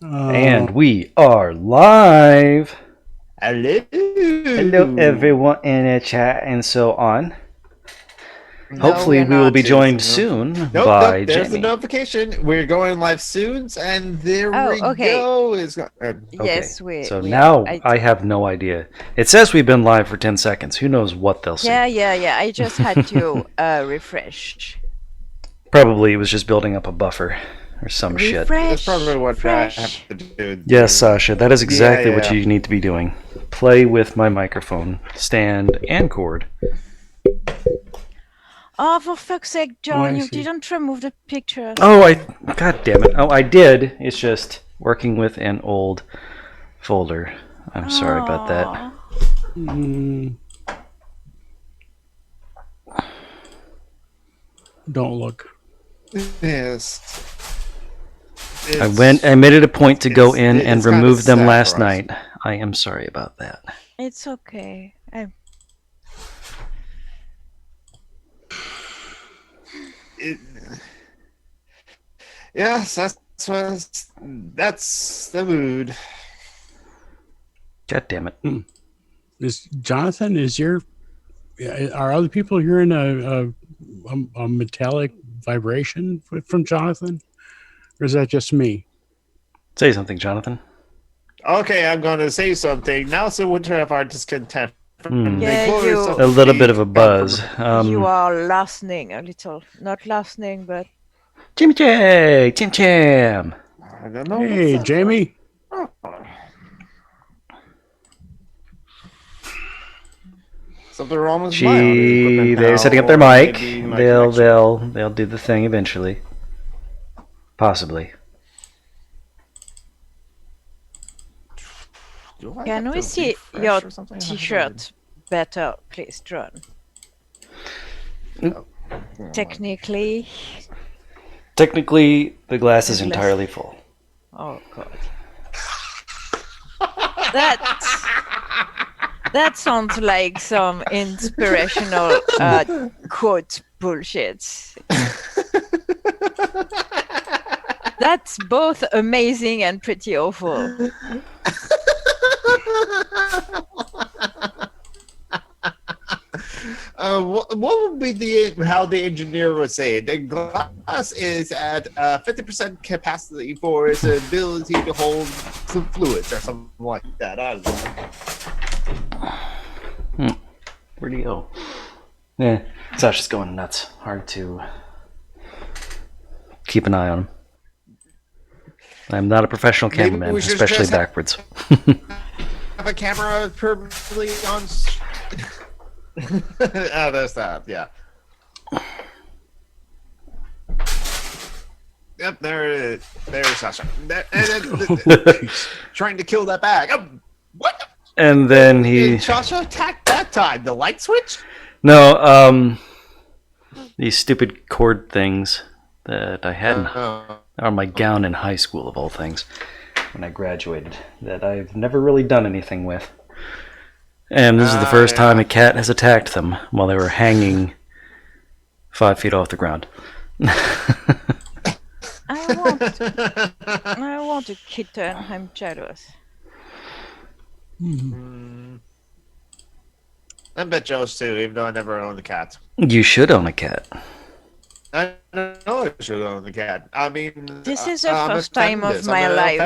And we are live. Hello. Hello, everyone in the chat and so on. No, Hopefully, we're we will not. be joined soon Nope. by There's the Jamie. notification. We're going live soon, and there Oh, we okay. go. Okay, Yes, we so we now are. I have no idea. It says we've been live for 10 seconds. Who knows what they'll see? Yeah. I just had to refresh. Probably it was just building up a buffer or some shit. That's probably what I Refresh. have to do. Yes, Sasha, that is exactly what Yeah. you need to be doing. Play with my microphone, stand, and cord. Oh, for fuck's sake, John, you see. didn't remove the pictures. Oh, God damn it. Oh, I did. It's just working with an old folder. I'm sorry about that. Aw. Don't look. Yes. I made it a point to go in and remove them last night. I am sorry about that. It's okay. Yes, that's the mood. God damn it. Is Jonathan? Are other people hearing a metallic vibration from Jonathan, or is that just me? Say something, Jonathan. Okay, I'm going to say something. Now it's the winter of our discontent. Yeah, A little bit of a buzz. you are listening a little. Not listening, but... Chim Cham. I don't know. Hey, Jamie. Something wrong with my audio equipment now, They're setting up their or mic. maybe my They'll do the thing eventually. Possibly. Can we see your t-shirt better, please, John? Technically, Technically, the glass is entirely full. oh god. That sounds like some inspirational quote bullshit. That's both amazing and pretty awful. What would be how the engineer would say it? The glass is at 50% capacity for its ability to hold some fluids or something like that. I don't know. Where'd he go? Yeah, Sasha's going nuts. Hard to keep an eye on him. I'm not a professional cameraman, especially backwards. Have a camera permanently on. Oh, there's that. Yeah. Yep, there's Sasha. Trying to kill that bag. What? And then Did Sasha attacked that time? The light switch? No, these stupid cord things that I had on my gown in high school, of all things, when I graduated, that I've never really done anything with. And this is the first time a cat has attacked them while they were hanging 5 feet off the ground. I want a kitten. I'm jealous. I bet Joe's too, even though I never owned a cat. You should own a cat. I don't know I should own a cat. I mean, This is the first time of my life.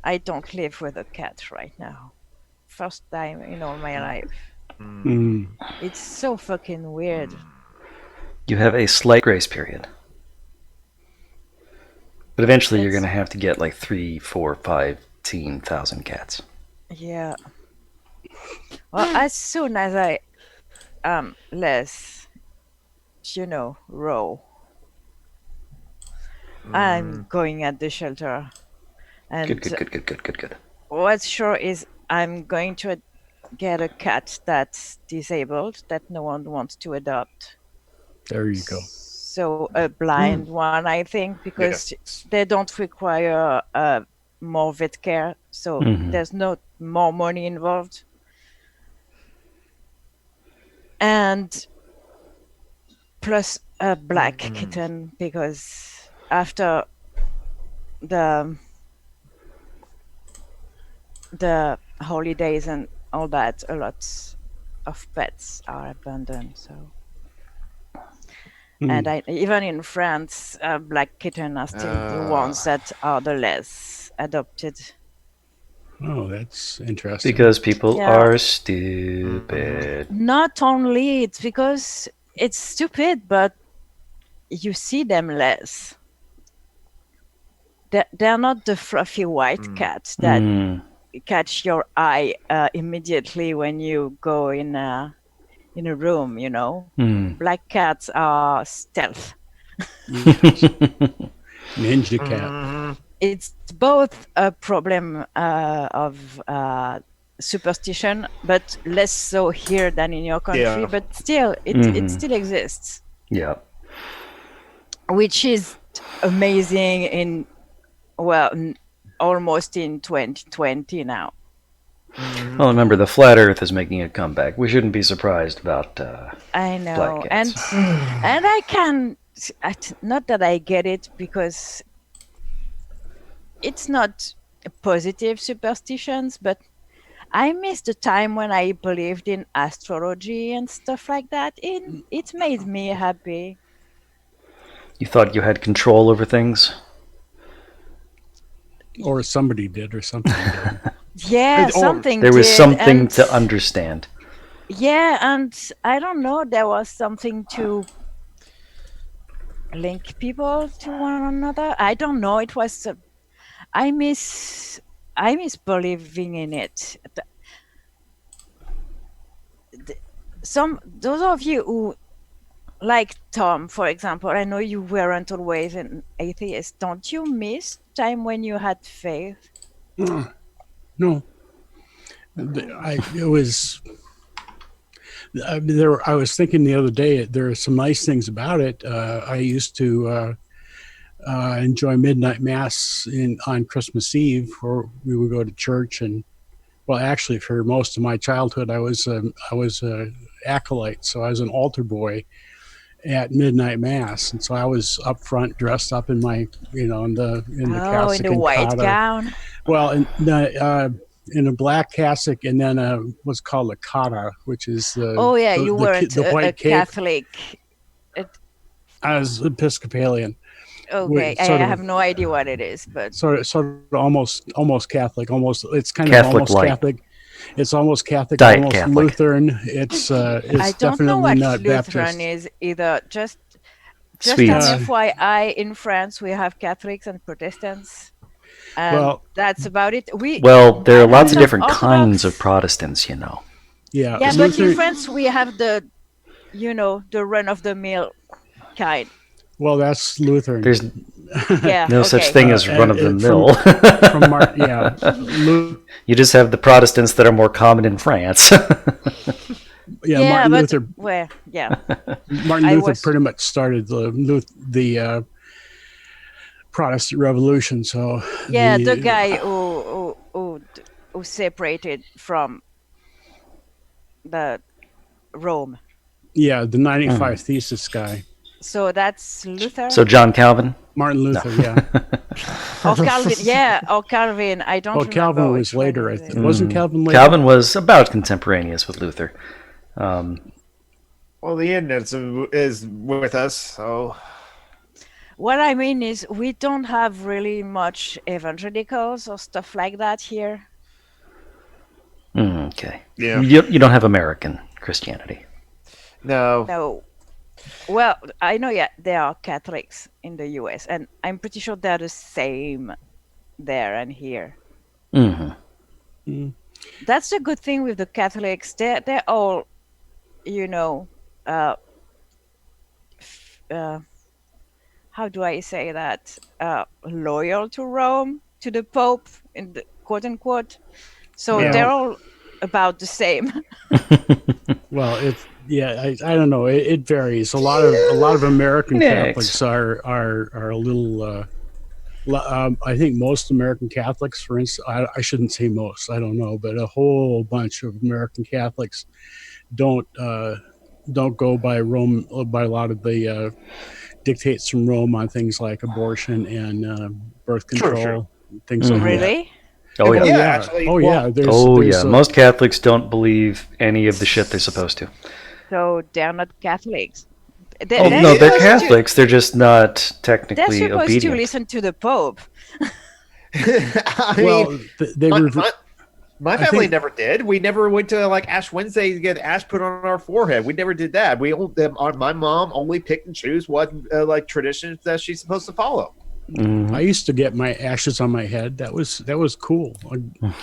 I don't live with a cat right now. First time in all my life. It's so fucking weird. You have a slight grace period. But eventually you're going to have to get like 3, 4, 15,000 cats. Yeah. Well, as soon as I am less, raw, I'm going at the shelter. And Good. what's sure is I'm going to get a cat that's disabled, that no one wants to adopt. There you go. So a blind one, I think, because they don't require more vet care, so there's no more money involved. And plus a black kitten, because after the holidays and all that, a lot of pets are abandoned. So, and even in France, black kittens are still the ones that are the less adopted. Oh, that's interesting. Because people are stupid. Not only it's because it's stupid, but you see them less. They're not the fluffy white cats that catch your eye immediately when you go in a room, you know. Black cats are stealth. Ninja cat. It's both a problem of superstition, but less so here than in your country. But still, it still exists. Yeah. Which is amazing in, almost in 2020 now. Well, remember, the flat Earth is making a comeback. We shouldn't be surprised about I know, black cats. and I can, not that I get it, because it's not positive superstitions, but I miss the time when I believed in astrology and stuff like that. It made me happy. You thought you had control over things? Or somebody did, or something did. Yeah, something there was did, something to understand. Yeah, and I don't know, there was something to link people to one another. I don't know. It was. I miss believing in it. Those of you who, like Tom, for example, I know you weren't always an atheist. Don't you miss time when you had faith? No. It was. I was thinking the other day, there are some nice things about it. I used to enjoy midnight mass on Christmas Eve, where we would go to church. And well, actually, for most of my childhood, I was a acolyte, so I was an altar boy at midnight mass, and so I was up front, dressed up in my, in the cassock in the white gown. Well, in a black cassock, and then what's called a kata, which is the you weren't the white a Catholic. I was Episcopalian. Okay, I have no idea what it is, but sort of almost Catholic, almost. It's kind Catholic of almost light. Catholic. It's almost Catholic, Diet almost Catholic. Lutheran. It's I don't definitely know what not Lutheran Baptist. is either. Just Swedes. an FYI, in France we have Catholics and Protestants. And that's about it. There are lots of different kinds of Protestants, you know. Yeah, but in France we have the run-of-the-mill kind. Well, that's Lutheran. There's no such thing as run-of-the-mill. You just have the Protestants that are more common in France. Martin Luther. Martin Luther pretty much started the Protestant Revolution. So the guy who separated from the Rome. Yeah, the 95 Thesis guy. So that's Luther. So John Calvin. Martin Luther, or Calvin, or Calvin. I don't. Well, Calvin was later. I think wasn't Calvin later. Calvin was about contemporaneous with Luther. Well, the internet is with us, so. What I mean is, we don't have really much evangelicals or stuff like that here. Okay. Yeah. You don't have American Christianity. No. Well, I know, there are Catholics in the U.S., and I'm pretty sure they're the same there and here. That's the good thing with the Catholics. They're all, how do I say that? Loyal to Rome, to the Pope, in the quote unquote. So they're all about the same. Well, I don't know. It varies. A lot of American Catholics are a little. I think most American Catholics, for instance, I shouldn't say most. I don't know, but a whole bunch of American Catholics don't go by Rome, by a lot of the dictates from Rome on things like abortion and birth control, things like that. Really? Oh yeah. Yeah, actually. Oh well, yeah. Oh yeah. Most Catholics don't believe any of the shit they're supposed to. So they're not Catholics. Oh no, they're Catholics. They're just not technically they're supposed obedient. to listen to the Pope. I Well, mean, they my family never did. We never went to like Ash Wednesday to get ash put on our forehead. We never did that. My mom only picked and choose what like traditions that she's supposed to follow. I used to get my ashes on my head. That was cool. I'd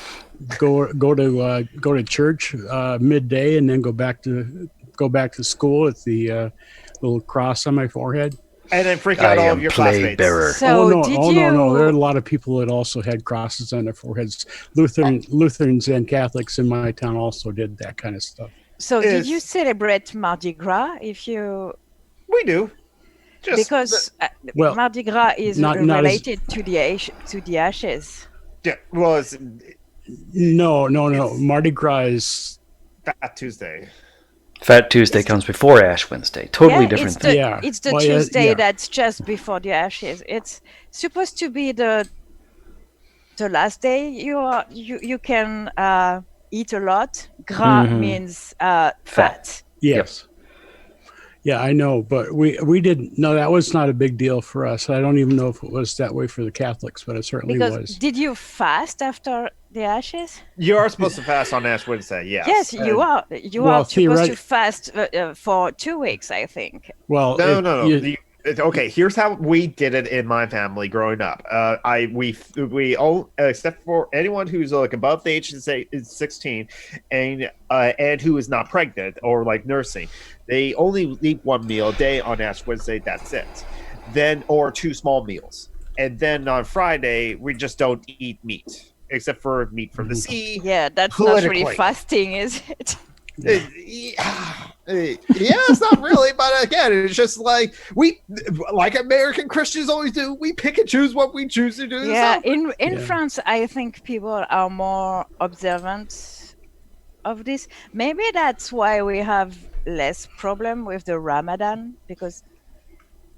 go to church midday and then go back to school with the little cross on my forehead. And then freak out all of your classmates. Bearer. So no. There are a lot of people that also had crosses on their foreheads. Lutherans and Catholics in my town also did that kind of stuff. So did you celebrate Mardi Gras? We do. Because Mardi Gras is related to the ashes. Yeah, well, no. Mardi Gras is Fat Tuesday. Fat Tuesday comes before Ash Wednesday. Totally different thing. It's the Tuesday that's just before the ashes. It's supposed to be the last day. You can eat a lot. Gras means fat. Yes. Yeah, I know, but we didn't. No, that was not a big deal for us. I don't even know if it was that way for the Catholics, but it certainly was. Did you fast after the ashes? You are supposed to fast on Ash Wednesday, yes. Yes, you are. You are supposed to fast for 2 weeks, I think. Well, no. Okay, here's how we did it in my family growing up. We all, except for anyone who's like above the age of 16 and who is not pregnant or like nursing, they only eat one meal a day on Ash Wednesday. That's it. Then or 2 small meals, and then on Friday we just don't eat meat except for meat from the sea. Yeah, that's not really fasting, is it? Yeah, it's not really, but again, it's just like like American Christians always do. We pick and choose what we choose to do. Yeah, in France, I think people are more observant of this. Maybe that's why we have less problem with the Ramadan, because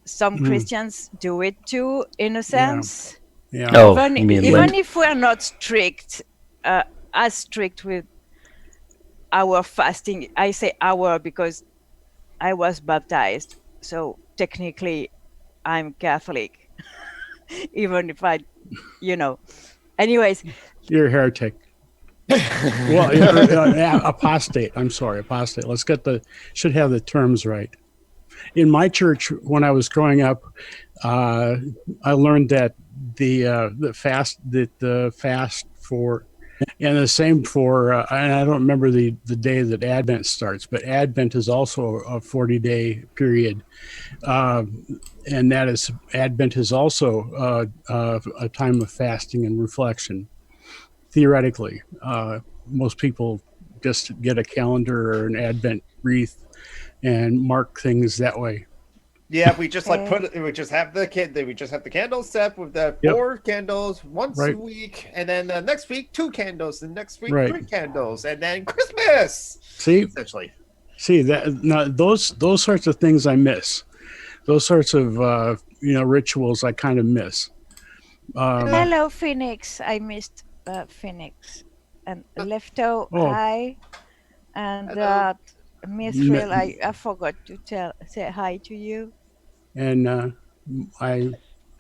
some Christians do it too, in a sense. Yeah. Oh, even if we're not strict, as strict with our fasting. I say our because I was baptized, so technically I'm Catholic, even if anyways. You're a heretic. Well, apostate. I'm sorry, apostate. Should have the terms right. In my church, when I was growing up, I learned that the fast for, and the same for, and I don't remember the day that Advent starts, but Advent is also a 40-day period, and Advent is also a time of fasting and reflection. Theoretically, most people just get a calendar or an Advent wreath and mark things that way. Yeah, we just we just have the candles set with the 4 candles once a week, and then next week 2 candles, and next week 3 candles, and then Christmas. Essentially. See that now those sorts of things I miss. Those sorts of rituals I kind of miss. Hello, Phoenix. I missed Phoenix and Lefto. Hi, and Mithril. I forgot to say hi to you. And I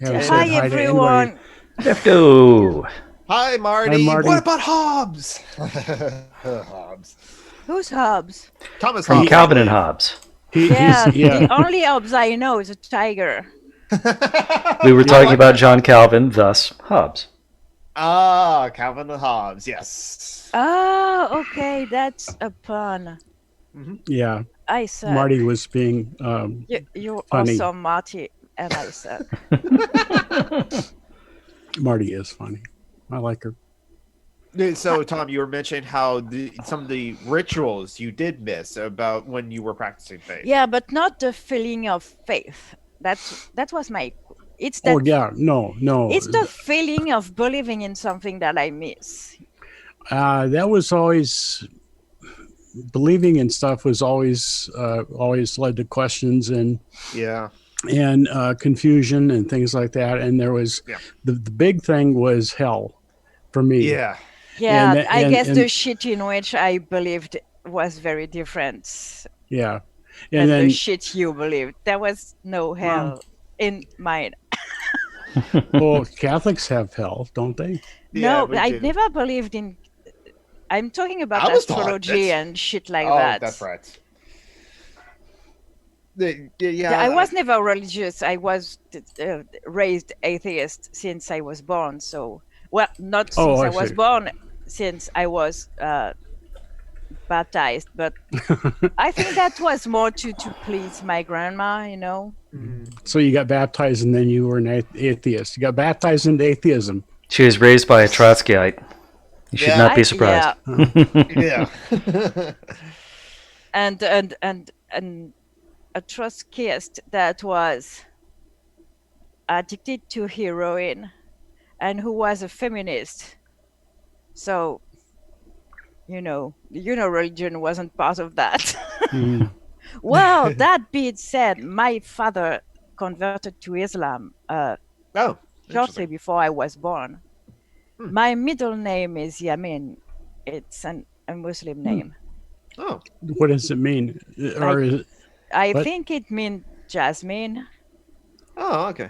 have said hi, hi everyone. Lefto. Hi, Marty. What about Hobbes? Hobbes. Who's Hobbes? Thomas From Hobbes. Calvin and Hobbes. The only Hobbes I know is a tiger. We were talking about John Calvin, thus Hobbes. Ah, Calvin and Hobbes, yes. Oh, okay, that's a pun. Mm-hmm. Yeah. I suck. Marty was being you're funny. also Marty, and I suck. Marty is funny. I like her. So, Tom, you were mentioning how some of the rituals you did miss about when you were practicing faith. Yeah, but not the feeling of faith. That was my. It's that. Oh yeah, no. It's the feeling of believing in something that I miss. That was always. Believing in stuff was always led to questions, and and confusion and things like that. And there was the big thing was hell for me. Yeah. Yeah, I guess the shit in which I believed was very different. Yeah. And then the shit you believed. There was no hell in mine. Well, Catholics have hell, don't they? No, I never believed in. I'm talking about astrology and shit like that. Oh, that's right. I was never religious. I was raised atheist since I was born. So, well, not since I was born, since I was baptized. But I think that was more to please my grandma, you know. So you got baptized and then you were an atheist. You got baptized into atheism. She was raised by a Trotskyite. You should not be surprised. Yeah. and a Trotskyist that was addicted to heroin and who was a feminist. So, religion wasn't part of that. Well, that being said, my father converted to Islam shortly before I was born. My middle name is Yamin. It's a Muslim name. Oh. What does it mean? I think it means Jasmine. Oh, okay.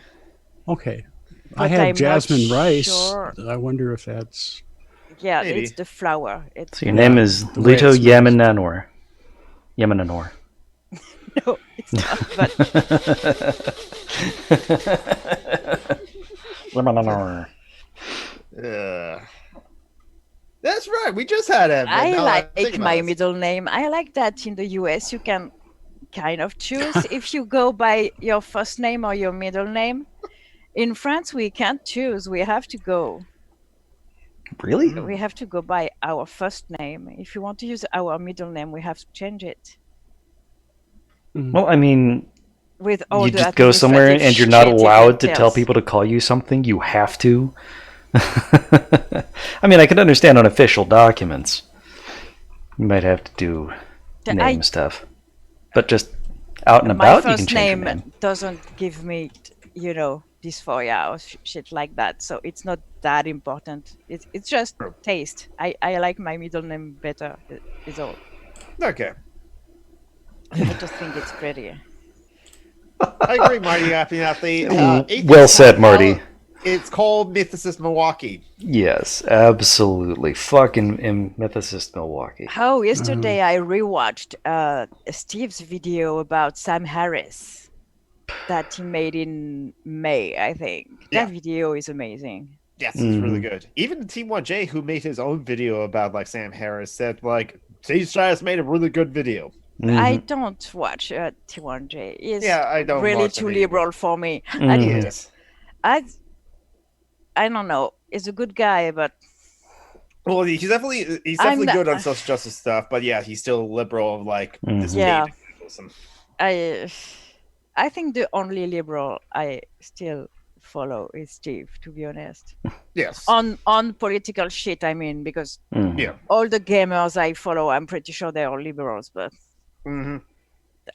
Okay. But I have I'm Jasmine Rice. Sure. I wonder if that's... Yeah, Maybe. It's the flower. So your name is Lito Yemenanor. Yemenanor. No, it's not. But Yemenanor. That's right. We just had it. I like my middle name. I like that in the US you can kind of choose if you go by your first name or your middle name. In France, we can't choose. We have to go. Really? We have to go by our first name. If you want to use our middle name, we have to change it. Well, I mean, with all you the just go somewhere and you're not allowed to tell people to call you something. You have to. I mean, I can understand on official documents. You might have to do name stuff. But just out and about, you can change your name. My first name doesn't give me, dysphoria or shit like that. So it's not that important. It's just taste. I like my middle name better, is all. Okay. I just think it's pretty. I agree, Marty. Happy. Well said, Marty. It's called Mythicist Milwaukee. Yes, absolutely. Fucking Mythicist Milwaukee. Oh, yesterday I rewatched Steve's video about Sam Harris that he made in May, I think. That video is amazing. Yes, it's really good. Even Team 1J, who made his own video about Sam Harris, said Steve Stratus made a really good video. I don't watch T1J. He's I don't really too liberal for me. I don't know. He's a good guy, but he's definitely good on social justice stuff. But yeah, he's still liberal of this individualism. I think the only liberal I still follow is Steve, to be honest. Yes. On political shit, I mean, because all the gamers I follow, I'm pretty sure they're all liberals, but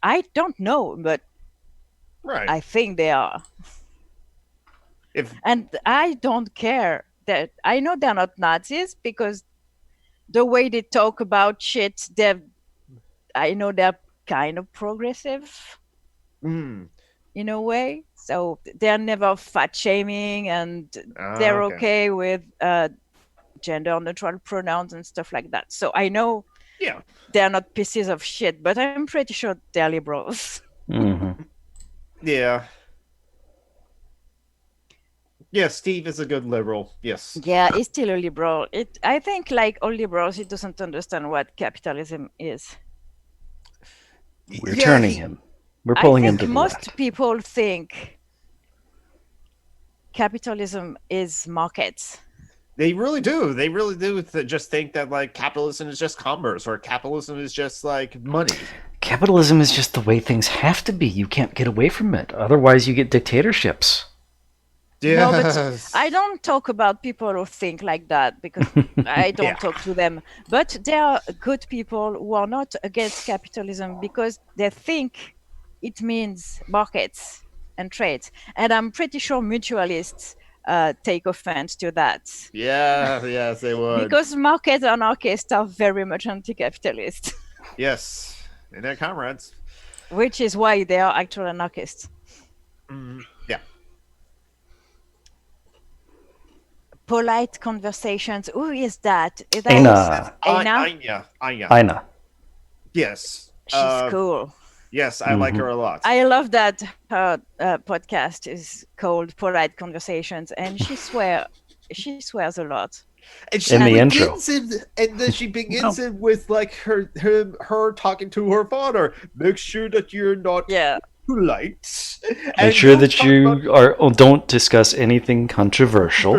I don't know, but I think they are. And I don't care that I know they're not Nazis because the way they talk about shit, I know they're kind of progressive in a way. So they're never fat shaming and they're okay with gender neutral pronouns and stuff like that. So I know they're not pieces of shit, but I'm pretty sure they're liberals. Yeah. Yeah, Steve is a good liberal. Yes. Yeah, he's still a liberal. I think, like all liberals, he doesn't understand what capitalism is. We're turning him. We're pulling him to the left. Most people think capitalism is markets. They really do. They really do just think that capitalism is just commerce or capitalism is just money. Capitalism is just the way things have to be. You can't get away from it. Otherwise, you get dictatorships. Yes. No, but I don't talk about people who think like that because I don't talk to them. But there are good people who are not against capitalism because they think it means markets. and traits. And I'm pretty sure mutualists take offense to that. Yeah, yes, they would. Because market anarchists are very much anti-capitalist. Yes, and their comrades. Which is why they are actual anarchists. Yeah. Polite conversations. Who is that? Is that Aina. Aina. Yes. She's cool. Yes, I like her a lot. I love that her podcast is called Polite Conversations, and she swears a lot. And she begins she begins it with like her talking to her father. Make sure that you're not polite. Make sure that you don't discuss anything controversial.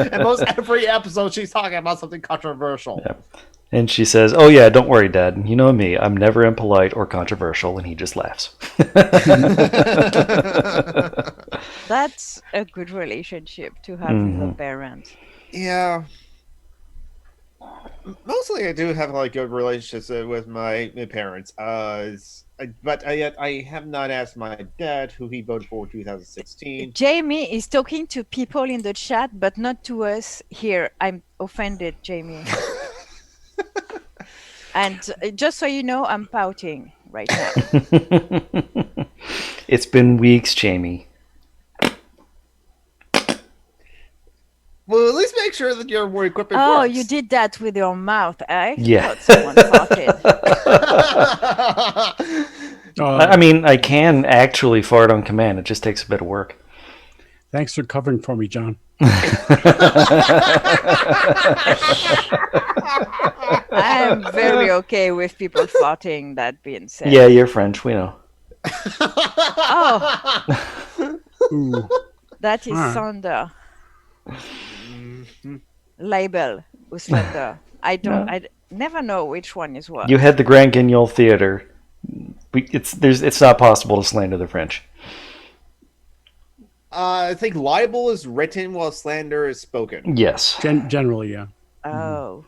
And most every episode she's talking about something controversial. Yeah. And she says, "Oh yeah, don't worry, Dad. You know me. I'm never impolite or controversial." And he just laughs. That's a good relationship to have with a parent. Yeah. Mostly, I do have like good relationships with my parents. But I have not asked my dad who he voted for in 2016. Jamie is talking to people in the chat, but not to us here. I'm offended, Jamie. And just so you know, I'm pouting right now. It's been weeks, Jamie. Well, at least make sure that your equipment works. Oh, you did that with your mouth, eh? Yeah. Someone farted. I mean, I can actually fart on command. It just takes a bit of work. Thanks for covering for me, John. I am very okay with people farting, that being said. Yeah, you're French, we know. Oh. Ooh. That is Sander. Label with Sander. I never know which one is what. You had the Grand Guignol Theater. It's not possible to slander the French. I think libel is written while slander is spoken. Yes. Generally, yeah. Oh.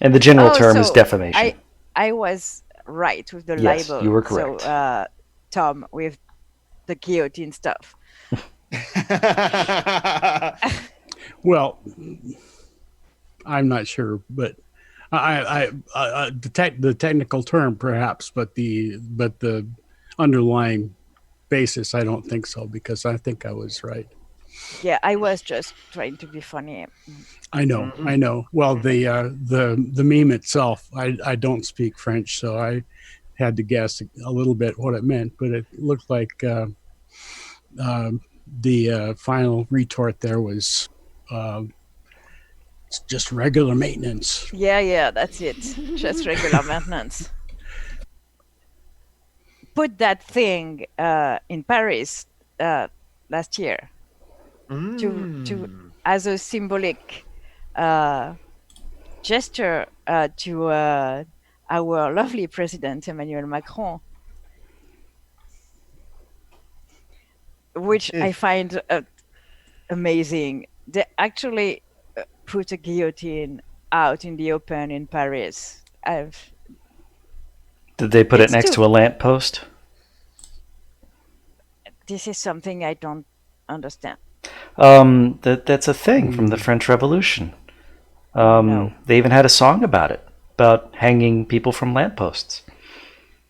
And the general term is defamation. I was right with the yes, libel. You were correct. So, Tom, with the guillotine stuff. Well, I'm not sure, but the technical term perhaps, but the underlying basis, I don't think so, because I think I was right. Yeah, I was just trying to be funny. I know. Well, the meme itself, I don't speak French, so I had to guess a little bit what it meant, but it looked like the final retort there was just regular maintenance. Yeah, that's it. Just regular maintenance. Put that thing in Paris last year to as a symbolic gesture to our lovely president Emmanuel Macron, which I find amazing. They actually put a guillotine out in the open in Paris. Did they put it next to a lamppost? This is something I don't understand. That's a thing from the French Revolution. No. They even had a song about it, about hanging people from lampposts.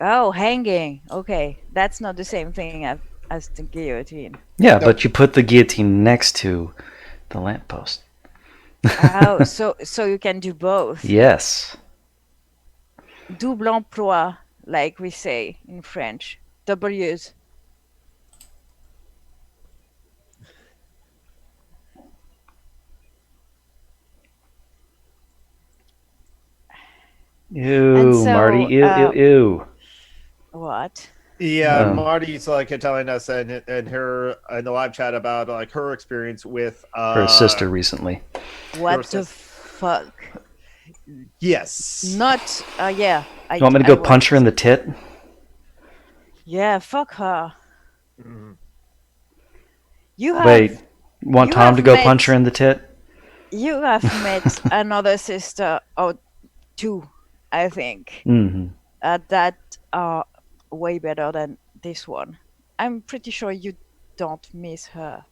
Oh, hanging. Okay, that's not the same thing as the guillotine. Yeah, no. But you put the guillotine next to the lamppost. Oh, so you can do both. Yes. Double emploi, like we say in French. W's. Ew, so, Marty. Ew. What? Yeah, Marty's like telling us in her in the live chat about like her experience with her sister recently. What the fuck? Yes. Not. Yeah. You want me to go punch her in the tit? Yeah, fuck her. Mm-hmm. Wait, want Tom to go punch her in the tit? You have met another sister or two, I think, mm-hmm. That are way better this one. I'm pretty sure you don't miss her.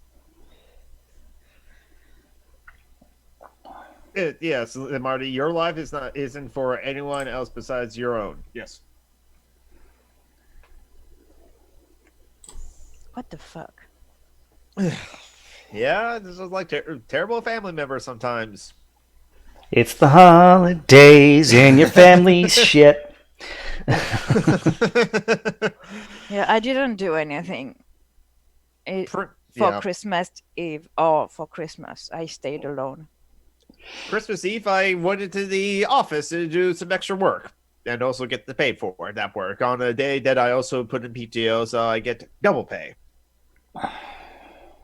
Yes, Marty, your life isn't for anyone else besides your own. Yes. What the fuck? Yeah, this is like terrible family members sometimes. It's the holidays and your family's shit. Yeah, I didn't do anything for Christmas Eve or for Christmas. I stayed alone. Christmas Eve, I went into the office to do some extra work and also get the paid for that work on a day that I also put in PTO, so I get double pay.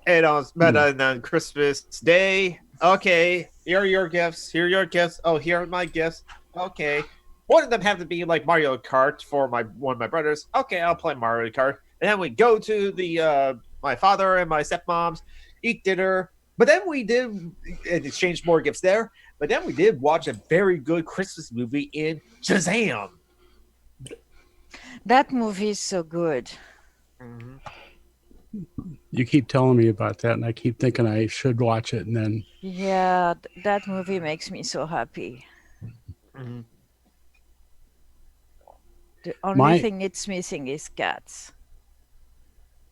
And on Christmas Day, okay, here are your gifts. Here are your gifts. Oh, here are my gifts. Okay. One of them had to be like Mario Kart for one of my brothers. Okay, I'll play Mario Kart. And then we go to the my father and my stepmom's, eat dinner. But then we did exchange more gifts there. But then we did watch a very good Christmas movie in Shazam. That movie is so good. Mm-hmm. You keep telling me about that, and I keep thinking I should watch it, and then... Yeah, that movie makes me so happy. Mm-hmm. The only thing it's missing is cats.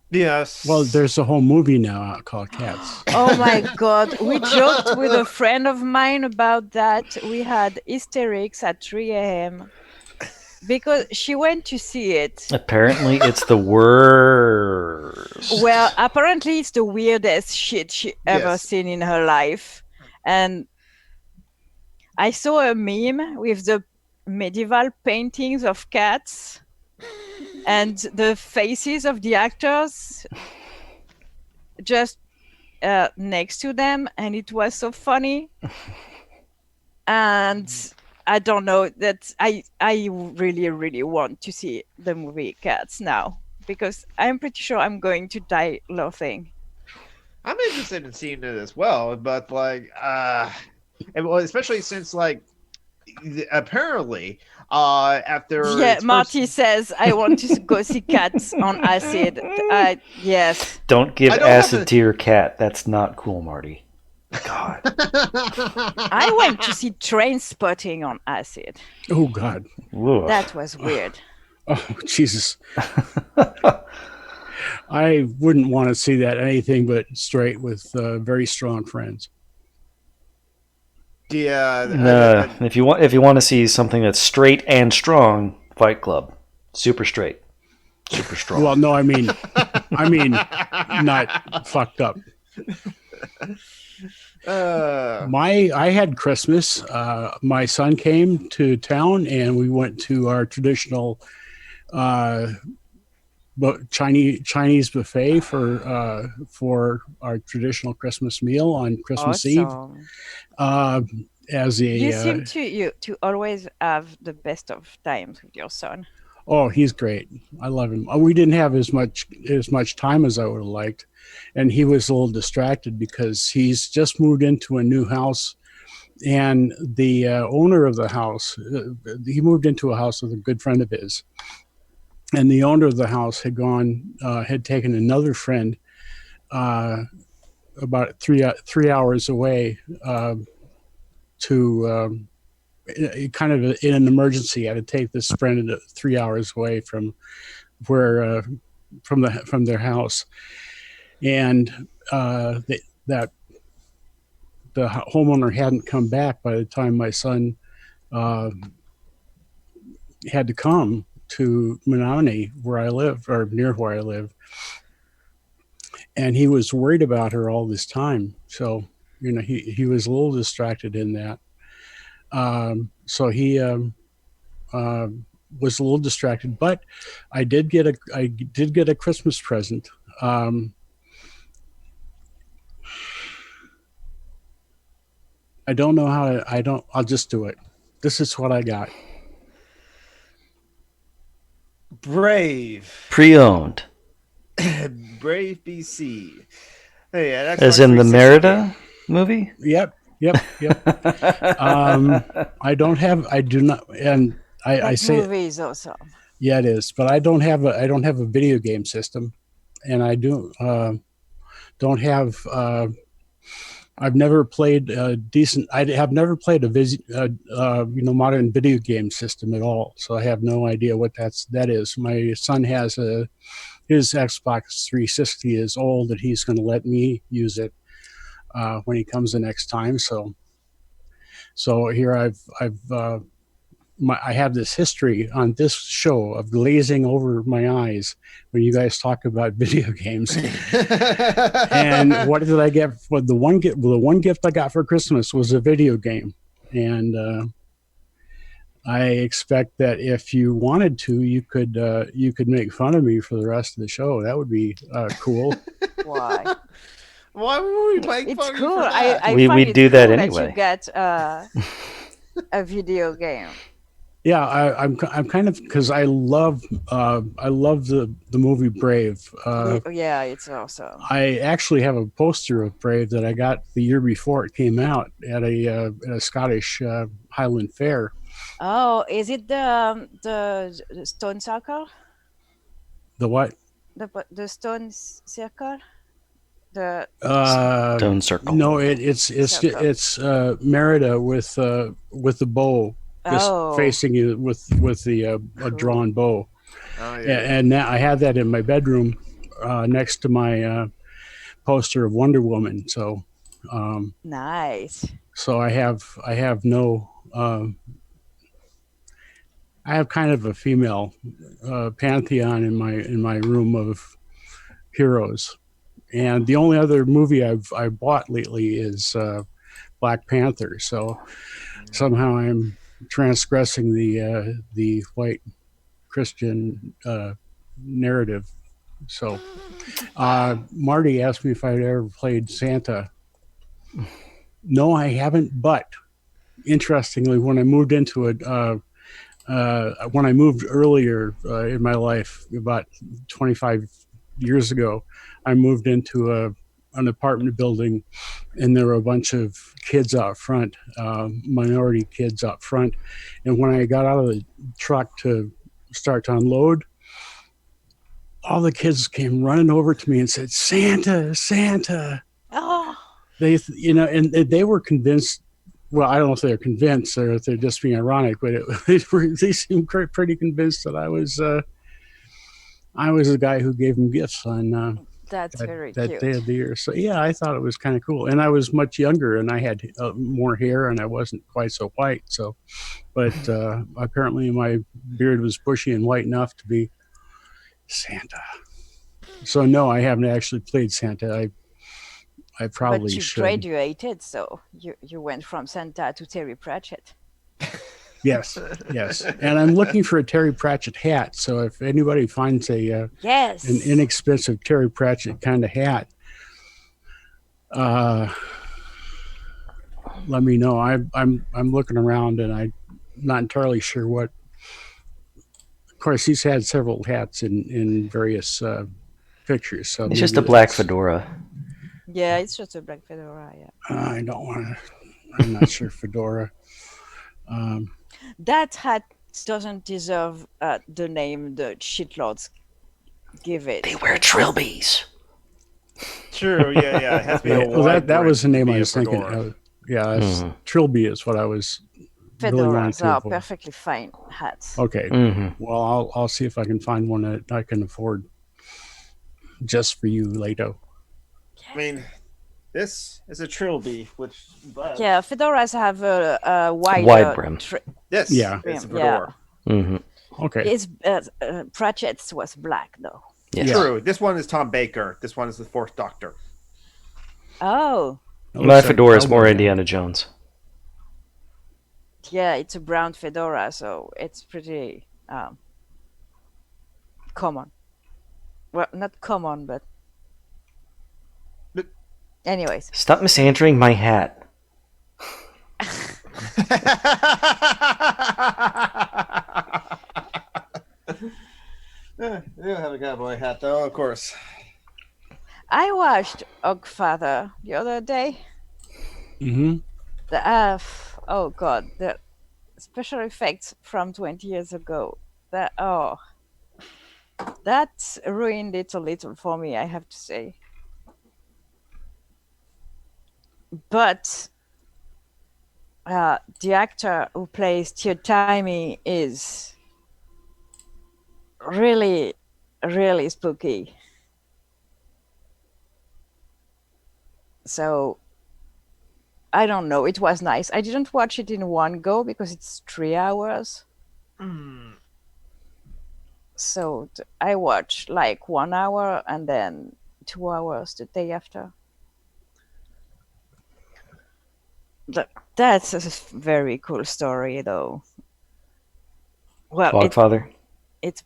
Yes. Well, there's a whole movie now out called Cats. Oh my God. We joked with a friend of mine about that. We had hysterics at 3 a.m. because she went to see it. Apparently, it's the worst. Well, apparently, it's the weirdest shit she ever seen in her life. And I saw a meme with the medieval paintings of cats and the faces of the actors just next to them, and it was so funny. And I don't know, that I really, really want to see the movie Cats now, because I'm pretty sure I'm going to die laughing. I'm interested in seeing it as well, but especially since apparently after Marty says I want to go see Cats on acid. Yes. Don't give acid to your cat. That's not cool, Marty. God. I went to see Trainspotting on acid. Oh God. Whoa. That was weird. Oh Jesus. I wouldn't want to see that anything but straight with very strong friends. Yeah. If you want to see something that's straight and strong, Fight Club. Super straight. Super strong. Well, no, I mean not fucked up. I had Christmas. My son came to town, and we went to our traditional Chinese buffet for our traditional Christmas meal on Christmas Eve. You seem to always have the best of times with your son. Oh, he's great. I love him. We didn't have as much time as I would have liked, and he was a little distracted because he's just moved into a new house, and the owner of the house, he moved into a house with a good friend of his, and the owner of the house had taken another friend about 3 hours away to kind of in an emergency. I had to take this friend 3 hours away from where from their house, and the homeowner hadn't come back by the time my son had to come to Menominee, where I live, or near where I live, and he was worried about her all this time. So he was a little distracted in that. So he was a little distracted, but I did get a Christmas present. I don't know how I'll just do it. This is what I got. Brave. Pre-owned. Brave BC. Hey, as in the Merida movie? Yep. I do not, and I say movie is awesome. Yeah, it is. But I don't have a video game system, and I don't have. I've never played a decent. I have never played a modern video game system at all. So I have no idea what that is. My son has his Xbox 360 is old, and he's going to let me use it when he comes the next time. So here I have this history on this show of glazing over my eyes when you guys talk about video games. And what did I get? Well, the one gift I got for Christmas was a video game, and I expect that if you wanted to, you could make fun of me for the rest of the show. That would be cool. Why? Why would we make fun It's cool. of you for that? I We find it do cool that that anyway. you get a video game. Yeah, I'm kind of, because I love the movie Brave. Yeah, it's awesome. I actually have a poster of Brave that I got the year before it came out at a Scottish Highland Fair. Oh, is it the stone circle? The what? The stone circle? The Stone circle. No, it's Merida with the bow. Just facing you with the a drawn bow. Oh, yeah. And now I have that in my bedroom next to my poster of Wonder Woman. So nice. So I have no I have kind of a female pantheon in my room of heroes, and the only other movie I've bought lately is Black Panther. So somehow I'm transgressing the white Christian narrative. So Marty asked me if I'd ever played Santa. No, I haven't. But interestingly, when I moved into it, when I moved earlier in my life, about 25 years ago, I moved into an apartment building, and there were a bunch of kids out front, minority kids out front. And when I got out of the truck to start to unload, all the kids came running over to me and said, "Santa, Santa." Oh. And they were convinced. Well, I don't know if they're convinced or if they're just being ironic, but they seemed pretty convinced that I was the guy who gave them gifts on That's that very day cute. of the year. So yeah, I thought it was kind of cool. And I was much younger, and I had more hair, and I wasn't quite so white. So, but apparently my beard was bushy and white enough to be Santa. So no, I haven't actually played Santa. I probably but you should. graduated, so you went from Santa to Terry Pratchett. Yes. And I'm looking for a Terry Pratchett hat. So if anybody finds an inexpensive Terry Pratchett kind of hat, let me know. I'm looking around, and I'm not entirely sure what. Of course, he's had several hats in various pictures. So it's just a black fedora. Yeah, it's just a black fedora. Yeah. I don't want to. I'm not sure fedora. That hat doesn't deserve the name the shitlords give it. They wear trilbies. True. Yeah. It has to be a well, that was the name I was fedora. thinking of. Yeah, Trilby is what I was. Fedoras are perfectly fine hats. Okay. Well, I'll see if I can find one that I can afford just for you, Leto. I mean, this is a trilby, which. Yeah, fedoras have a wide brim. Yes. Yeah. It's a fedora. Okay. It's Pratchett's was black though. Yes. True. This one is Tom Baker. This one is the Fourth Doctor. Oh. My fedora is more Indiana Jones. Yeah, it's a brown fedora, so it's pretty common. Well, not common, but anyways. Stop misandering my hat. You have a cowboy hat, though, of course. I watched Ogfather the other day. Oh god, the special effects from 20 years ago. That ruined it a little for me, I have to say. But the actor who plays Timey is really, really spooky. So I don't know. It was nice. I didn't watch it in one go because it's 3 hours. So I watched like 1 hour and then 2 hours the day after. That's a very cool story, though. Well, Fogfather? It's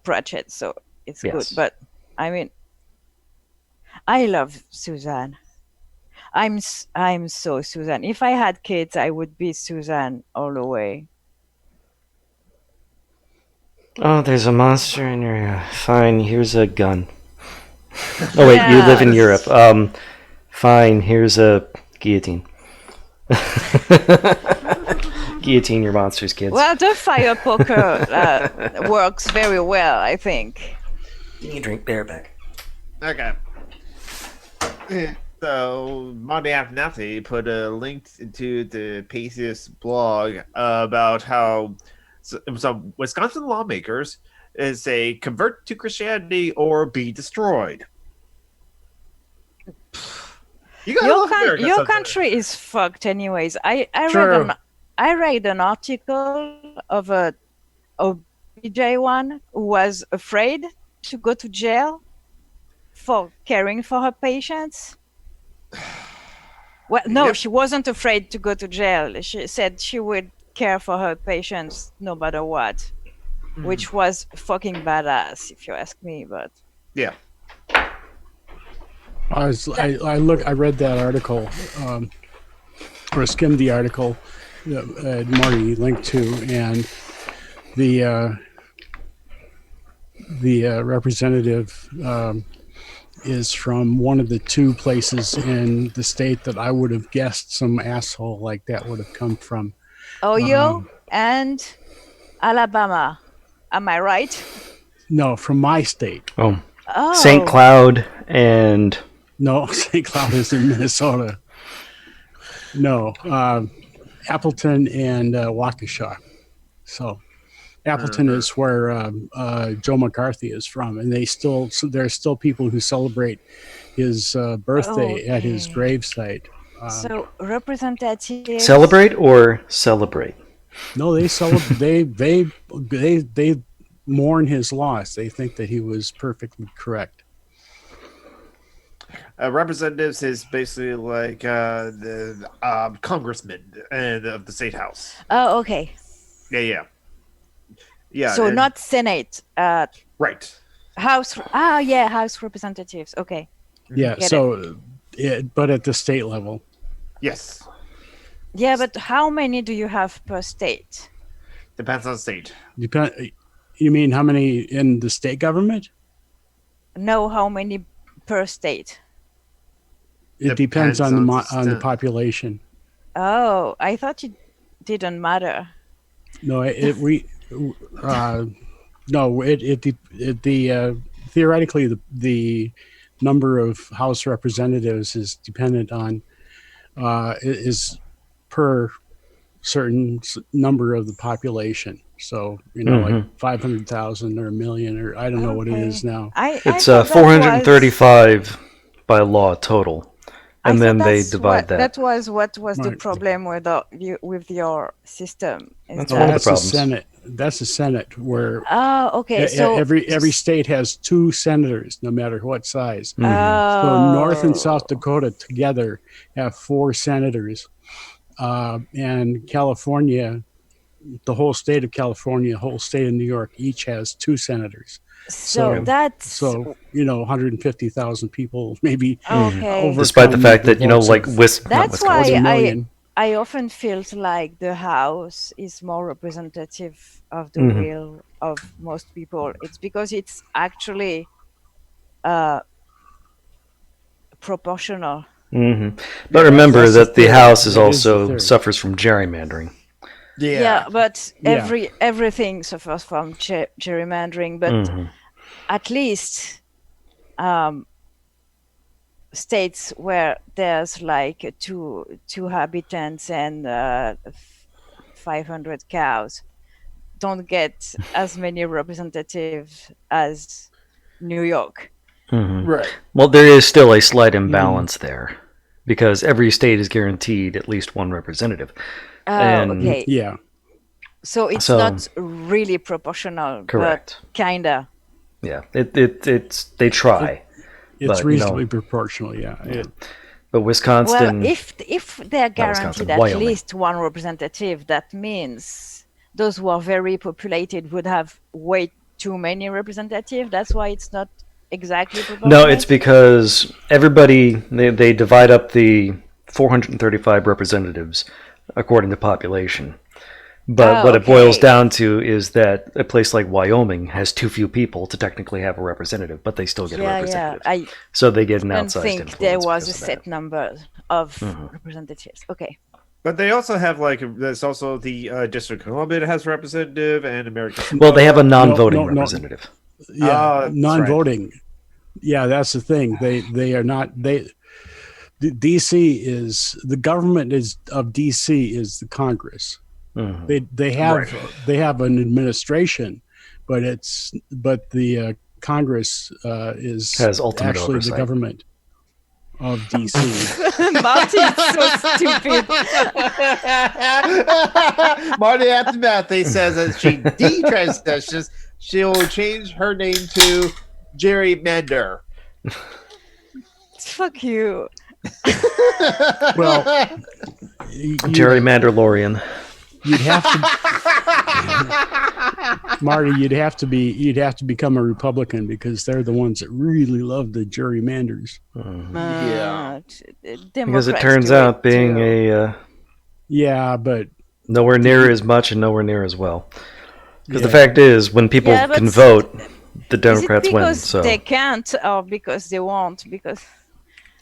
Pratchett, so it's good. But I mean, I love Suzanne. I'm so Suzanne. If I had kids, I would be Suzanne all the way. Oh, there's a monster in your... Fine, here's a gun. Oh, wait, you live in Europe. Fine, here's a guillotine. Guillotine your monsters, kids. Well, the fire poker works very well, I think. You need to drink bareback. Okay. So, Monday After Nazi put a link to the Pacius blog about how some Wisconsin lawmakers say convert to Christianity or be destroyed. Your country is fucked, anyways. I read an article of a BJ1 who was afraid to go to jail for caring for her patients. Well, no, she wasn't afraid to go to jail. She said she would care for her patients no matter what, which was fucking badass, if you ask me. But yeah. I read that article, or skimmed the article that Marty linked to, and the representative is from one of the two places in the state that I would have guessed some asshole like that would have come from. Ohio and Alabama. Am I right? No, from my state. Oh. St. Cloud and... No, St. Cloud is in Minnesota. No, Appleton and Waukesha. So Appleton is where Joe McCarthy is from, and there's still people who celebrate his birthday at his gravesite. So representatives celebrate or celebrate? No, they celebrate. they mourn his loss. They think that he was perfectly correct. Representatives is basically like the congressman of the state house. Oh, okay. Yeah. So not Senate. Right. House. House representatives. Okay. Yeah. But at the state level. Yes. Yeah, but how many do you have per state? Depends on state. You mean how many in the state government? No, how many per state? It depends on the population. Oh, I thought it didn't matter. No, theoretically the number of House representatives is dependent on is per certain number of the population. So like 500,000 or 1 million, or I don't know what it is now. It's 435 by law total. And then they divide that. That was what was the problem with your system. That's one of the problems. That's the Senate where. Oh, okay. So every state has 2 senators, no matter what size. Mm-hmm. Oh. So North and South Dakota together have 4 senators, and California, the whole state of California, whole state of New York, each has 2 senators. So 150,000 people maybe. Okay. Despite the fact that that's why I often feel like the House is more representative of the will of most people. It's because it's actually proportional. Mm-hmm. But remember that the House is also suffers from gerrymandering. Yeah, but everything suffers from gerrymandering. But at least states where there's like two habitants and 500 cows don't get as many representatives as New York. Right. Well, there is still a slight imbalance there because every state is guaranteed at least one representative. Okay. Yeah. So it's not really proportional. Correct. But kinda. Yeah. It's they try. It's reasonably proportional. Yeah. But Wisconsin. Well, if they're guaranteed at Wyoming. least one representative, that means those who are very populated would have way too many representatives. That's why it's not exactly proportional. No, it's because everybody they divide up the 435 representatives according to population. But what it boils down to is that a place like Wyoming has too few people to technically have a representative, but they still get a representative. So they get an outsized influence. I think there was a set number of representatives. Okay. But they also have there's also the District of Columbia that has a representative and American. Well, they have a non-voting representative. Yeah, non-voting. Right. Yeah, that's the thing. They are not. DC is the government of DC is the Congress. They have an administration, but the Congress has ultimate actually oversight. The government of DC. Marty's so stupid. Marty Aftermath says that she detransitions, she'll change her name to Gerrymander. Fuck you. Well, Gerrymanderlorian. You'd have to, Marty. You'd have to become a Republican because they're the ones that really love the gerrymanders. Because it turns out being but nowhere near as much and nowhere near as well. Because the fact is, when people can vote, the Democrats win. So they can't, or because they won't? Because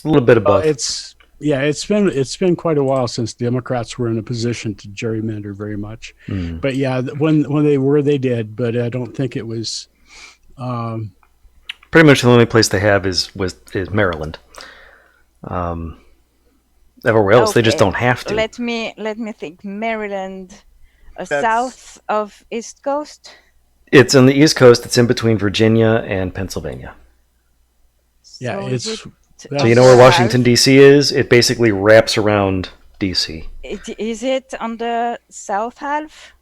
a little bit of both. It's been quite a while since Democrats were in a position to gerrymander very much. But when they did. But I don't think it was. Pretty much the only place they have is Maryland. Everywhere else, they just don't have to. Let me think. Maryland, south of East Coast. It's on the East Coast. It's in between Virginia and Pennsylvania. Yeah, so you know where Washington, D.C. is? It basically wraps around D.C. Is it on the south half?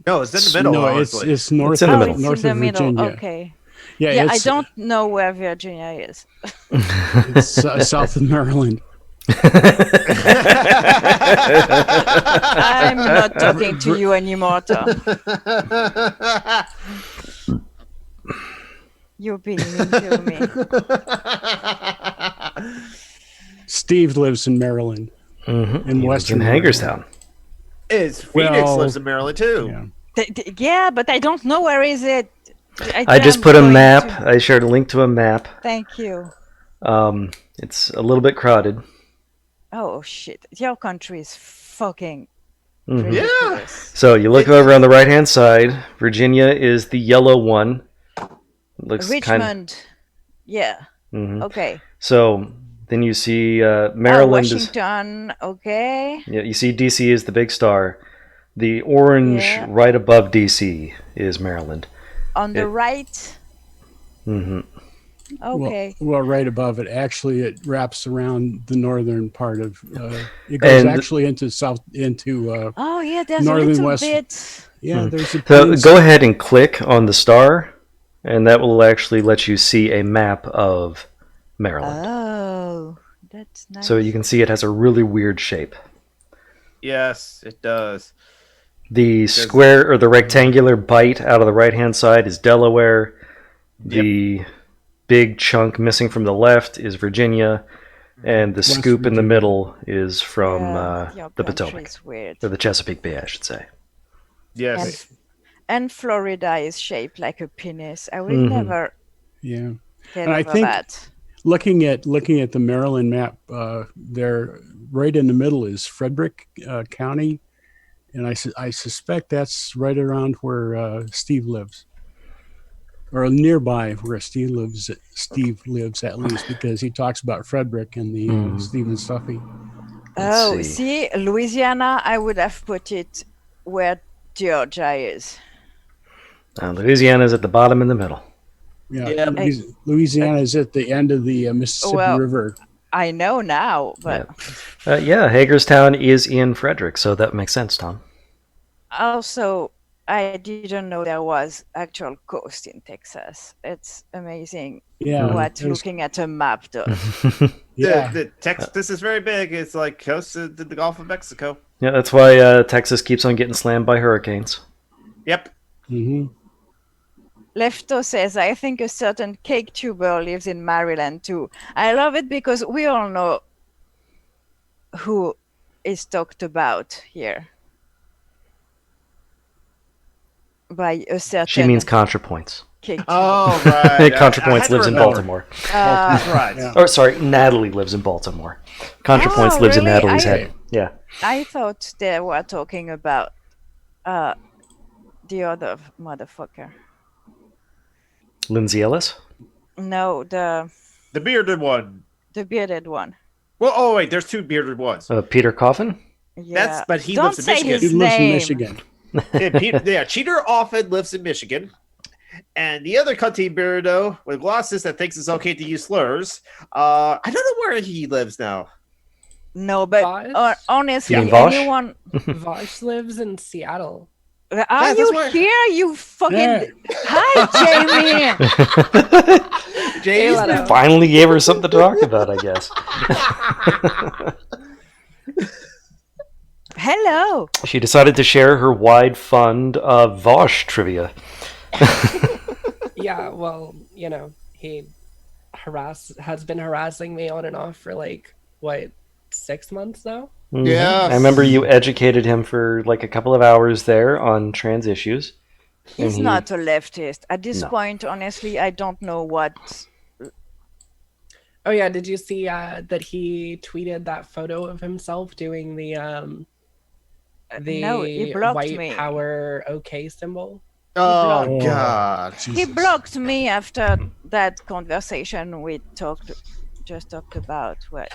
No, it's in the middle. No, it's north. It's in the middle. North of Virginia. Okay. Yeah, I don't know where Virginia is. It's south of Maryland. I'm not talking to you anymore, Tom. You're being mean to me. Steve lives in Maryland. In Western Hagerstown. Phoenix lives in Maryland too. Yeah, but I don't know where is it. I just put a map. I shared a link to a map. Thank you. It's a little bit crowded. Oh shit! Your country is fucking ridiculous. So you look over on the right-hand side. Virginia is the yellow one. Looks Richmond. Yeah. Okay. So then you see Maryland. Washington. Okay. Yeah, you see DC is the big star. The orange right above DC is Maryland. On the right. Okay. Well, right above it. Actually, it wraps around the northern part of. It goes actually into south into. There's northern a little west. bit. Yeah, there's a. So go ahead and click on the star, and that will actually let you see a map of Maryland. Oh, that's nice. So you can see it has a really weird shape. Yes, it does. The square or the rectangular bite out of the right-hand side is Delaware. The big chunk missing from the left is Virginia, and the scoop in the middle is from the Potomac, or the Chesapeake Bay, I should say. Yes. And Florida is shaped like a penis. I will never. Yeah. Get and over I think that. looking at the Maryland map, there right in the middle is Frederick County, and I suspect that's right around where Steve lives, or nearby where Steve lives. Steve lives at least because he talks about Frederick and the Steve and Stuffy. Oh, see, Louisiana, I would have put it where Georgia is. Louisiana's at the bottom in the middle. Yeah, Louisiana is at the end of the Mississippi River. I know now, but... Hagerstown is in Frederick, so that makes sense, Tom. Also, I didn't know there was actual coast in Texas. It's amazing what looking at a map does. Texas is very big. It's like coast of the Gulf of Mexico. Yeah, that's why Texas keeps on getting slammed by hurricanes. Yep. Mm-hmm. Lefto says, I think a certain cake tuber lives in Maryland too. I love it because we all know who is talked about here. By a certain... She means ContraPoints. Cake oh, right. ContraPoints lives in Baltimore. Right. Or sorry, Natalie lives in Baltimore. ContraPoints lives in Natalie's head. Yeah. I thought they were talking about the other motherfucker. Lindsay Ellis? No, the bearded one. The bearded one. Well, wait, there's two bearded ones. Peter Coffin? Yeah. But he Don't lives in say Michigan. his He lives in name. Michigan. Cheater often lives in Michigan. And the other cunty beardo with glasses that thinks it's okay to use slurs. I don't know where he lives now. No, but honestly, anyone... Vosh lives in Seattle. Are you here? You fucking... Hi, Jamie! Jamie finally gave her something to talk about, I guess. Hello. She decided to share her wide fund of Vosh trivia. Yeah, well, you know, he has been harassing me on and off for 6 months now. Mm-hmm. Yeah, I remember you educated him for a couple of hours there on trans issues. He's not a leftist. At this point, honestly, I don't know what... Oh yeah, did you see that he tweeted that photo of himself doing the no, he blocked white me. Power OK symbol? Oh God! He blocked me after that conversation we just talked about. What?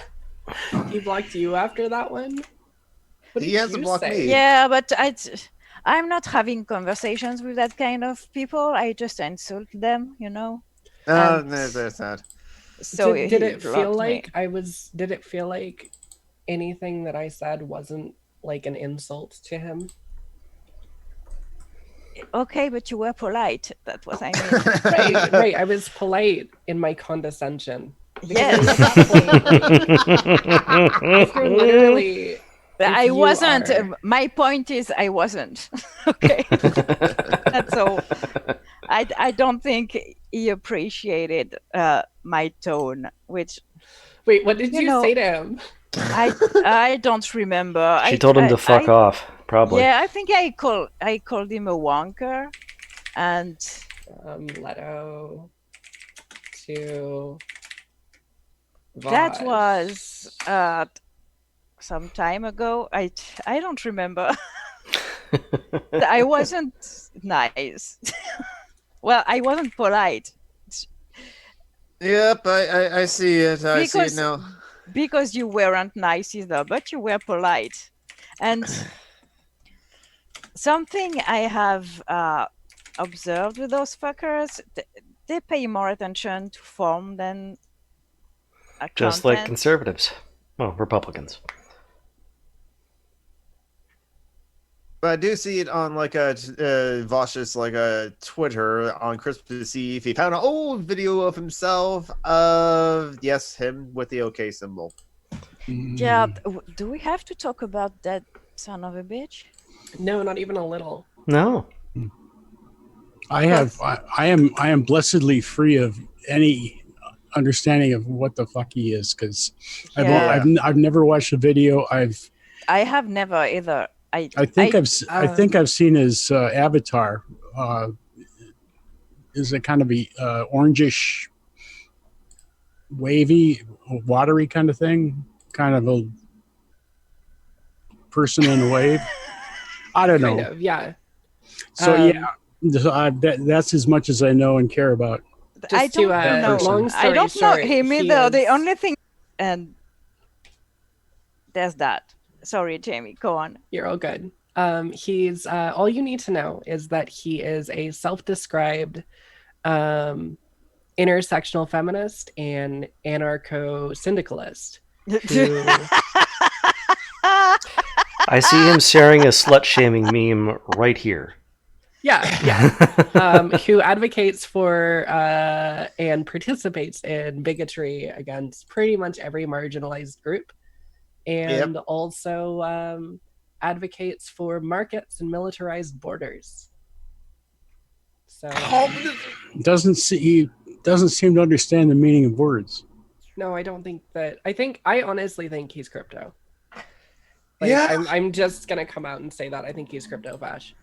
He blocked you after that one? He hasn't blocked me. Yeah, but I'm not having conversations with that kind of people. I just insult them, you know. Oh, there's that. So did it feel like Did it feel like anything that I said wasn't an insult to him? Okay, but you were polite. That's what I mean. Right. I was polite in my condescension. Yes. Literally. I wasn't. My point is, I wasn't. Okay. That's all. I don't think he appreciated my tone. Which. Wait, what did you say to him? I don't remember. She told him to fuck off. Probably. Yeah, I think I called him a wonker, and Leto to Vosh. That was some time ago. I don't remember. I wasn't nice. Well, I wasn't polite. Yep, I see it. I see it now. Because you weren't nice either, but you were polite. And something I have observed with those fuckers, they pay more attention to form than just like conservatives. Well, Republicans. But I do see it on Vosh's Twitter on Christmas Eve. He found an old video of himself him with the OK symbol. Yeah, do we have to talk about that son of a bitch? No, not even a little. No. I am blessedly free of any understanding of what the fuck he is, because I've never watched the video. I have never either. I think I've seen his avatar. Is a kind of a orangish, wavy, watery kind of thing, kind of a person in a wave. I don't Kind know. of, yeah. So that's as much as I know and care about. I don't know. Long story I don't short, know him either. The only thing, and there's that. Sorry, Jamie, go on. You're all good. He's all you need to know is that he is a self-described intersectional feminist and anarcho-syndicalist. Who... I see him sharing a slut-shaming meme right here. Yeah. Who advocates for and participates in bigotry against pretty much every marginalized group, and also advocates for markets and militarized borders. So doesn't seem to understand the meaning of words. No, I don't think that. I honestly think he's crypto. I'm just gonna come out and say that I think he's crypto fash.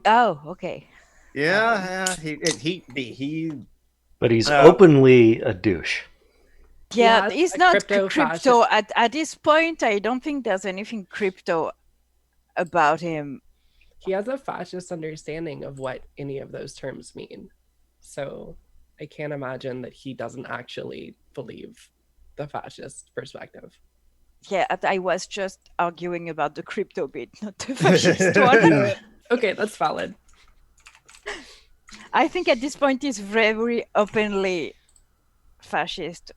Oh, okay. Yeah, But he's openly a douche. Yeah, he's not crypto. At this point, I don't think there's anything crypto about him. He has a fascist understanding of what any of those terms mean. So I can't imagine that he doesn't actually believe the fascist perspective. Yeah, I was just arguing about the crypto bit, not the fascist one. Okay, that's valid. I think at this point he's very openly fascist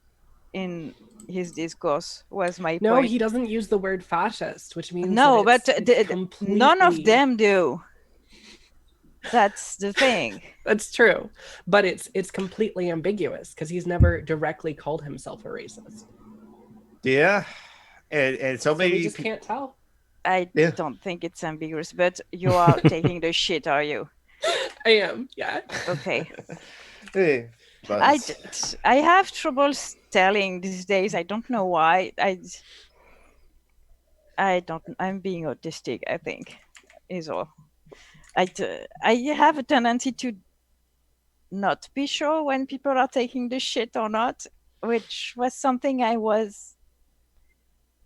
in his discourse, was my point. No, he doesn't use the word fascist, which means no, but completely... none of them do. That's the thing. That's true, but it's completely ambiguous because he's never directly called himself a racist. Yeah, and so maybe we just can't tell. I don't think it's ambiguous, but you are taking the shit, are you? I am, yeah. Okay. Hey, I have trouble telling these days. I don't know why. I'm being autistic, I think, is all. I have a tendency to not be sure when people are taking the shit or not, which was something I was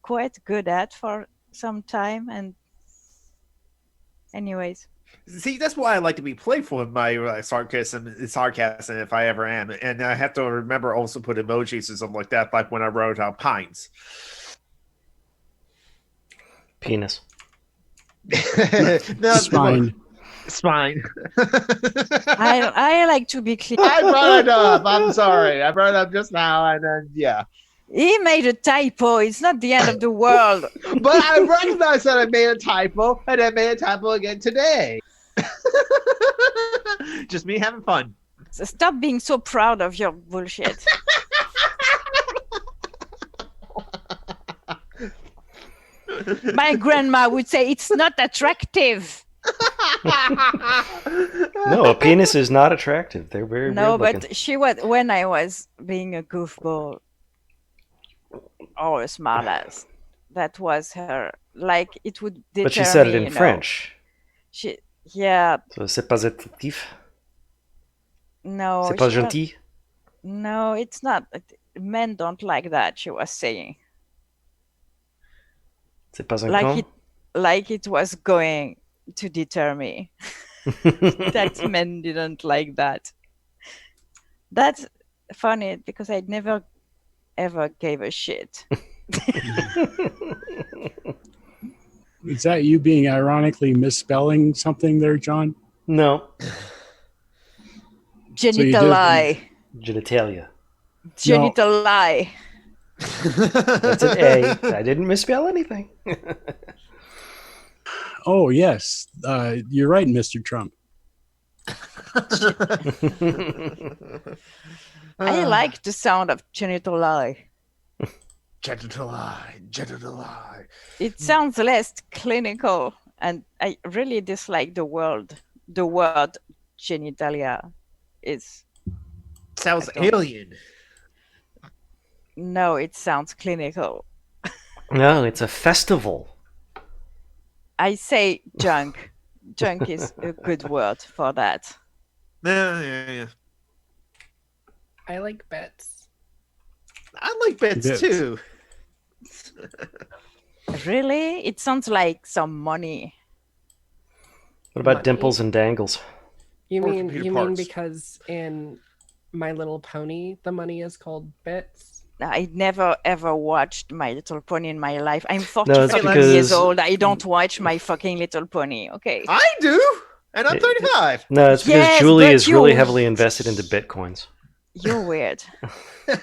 quite good at for some time. And anyways. See, that's why I like to be playful with my sarcasm if I ever am. And I have to remember also put emojis and stuff like that, like when I wrote out pines. Penis. No, Spine. Spine. I like to be clear. I brought it up. I'm sorry. I brought it up just now, and then He made a typo. It's not the end of the world. But I recognize that I made a typo, and I made a typo again today. Just me having fun. So stop being so proud of your bullshit. My grandma would say it's not attractive. No, a penis is not attractive. They're very but she was, when I was being a goofball or a smartass, that was her. Like, it would deter But she said it me, in French. So c'est pas attractif? No. C'est pas gentil? No, it's not. Men don't like that, she was saying. C'est pas un con? Like it was going to deter me. That men didn't like that. That's funny because I never ever gave a shit. Is that you being ironically misspelling something there, John? No. Genitalia. Genitalia. Genitalia. That's an A. I didn't misspell anything. Oh, yes. You're right, Mr. Trump. I like the sound of genitalia. Genitalia. It sounds less clinical, and I really dislike the word genitalia. Sounds alien. No, it sounds clinical. No, it's a festival. I say junk. Junk is a good word for that. Yeah. I like bits. I like bits too. Really? It sounds like some money. What about money. Dimples and Dangles? You Or mean computer parts. because in My Little Pony the money is called bits? I never ever watched My Little Pony in my life. I'm No, 40 it's fucking because- years old. I don't watch My fucking Little Pony. Okay. I do, and I'm 35. No, it's because Yes, Julie but is really you- heavily invested into bitcoins. You're weird. That's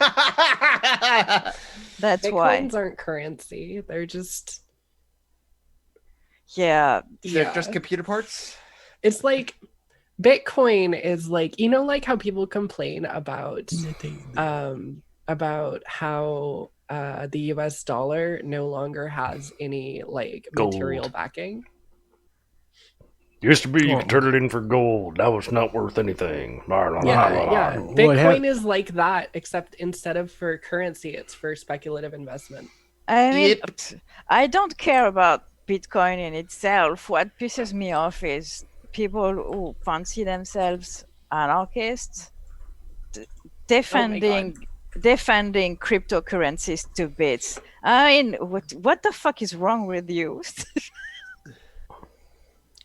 why. Bitcoins aren't currency. They're just Yeah. They're just computer parts. It's like Bitcoin is like, you know, like how people complain about how the US dollar no longer has any like Gold. material backing. Used to be you could turn it in for gold. Now it's not worth anything. Yeah. What Bitcoin is like that, except instead of for currency, it's for speculative investment. I mean, Yep. I don't care about Bitcoin in itself. What pisses me off is people who fancy themselves anarchists defending cryptocurrencies to bits. I mean, what the fuck is wrong with you?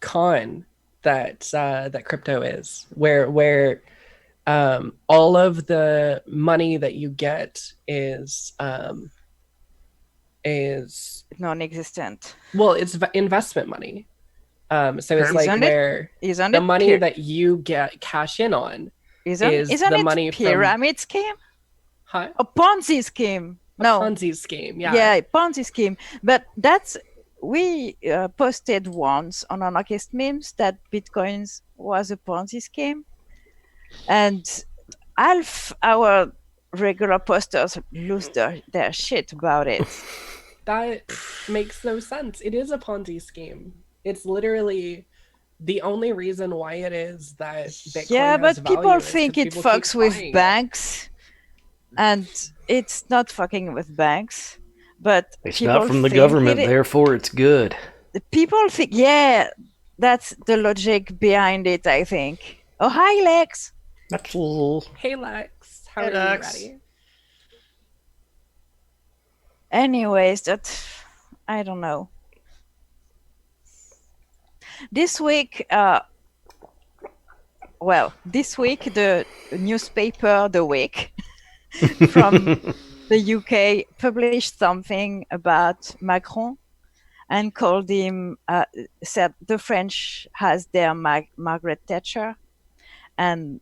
Con that crypto is where all of the money that you get is Non-existent. well, it's investment money. So it's Isn't like it? where Isn't the it money that you get cash in on isn't is isn't the it money from- pyramid scheme? huh? A Ponzi scheme. No. Ponzi scheme. Yeah, Ponzi scheme. But that's we posted once on anarchist memes that Bitcoins was a Ponzi scheme, and half our regular posters lose their shit about it. That makes no sense. It is a Ponzi scheme. It's literally the only reason why it is that Bitcoin Yeah, has but value people is 'cause think it people keep fucks with buying it. banks, and it's not fucking with banks. But It's people not from the think government, therefore it's good. people think, yeah, that's the logic behind it, I think. Oh, hi, Lex. That's all. Hey Lex, how Hey, are Lex. you ready? Anyways, I don't know. This week, the newspaper The Week from the UK published something about Macron and called him, said the French has their Margaret Thatcher. And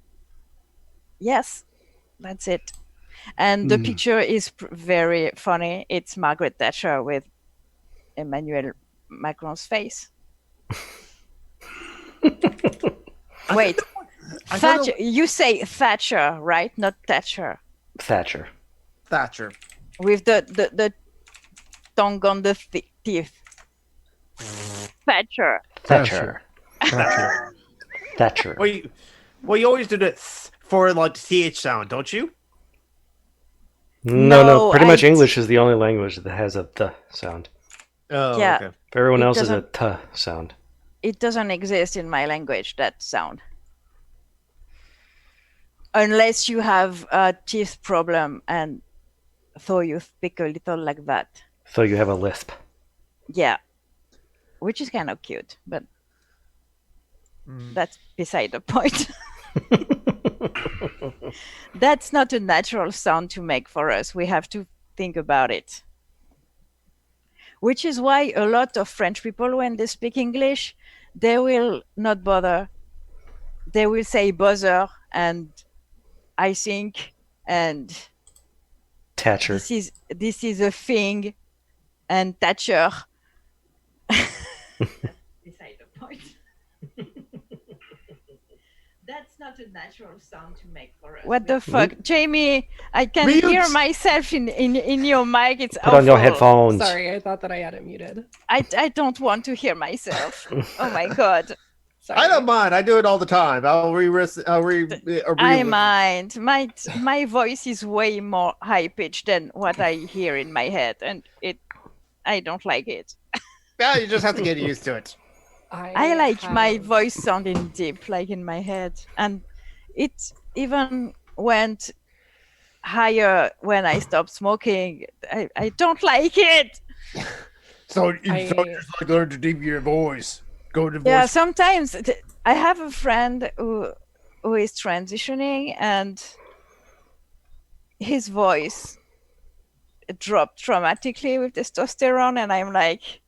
yes, that's it. And the picture is very funny. It's Margaret Thatcher with Emmanuel Macron's face. Wait, Thatcher. You say Thatcher, right? Not Thatcher. Thatcher. Thatcher. With the tongue on the teeth. Thatcher. Thatcher. Thatcher. Thatcher. Well, you always do the for like the th sound, don't you? No. Pretty I- much English is the only language that has a th sound. Oh, Yeah. okay. Everyone It else is a doesn't- t sound. It doesn't exist in my language, that sound. Unless you have a teeth problem and so you speak a little like that. So you have a lisp. Yeah. Which is kind of cute, but that's beside the point. That's not a natural sound to make for us. We have to think about it. Which is why a lot of French people, when they speak English, they will not bother. They will say bother and I think and Thatcher. this is a thing and Thatcher. Beside the point. That's not a natural sound to make for us. What the fuck? Jamie, I can Mute. hear myself in your mic. It's Put on your awful. headphones. Sorry, I thought that I had it muted. I don't want to hear myself. Oh my god. Sorry. I don't mind. I do it all the time. I mind. My voice is way more high pitched than what I hear in my head, and I don't like it. Yeah, you just have to get used to it. I like my voice sounding deep, like in my head, and it even went higher when I stopped smoking. I don't like it. So I- just like learn to deep your voice. go divorce. Yeah, sometimes I have a friend who is transitioning, and his voice dropped dramatically with testosterone, and I'm like,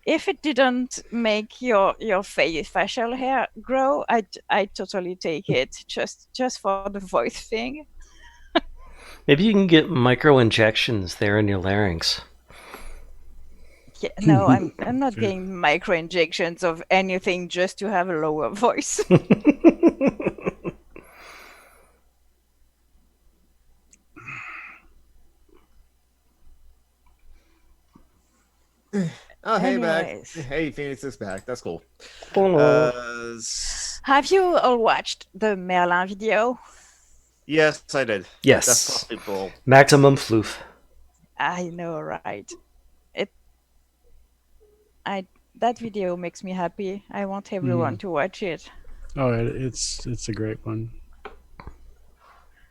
if it didn't make your facial hair grow, I totally take it just for the voice thing. Maybe you can get micro injections there in your larynx. Yeah, no, I'm not getting micro injections of anything just to have a lower voice. Oh, hey, Anyways. back. Hey, Phoenix is back. That's cool. Have you all watched the Merlin video? Yes, I did. Yes. That's possible. Maximum floof. I know, right? That video makes me happy. I want everyone to watch it. Oh, it's a great one.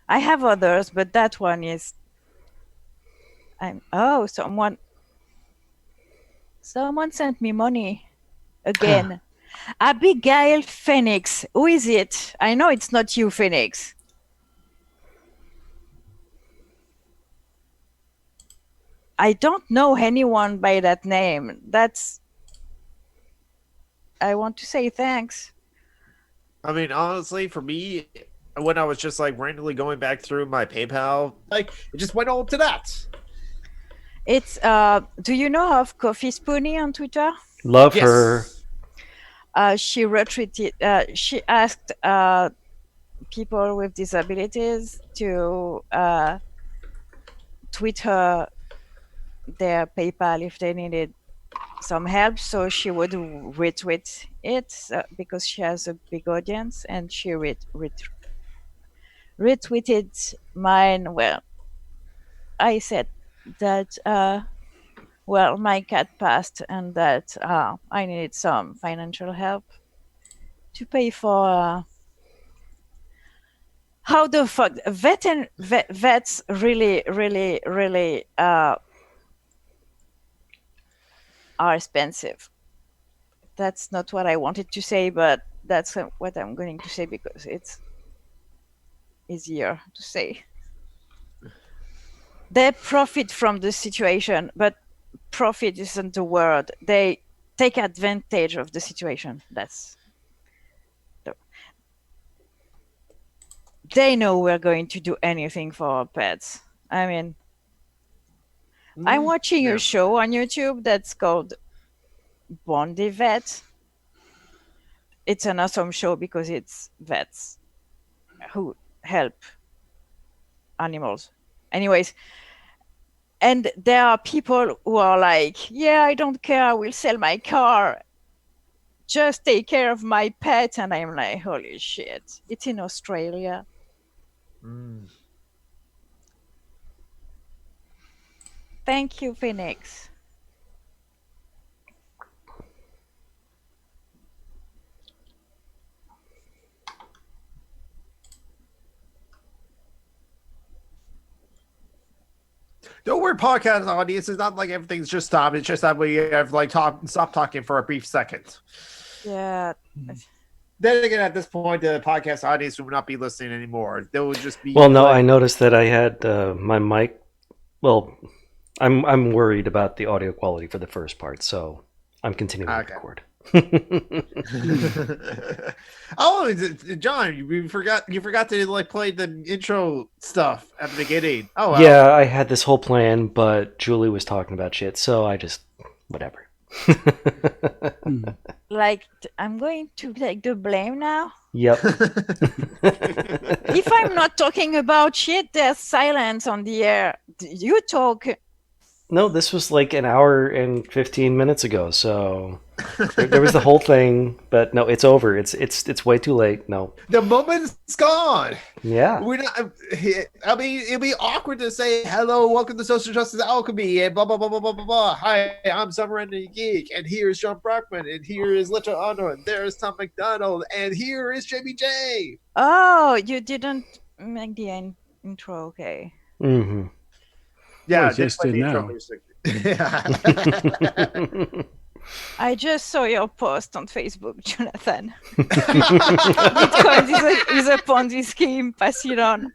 I have others, but that one is. Someone sent me money again. Abigail Phoenix. Who is it? I know it's not you, Phoenix. I don't know anyone by that name. I want to say thanks. I mean, honestly, for me, when I was just like randomly going back through my PayPal, like it just went all to that. It's do you know of Coffee Spoonie on Twitter? Love her. She retweeted. She asked people with disabilities to tweet her their PayPal if they needed some help, so she would retweet it because she has a big audience, and she retweeted mine. Well, I said that my cat passed, and that I needed some financial help to pay for how the fuck vets really are expensive. That's not what I wanted to say, but that's what I'm going to say because it's easier to say. They profit from the situation, but profit isn't the word. They take advantage of the situation. They know we're going to do anything for our pets. I mean, I'm watching a show on YouTube that's called Bondi Vet. It's an awesome show because it's vets who help animals. Anyways, and there are people who are like, yeah, I don't care, I will sell my car. Just take care of my pet. And I'm like, holy shit. It's in Australia. Thank you, Phoenix. Don't worry, podcast audience. It's not like everything's just stopped. It's just that we have like stopped talking for a brief second. Yeah. Then again, at this point, the podcast audience will not be listening anymore. They will just be. Well, no, I noticed that I had my mic. Well, I'm worried about the audio quality for the first part, so I'm continuing to record. Oh, John, you forgot to like play the intro stuff at the beginning. Oh, well. Yeah, I had this whole plan, but Julie was talking about shit, so I just whatever. Like, I'm going to take the blame now. Yep. If I'm not talking about shit, there's silence on the air. You talk. No, this was like an hour and 15 minutes ago, so there was the whole thing, but no, it's over. It's way too late. No. The moment's gone. Yeah. We're not. I mean, it'd be awkward to say hello, welcome to Social Justice Alchemy, and blah blah blah blah blah blah blah. Hi, I'm Summer and the Geek, and here's John Brockman, and here is Little Honor, and there's Tom McDonald, and here is JBJ. Oh, you didn't make the intro, okay? Yeah, just did now. I just saw your post on Facebook, Jonathan. Bitcoin is a Ponzi scheme. Pass it on.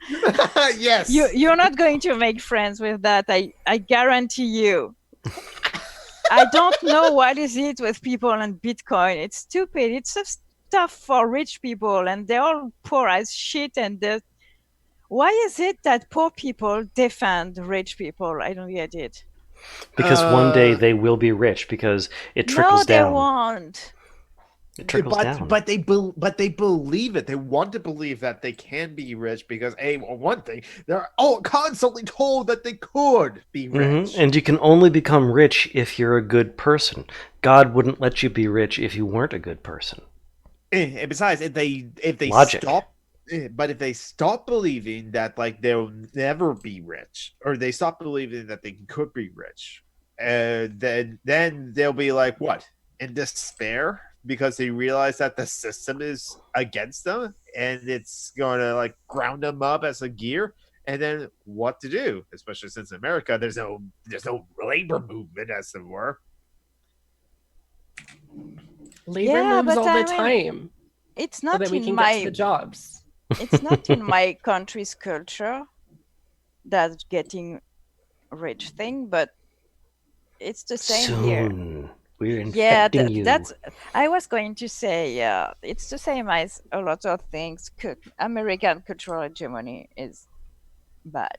Yes. You're not going to make friends with that. I guarantee you. I don't know what is it with people and Bitcoin. It's stupid. It's just stuff for rich people, and they're all poor as shit. And why is it that poor people defend rich people? I don't get it. Because one day they will be rich because it trickles down. No, they won't. It trickles down. But they believe it. They want to believe that they can be rich because one thing, they're constantly told that they could be rich. And you can only become rich if you're a good person. God wouldn't let you be rich if you weren't a good person. And besides, if they Logic. if they stop believing that like they'll never be rich, or they stop believing that they could be rich, then they'll be like, what, in despair, because they realize that the system is against them and it's going to like ground them up as a gear. And then what to do, especially since in America there's no labor movement, as it were. Labor moves all the time. It's not so that we can get to the jobs. It's not in my country's culture, that getting rich thing, but it's the same here. We're infecting you. That's. I was going to say, it's the same as a lot of things. American cultural hegemony is bad.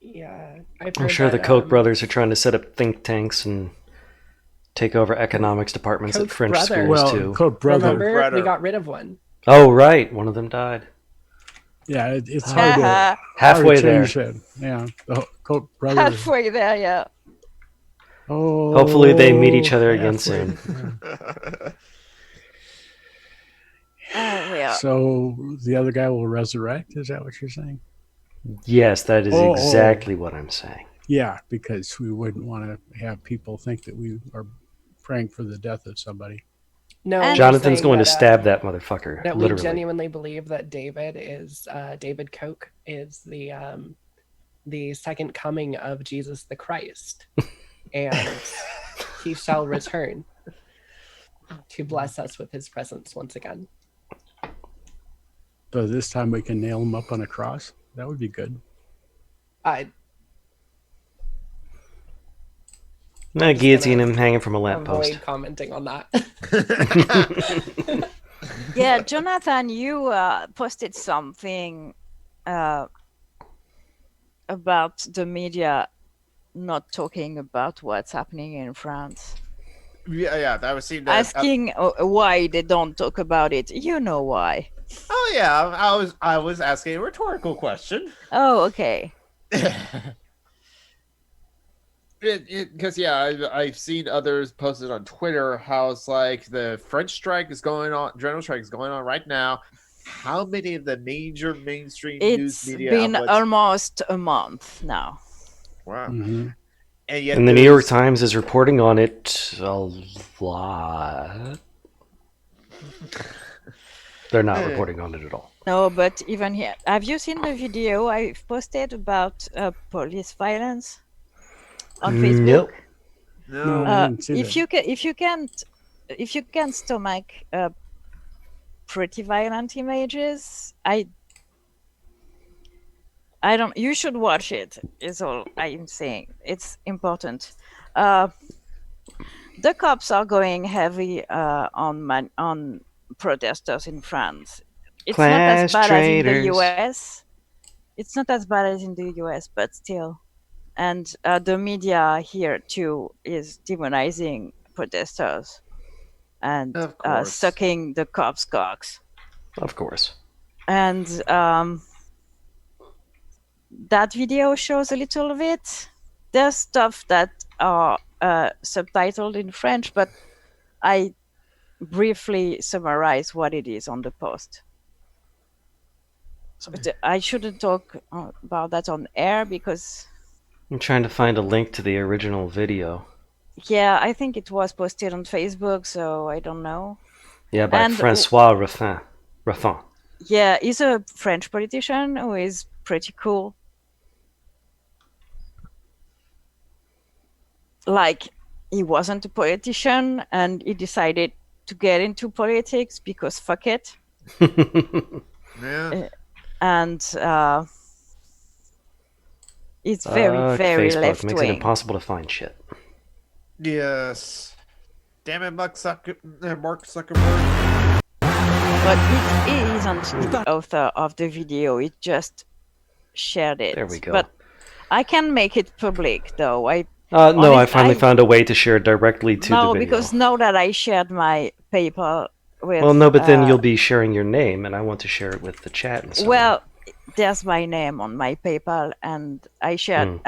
Yeah, I'm sure the Koch brothers are trying to set up think tanks and take over economics departments Koch at French brothers. schools too. Koch brother. Remember, we got rid of one. Oh right, one of them died. Yeah, it's hard to halfway there. Yeah, the Koch brother. Halfway there, yeah. Oh, hopefully they meet each other again soon. Yeah. So the other guy will resurrect? Is that what you're saying? Yes, that is exactly what I'm saying. Yeah, because we wouldn't want to have people think that we are praying for the death of somebody. No, Jonathan's going to stab that motherfucker. That literally. We genuinely believe that David Koch is the second coming of Jesus the Christ, and he shall return to bless us with his presence once again. So this time we can nail him up on a cross. That would be good. Guillotine him hanging from a lamppost. Avoid commenting on that. Yeah, Jonathan, you posted something about the media not talking about what's happening in France. Yeah, I was seeing that. Asking why they don't talk about it. You know why. Oh yeah, I was asking a rhetorical question. Oh, okay. Because I've seen others posted on Twitter how it's like the French strike is going on, general strike is going on right now. How many of the major mainstream news media outlets? It's been almost a month now. Wow. Mm-hmm. And the New York Times is reporting on it a lot. They're not reporting on it at all. No, but even here, have you seen the video I've posted about police violence on Facebook? No. If you can stomach pretty violent images, I don't. You should watch it. Is all I'm saying. It's important. The cops are going heavy on protesters in France. It's not as bad as in the US. It's not as bad as in the US, but still. And the media here too is demonizing protesters and sucking the cops' cocks. Of course. And that video shows a little of it. There's stuff that are subtitled in French, but I briefly summarize what it is on the post. So I shouldn't talk about that on air because I'm trying to find a link to the original video. Yeah, I think it was posted on Facebook, so I don't know. Yeah, by Francois Ruffin. Yeah, he's a French politician who is pretty cool. Like, he wasn't a politician, and he decided to get into politics because fuck it. Yeah. And it's very, very Facebook left makes it wing. impossible to find shit. Yes. Damn it, Mark Zuckerberg. But it isn't the author of the video. It just shared it. There we go. But I can make it public, though. No, I finally found a way to share directly to the video. No, because now that I shared my paper with... Well, no, but then you'll be sharing your name, and I want to share it with the chat and so Well, there's my name on my PayPal, and I shared...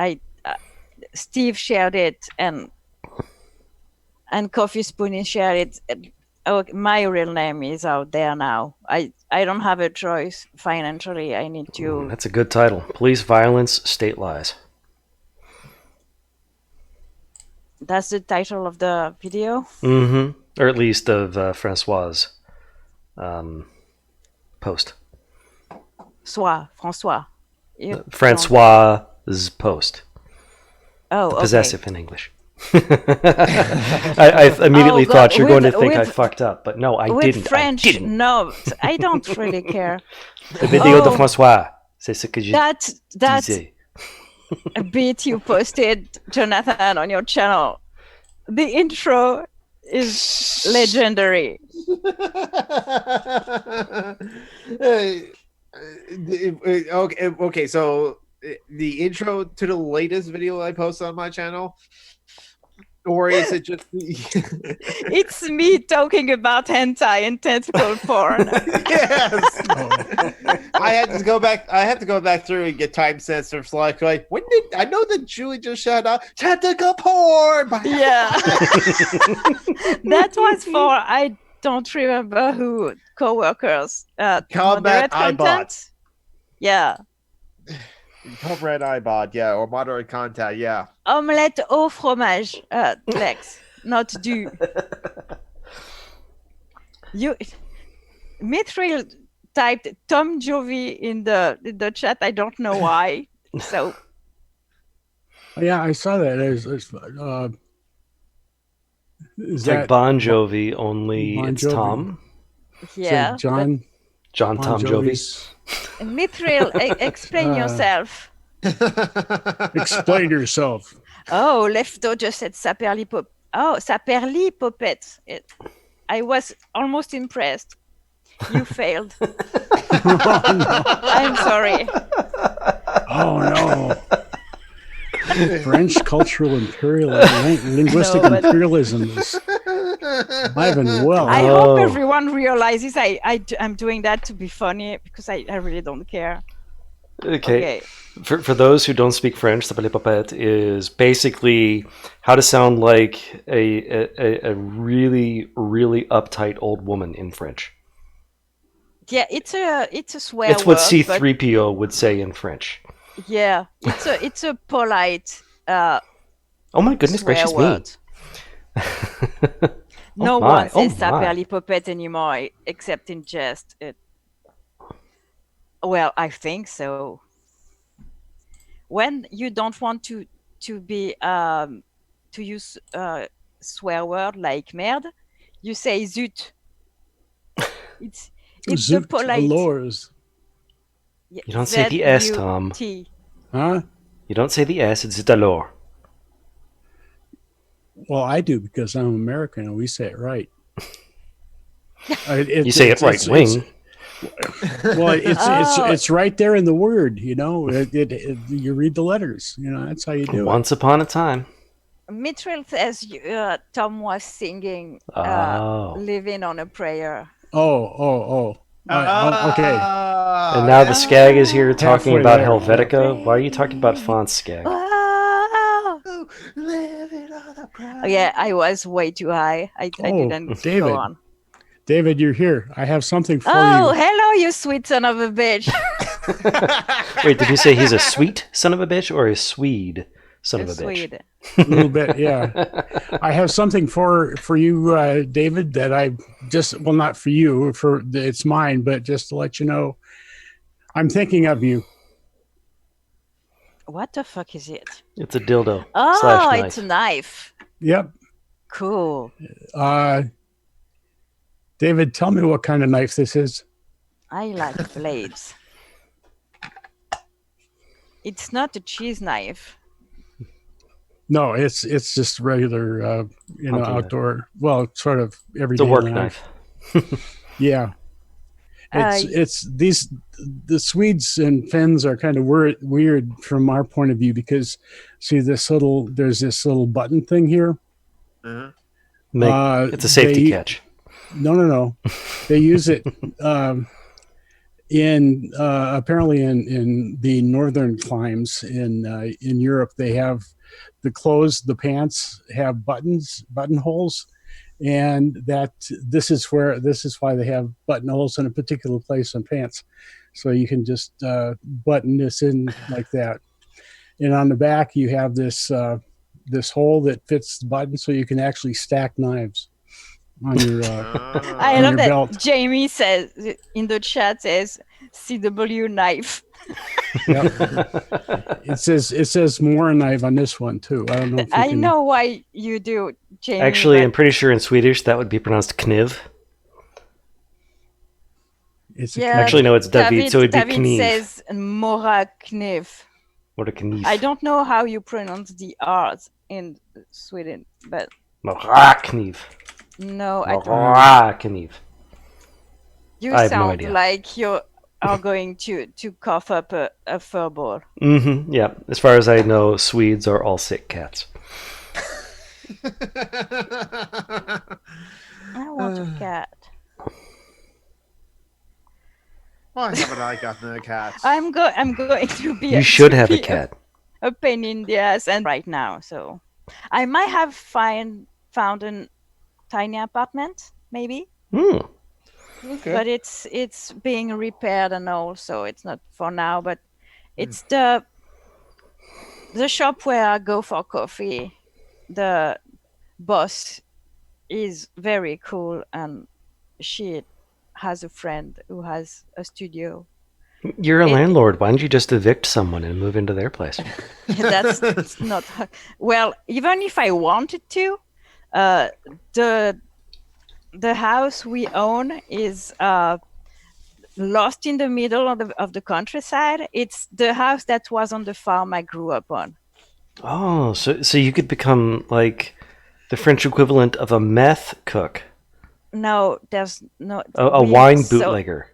Steve shared it, and Coffee Spoon shared it. My real name is out there now. I don't have a choice financially. I need to... That's a good title. Police Violence, State Lies. That's the title of the video? Mm-hmm. Or at least of Francois' post. François. Francois' post. Oh, okay. Possessive in English. I immediately thought you're going to think I fucked up, but no, I didn't. French, I didn't. no, I don't really care. Le vidéo de François, c'est ce que je disais. A bit you posted, Jonathan, on your channel. The intro is legendary. Okay, so the intro to the latest video I posted on my channel, or is it just It's me talking about hentai and tentacle porn. Yes. I had to go back through and get time sensitive. Like when did I know that Julie just shut up tentacle porn? Yeah. That was for I don't remember who coworkers. Combat iBot. Yeah. Comrade iBot, yeah, or moderate contact, yeah. Omelette au fromage, Lex, not du. Mithril typed Tom Jovi in the chat. I don't know why. So. Yeah, I saw that. It's like Bon Jovi, only Bon it's Jovi. Tom. Yeah. John Tom Jovi. Mithril, explain yourself. Explain yourself. Oh, Lefto just said Saperli Popette. I was almost impressed. You failed. I'm sorry. Oh no. French cultural imperialism, linguistic imperialism is alive and well. I hope everyone realizes I'm doing that to be funny, because I really don't care. Okay. For those who don't speak French, Saperli Popette is basically how to sound like a really, really uptight old woman in French. Yeah, it's a swear It's what word, C-3PO would say in French. Yeah, it's a polite. Oh my goodness gracious word. me! No one says Saperli Popette anymore, except in jest. Well, I think so. When you don't want to be to use swear word like merde, you say zut. It's zut, the polite. Allures. You don't say the S, Tom. Huh? You don't say the S, it's alors. Well, I do, because I'm American and we say it right. You say it right wing. Well, it's right there in the word, you know. You read the letters, you know. That's how you do it. Once upon a time. Mithril says Tom was singing "Living on a Prayer." Oh. Okay. And now the Skag is here talking about there. Helvetica. Why are you talking about fonts, Skag? Yeah, I was way too high. I didn't David. go on. David, you're here. I have something for you. Oh, hello, you sweet son of a bitch. Wait, did you say he's a sweet son of a bitch or a Swede son of a bitch? Swede. A little bit, yeah. I have something for you, David, that I just, well, not for you, it's mine, but just to let you know, I'm thinking of you. What the fuck is it? It's a dildo. Oh, /knife. it's a knife. Yep. Cool. David, tell me what kind of knife this is. I like blades. It's not a cheese knife. No, it's just regular, outdoor. Well, sort of everyday. It's a work knife. Yeah. It's the Swedes and Finns are kind of weird from our point of view because see there's this little button thing here. It's a safety catch. No. They use it in apparently in the northern climes in Europe. They have the pants have buttonholes. And this is why they have buttonholes in a particular place on pants, so you can just button this in like that. And on the back, you have this hole that fits the button, so you can actually stack knives on your. I love that belt. Jamie says in the chat says CW knife. Yep. It says more knife on this one too. I don't know. If you know why you do, Jamie. Actually, I'm pretty sure in Swedish that would be pronounced kniv. Actually, no, it's David, so it'd be David kniv. Says Mora kniv. Mora kniv. I don't know how you pronounce the R's in Sweden, but Mora kniv. No, I don't. Mora kniv. You sound like you are going to cough up a fur ball. Mm-hmm. Yeah. As far as I know, Swedes are all sick cats. I want a cat. Why haven't I gotten a cat? I'm going to be. You should have a cat. A pain in the ass, and right now, so I might have found a tiny apartment, maybe. Okay. But it's being repaired and all, so it's not for now. But it's the shop where I go for coffee. The boss is very cool, and she has a friend who has a studio. You're a landlord. Why don't you just evict someone and move into their place? That's not well. Even if I wanted to, the house we own is lost in the middle of the countryside. It's the house that was on the farm I grew up on. Oh, so you could become like the French equivalent of a meth cook. No, there's no... A wine bootlegger.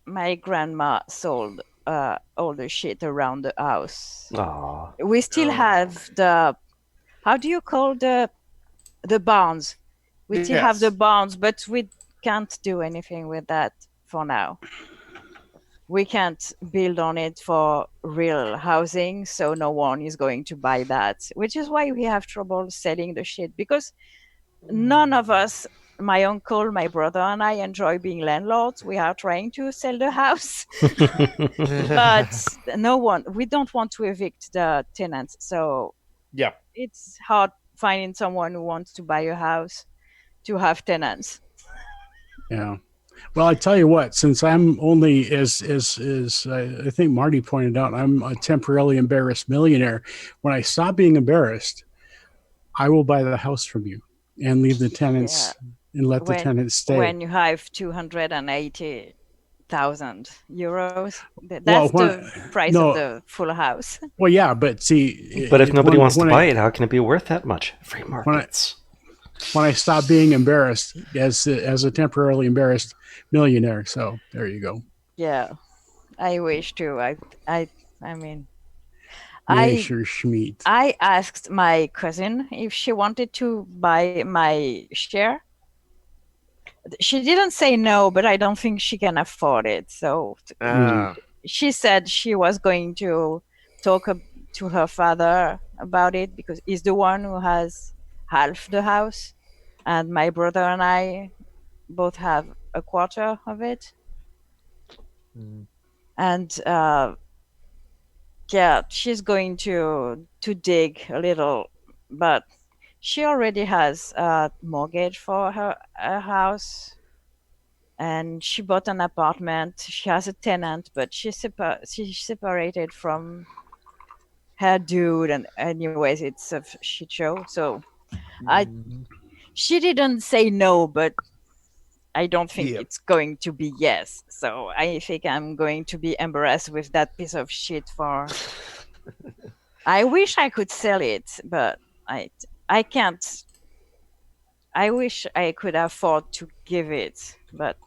My grandma sold all the shit around the house. Aww. We still have the... How do you call the barns? We still have the barns, but we can't do anything with that for now. We can't build on it for real housing, so no one is going to buy that, which is why we have trouble selling the shit, because none of us, my uncle, my brother, and I enjoy being landlords. We are trying to sell the house, but no one, we don't want to evict the tenants. So yeah, it's hard finding someone who wants to buy a house to have tenants. Yeah. Well, I tell you what, since I'm only as I think Marty pointed out, I'm a temporarily embarrassed millionaire. When I stop being embarrassed, I will buy the house from you and leave the tenants and let the tenants stay. When you have 280,000 euros, that's the price of the full house. Well, yeah, but see... But if nobody wants to buy it, how can it be worth that much? Free markets. When I stop being embarrassed as a temporarily embarrassed millionaire. So there you go. Yeah, I wish to. I mean, I asked my cousin if she wanted to buy my share. She didn't say no, but I don't think she can afford it. So she said she was going to talk to her father about it, because he's the one who has half the house, and my brother and I both have a quarter of it. And she's going to dig a little, but she already has a mortgage for her house, and she bought an apartment. She has a tenant, but she's separated from her dude, and anyways, it's a shit show. So She didn't say no, but I don't think it's going to be yes. So I think I'm going to be embarrassed with that piece of shit for. I wish I could sell it, but I can't. I wish I could afford to give it, but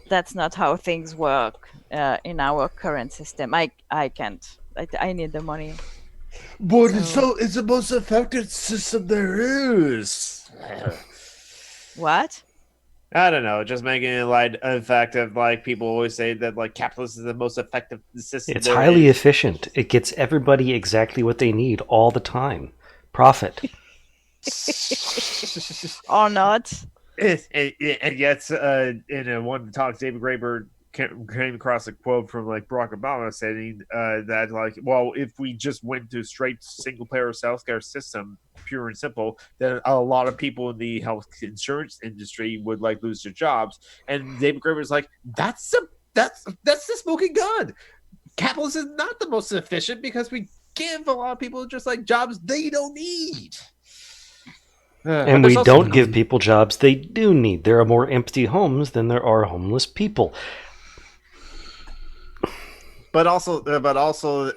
that's not how things work in our current system. I can't. I need the money. But it's the most effective system there is. What? I don't know. Just making it like effective. Like people always say that like capitalism is the most effective system. It's highly efficient. It gets everybody exactly what they need all the time. Profit. Or not. And yet, in one of the talks, David Graeber came across a quote from like Barack Obama saying that like, well, if we just went to a straight single payer healthcare system, pure and simple, then a lot of people in the health insurance industry would like lose their jobs. And David Graeber was like, that's the smoking gun. Capitalism is not the most efficient because we give a lot of people just like jobs they don't need. And we don't give people jobs they do need. There are more empty homes than there are homeless people. But also, there's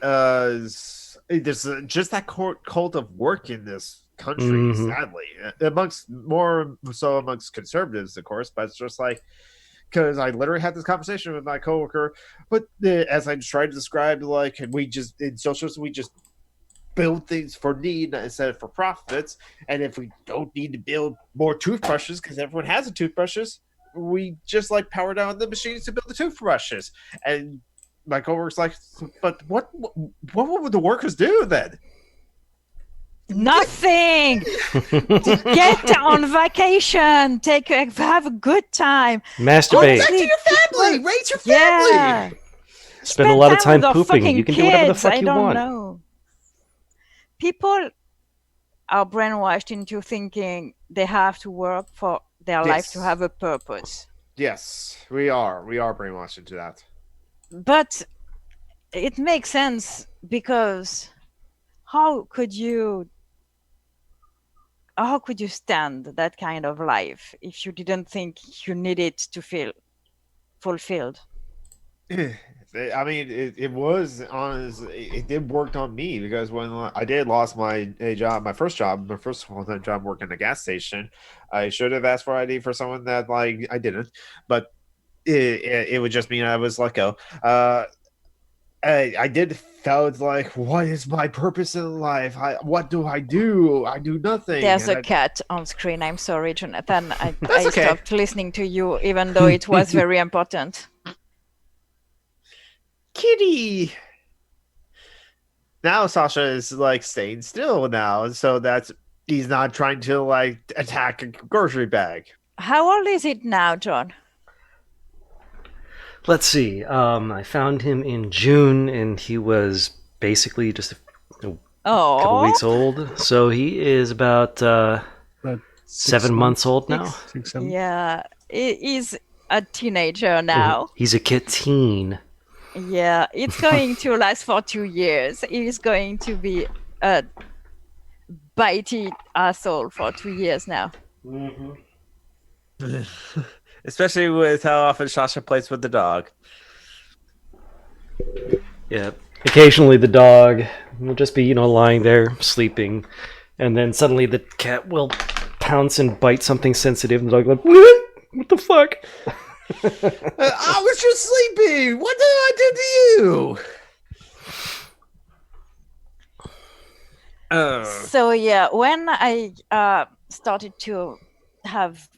just that cult of work in this country, sadly, amongst conservatives, of course. But it's just like, because I literally had this conversation with my coworker. But as I tried to describe, like in socialism, we just build things for need instead of for profits. And if we don't need to build more toothbrushes because everyone has the toothbrushes, we just like power down the machines to build the toothbrushes. And my coworker's like, but what would the workers do then? Nothing. Get on vacation. Have a good time. Masturbate. Back to your family. Raise your family. Yeah. Spend a lot of time pooping. You can do whatever the fuck you want. I don't know. People are brainwashed into thinking they have to work for their life to have a purpose. Yes, we are. We are brainwashed into that. But it makes sense because how could you stand that kind of life if you didn't think you needed to feel fulfilled? I mean, it did work on me because when I did lost my first full-time job working at a gas station, I should have asked for ID for someone that like I didn't, but it would just mean I was let go. I did felt like, what is my purpose in life? What do I do? I do nothing. There's a cat on screen. I'm sorry, Jonathan. I stopped listening to you, even though it was very important. Kitty. Now Sasha is like staying still now, so that's he's not trying to like attack a grocery bag. How old is it now, John? Let's see. I found him in June, and he was basically just a couple weeks old. So he is about 7 months old now. 6, 7. Yeah, he's a teenager now. He's a kid-teen. Yeah, it's going to last for 2 years. He's going to be a bitey asshole for 2 years now. Especially with how often Sasha plays with the dog. Yeah. Occasionally the dog will just be, lying there, sleeping, and then suddenly the cat will pounce and bite something sensitive, and the dog will be like, what the fuck? I was just sleeping! What did I do to you? So yeah, when I started to have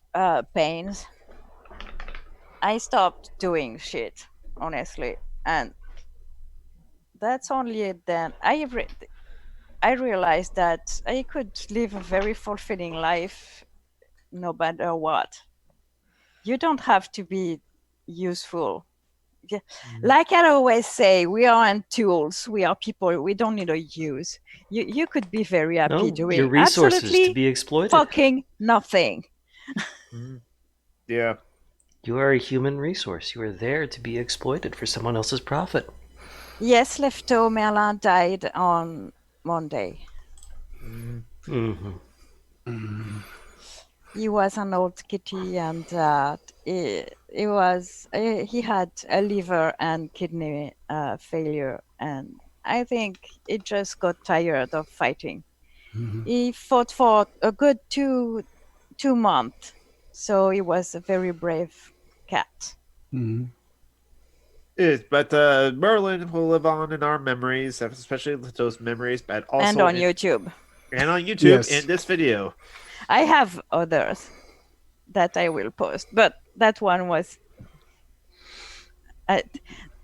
pains, I stopped doing shit, honestly, and that's only then I realized that I could live a very fulfilling life no matter what. You don't have to be useful. Like I always say, we aren't tools. We are people. We don't need to use. You could be very happy doing your resources absolutely to be exploited. fucking nothing. Yeah. You are a human resource. You are there to be exploited for someone else's profit. Yes, Lefto Merlin died on Monday. Mm-hmm. He was an old kitty, and he had a liver and kidney failure, and I think he just got tired of fighting. Mm-hmm. He fought for a good two months, so he was a very brave cat. Mm-hmm. But Merlin will live on in our memories, especially those memories, but also and on YouTube. And on YouTube Yes. in this video. I have others that I will post, but that one was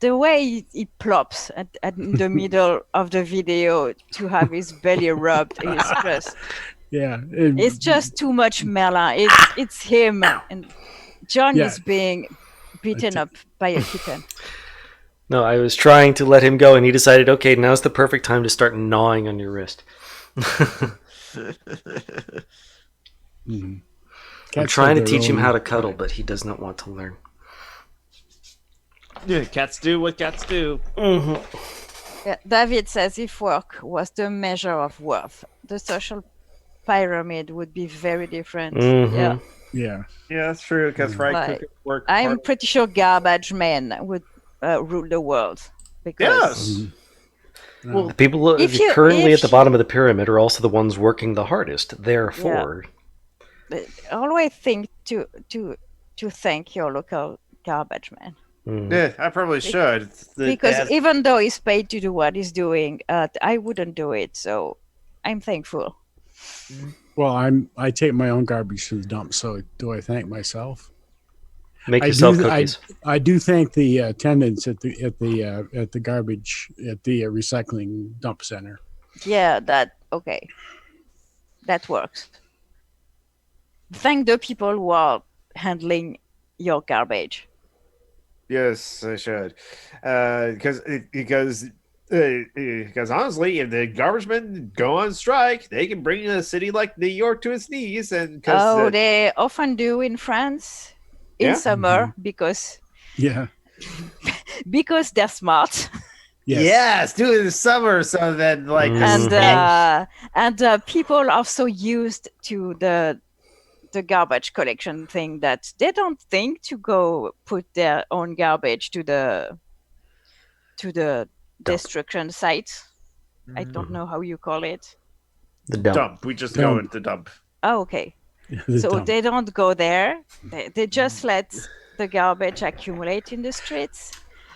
the way he plops at the middle of the video to have his belly rubbed is just it's just too much Merlin. It's him, and John is being beaten up by a kitten. No, I was trying to let him go, and he decided, okay, now's the perfect time to start gnawing on your wrist. Mm-hmm. I'm trying to teach him how to cuddle, but he does not want to learn. Yeah, cats do what cats do. Mm-hmm. Yeah, David says if work was the measure of worth, the social pyramid would be very different. Mm-hmm. Yeah, that's true. Because work. I'm pretty sure garbage men would rule the world. Because well, the people currently at the bottom of the pyramid are also the ones working the hardest. Therefore, always think to thank your local garbage man. Yeah, I probably should. Because even though he's paid to do what he's doing, I wouldn't do it. So I'm thankful. Well, I take my own garbage to the dump. So do I thank myself? Make yourself cookies. I do thank the attendants at the garbage at the recycling dump center. Yeah, that works. Thank the people who are handling your garbage. Yes, I should. Because honestly, if the garbage men go on strike, they can bring a city like New York to its knees. And they often do in France in summer because they're smart. Yes, do it in the summer so that and people are so used to the garbage collection thing that they don't think to go put their own garbage to the destruction site. I don't know how you call it. The dump. We just go into the dump. Oh, okay. So they don't go there. They just let the garbage accumulate in the streets.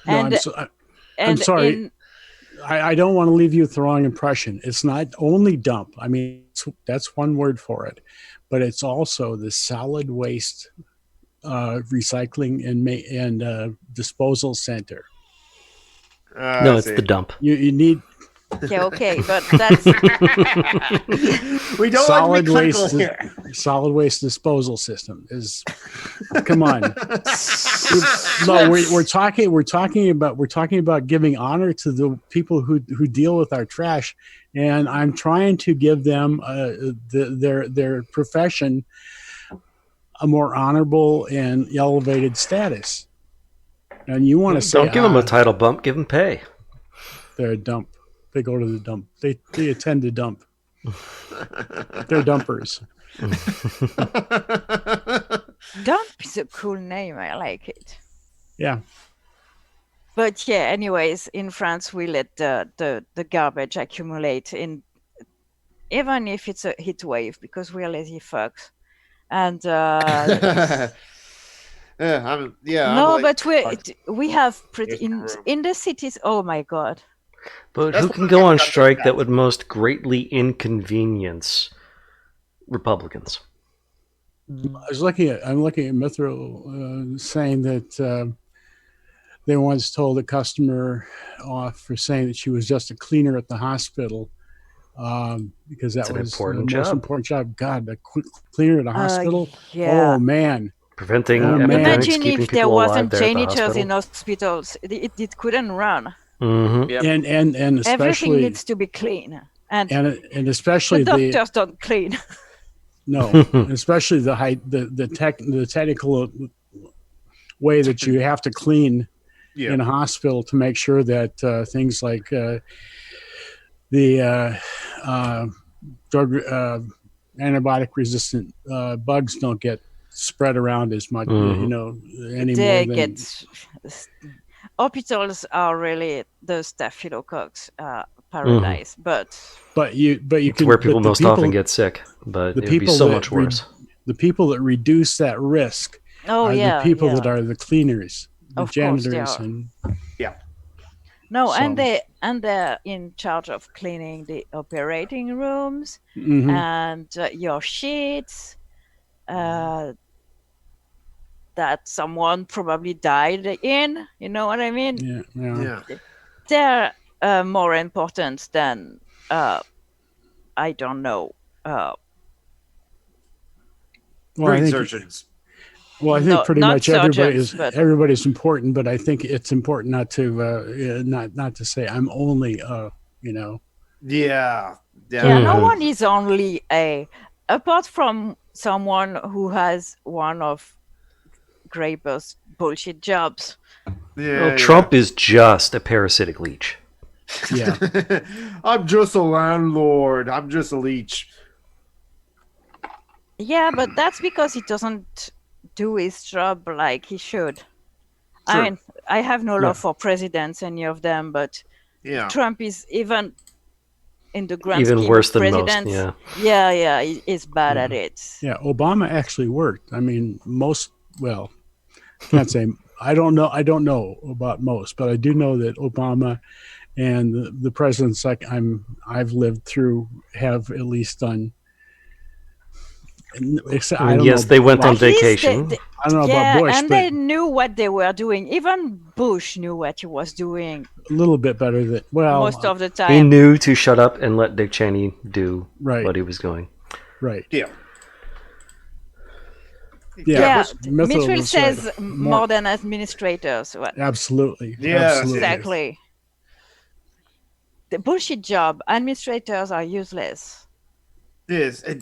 I'm sorry. I don't want to leave you with the wrong impression. It's not only dump. I mean, that's one word for it. But it's also the solid waste recycling and disposal center. No, it's the dump. You need. Yeah, okay, but that's we don't solid like waste. here. Solid waste disposal system is. Come on. No, we're talking about giving honor to the people who deal with our trash, and I'm trying to give them their profession a more honorable and elevated status. And you want to say, don't give them a title bump, give them pay. They're a dump. They go to the dump. They attend the dump. They're dumpers. Dump is a cool name. I like it. Yeah. But yeah, anyways, in France, we let the garbage accumulate even if it's a heat wave, because we're lazy fucks. And but we have pretty in the cities. Oh my god! But who can go on strike that would most greatly inconvenience Republicans? I'm looking at Mithra saying that they once told a customer off for saying that she was just a cleaner at the hospital because that was the most important job. God, the cleaner at a hospital? Yeah. Oh, man. Preventing epidemics, imagine if there wasn't janitors in hospitals. It couldn't run. Mm-hmm. Yep. And especially everything needs to be clean, and especially the doctors don't clean. No, especially the technical way that you have to clean in a hospital to make sure that things like the antibiotic resistant bugs don't get spread around as much, anymore. Hospitals are really the staphylococcus paradise, but it's where people most often get sick, but it would be so much worse. The people that reduce that risk are the people that are the cleaners, the janitors, and and they're in charge of cleaning the operating rooms and your sheets that someone probably died in. You know what I mean? Yeah. They're more important than I don't know. Surgeons. I think pretty much everybody's important, but I think it's important not to say I'm only Yeah. No one is only apart from someone who has one of Graeber's bullshit jobs. Trump is just a parasitic leech. Yeah. I'm just a landlord. I'm just a leech. Yeah, but that's because he doesn't do his job like he should. True. I mean, I have no love for presidents, any of them, but Trump is even in the grand scheme worse of than presidents. Most, he's bad at it. Yeah, Obama actually worked. I mean, can't say I don't know about most, but I do know that Obama and the presidents I've lived through have at least done. They went on vacation. I don't know about Bush, and they knew what they were doing. Even Bush knew what he was doing. A little bit better than most of the time. He knew to shut up and let Dick Cheney do what he was doing. Right. Yeah. Mitchell says more than administrators. Absolutely. Yeah. Absolutely. Exactly. The bullshit job. Administrators are useless. It's a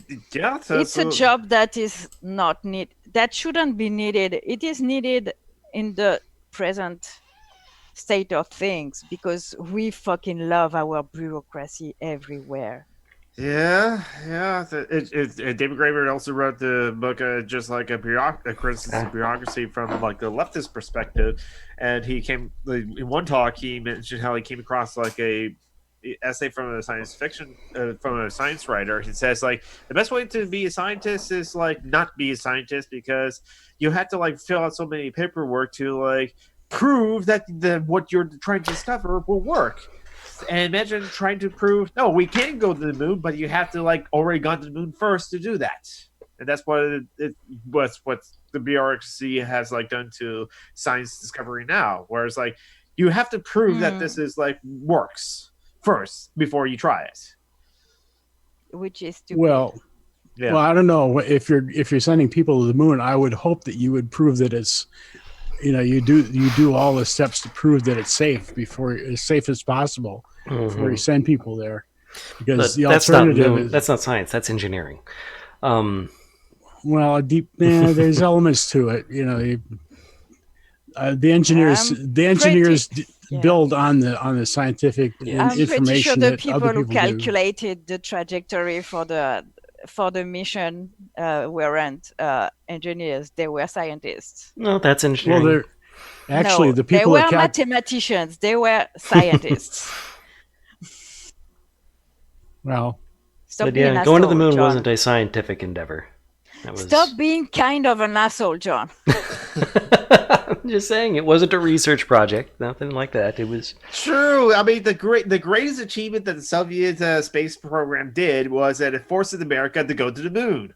job that is not that shouldn't be needed. It is needed in the present state of things because we fucking love our bureaucracy everywhere. Yeah. David Graeber also wrote the book just like a criticism of bureaucracy from like the leftist perspective, and he came in one talk. He mentioned how he came across like a essay from a science fiction from a science writer. He says like the best way to be a scientist is like not be a scientist because you have to like fill out so many paperwork to like prove that what you're trying to discover will work. And imagine trying to prove no, we can go to the moon, but you have to like already gone to the moon first to do that. And that's what what the bureaucracy has like done to science discovery now. Whereas like you have to prove that this is like works first before you try it, which is stupid. Well, I don't know if you're sending people to the moon. I would hope that you would prove that it's, you do all the steps to prove that it's safe as safe as possible before you send people there. Because the alternative that's not science. That's engineering. There's elements to it. The engineers build on the scientific information. I'm pretty sure the people who do. calculated the trajectory for the mission weren't engineers; they were scientists. No, that's engineering. Well, the people they were mathematicians. They were scientists. Well, going to the moon wasn't a scientific endeavor. Stop being kind of an asshole, John. I'm just saying it wasn't a research project, nothing like that. It was true. I mean, the greatest achievement that the Soviet space program did was that it forced America to go to the moon.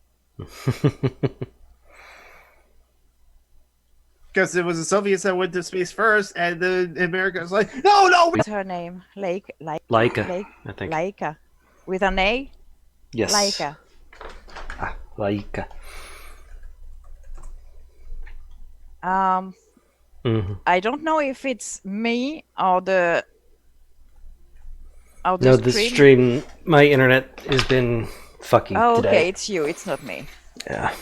Because it was the Soviets that went to space first, and then America was like, no. What's her name? Laika, I think. Laika, with an A. Yes. Laika. Laika. I don't know if it's me or the the stream. My internet has been fucking today. Okay, it's you. It's not me. Yeah.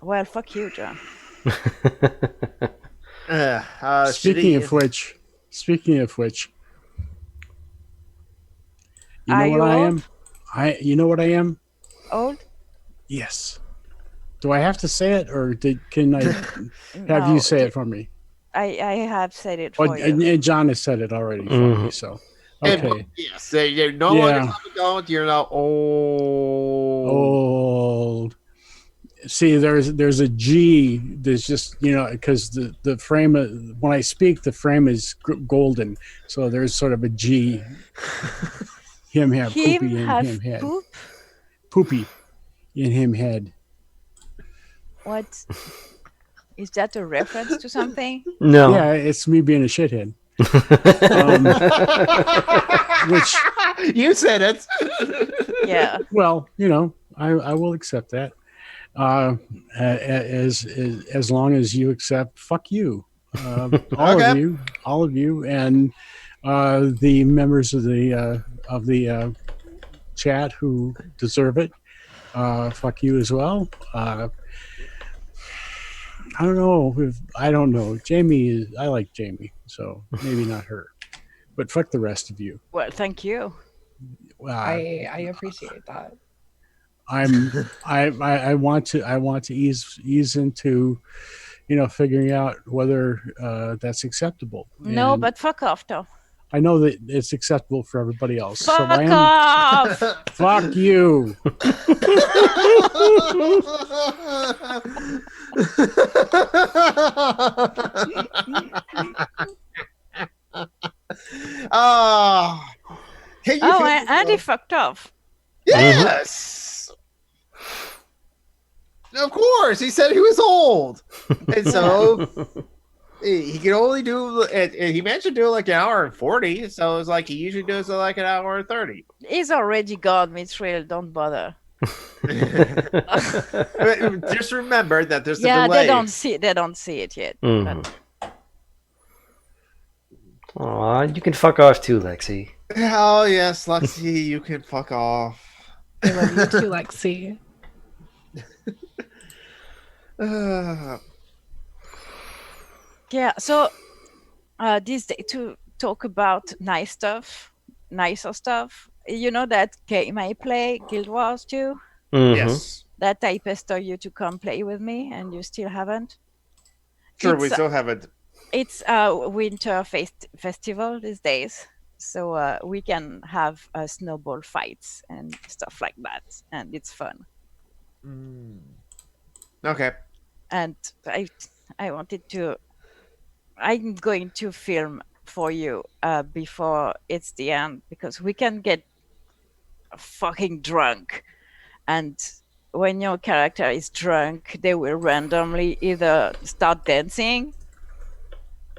Well, fuck you, John. Speaking of which, You know what I am? You know what I am? Old? Yes. Do I have to say it, or can I have you say it for me? I have said it for you. And John has said it already for me, so. Okay. Yes, you're no longer don't. You're not old. See, there's a G. There's just because the frame when I speak, the frame is golden, so there's sort of a G. Him have poopy in him head. Poopy in him head. What? Is that a reference to something? No. Yeah, it's me being a shithead. Which you said it. Yeah. Well, I will accept that. As long as you accept fuck you. All of you, and the members of the chat who deserve it. Fuck you as well. I don't know. Jamie I like Jamie, so maybe not her. But fuck the rest of you. Well, thank you. I appreciate that. I want to ease into figuring out whether that's acceptable. No, but fuck off though. I know that it's acceptable for everybody else. Fuck off! Fuck you. And he fucked off. Yes. Of course, he said he was old, and so he can only do. He mentioned doing like an hour and 40, so it's like he usually does like an hour and 30. He's already gone, Mithril. Don't bother. Just remember that there's a delay. Yeah, they don't see it yet. Aw, you can fuck off too, Lexi. Oh yes, Lexi, you can fuck off. I love you too, Lexi. Yeah, so this day to talk about nicer stuff. You know that game I play, Guild Wars 2? Yes. That I pester you to come play with me, and you still haven't? Sure, we still haven't. It's a winter festival these days, so we can have snowball fights and stuff like that, and it's fun. Okay. And I wanted to. I'm going to film for you before it's the end, because we can get fucking drunk, and when your character is drunk, they will randomly either start dancing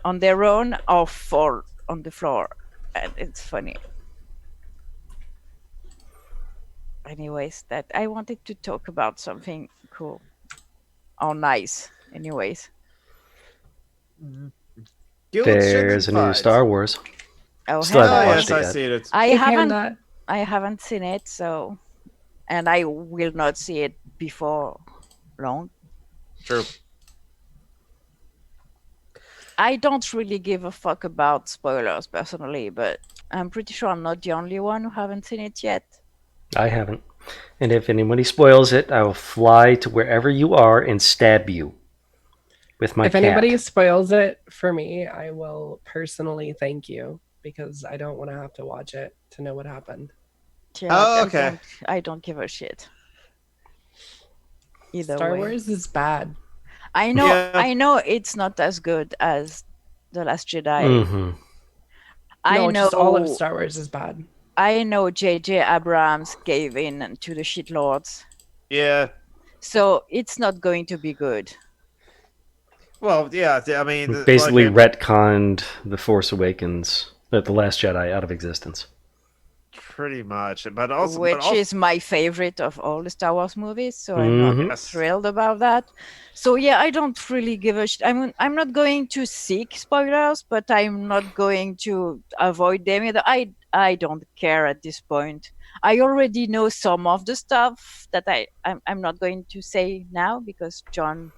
on their own or fall on the floor, and it's funny. Anyways, that I wanted to talk about something cool or nice. Anyways, there's a new Star Wars. Oh, still haven't watched I see it. I haven't seen it, so, and I will not see it before long. True. I don't really give a fuck about spoilers personally, but I'm pretty sure I'm not the only one who haven't seen it yet. I haven't. And if anybody spoils it, I will fly to wherever you are and stab you with my cat. If anybody spoils it for me, I will personally thank you, because I don't want to have to watch it to know what happened. Yeah, okay. I don't give a shit. Either Star way. Wars is bad. I know it's not as good as The Last Jedi. Mm-hmm. I know just all of Star Wars is bad. I know J.J. Abrams gave in to the shitlords. Yeah. So it's not going to be good. Well, yeah, I mean... Basically retconned The Force Awakens, The Last Jedi, out of existence. Pretty much, but also... Which is my favorite of all the Star Wars movies, so I'm not thrilled about that. So yeah, I don't really give a shit. I'm not going to seek spoilers, but I'm not going to avoid them either. I don't care at this point. I already know some of the stuff that I'm not going to say now, because John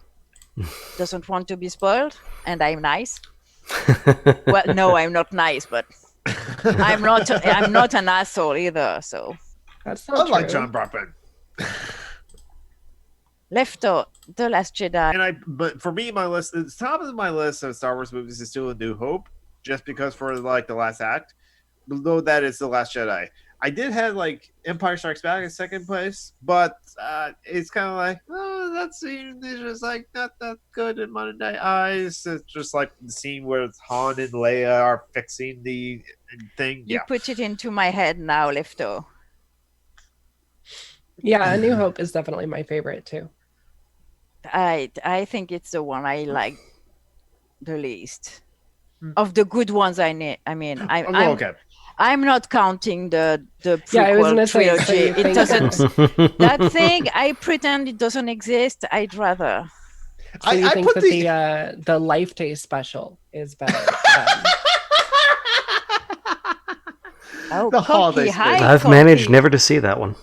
doesn't want to be spoiled, and I'm nice. Well, no, I'm not nice, but I'm not an asshole either. So that's not true. Unlike John Brockman. Lefto, The Last Jedi. But for me, my list, the top of my list of Star Wars movies is still A New Hope, just because for like the last act. Below that is The Last Jedi. I did have like Empire Strikes Back in second place, but it's kind of like, oh, that scene is just like not that good in modern day eyes. It's just like the scene where Han and Leia are fixing the thing. You put it into my head now, Lefto. Yeah, A New Hope is definitely my favorite too. I think it's the one I like the least of the good ones. I'm not counting the prequel trilogy. It doesn't. That thing, I pretend it doesn't exist. I'd rather. So you think that the Life Day special is better? The holiday special. I've managed never to see that one.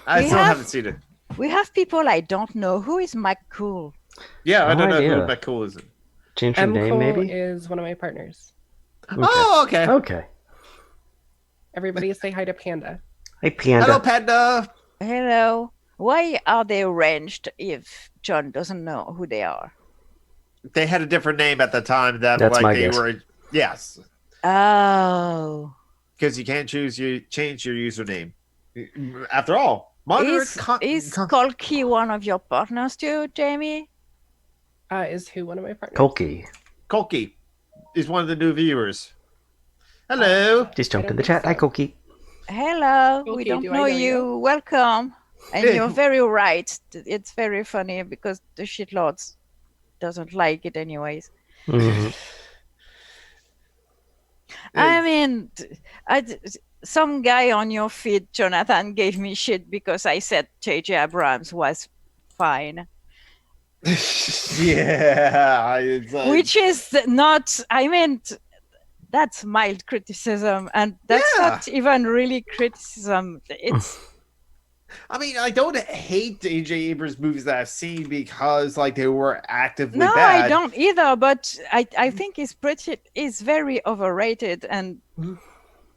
I still haven't seen it. We have people I don't know. Who is McCool? Yeah, I don't know who McCool is. Change your name, maybe? Is one of my partners. Okay. Oh, okay. Okay. Everybody say hi to Panda. Hey, Panda. Hello, Panda. Hello. Why are they arranged if John doesn't know who they are? They had a different name at the time. That's my guess. Yes. Oh. Because you can't change your username. After all. Is Kolki one of your partners too, Jamie? Is who one of my partners? Kolki is one of the new viewers. Hello. Just jumped in the chat. Hi, Kolki. Hello. Kolki, we don't know you. Welcome. And you're very right. It's very funny because the shitlords doesn't like it anyways. Mm-hmm. I mean, some guy on your feed, Jonathan, gave me shit because I said J.J. Abrams was fine. Yeah. Which is not, that's mild criticism, and that's not even really criticism. It's. I don't hate J.J. Abrams movies that I've seen because they were actively bad. No, I don't either, but I think he's very overrated and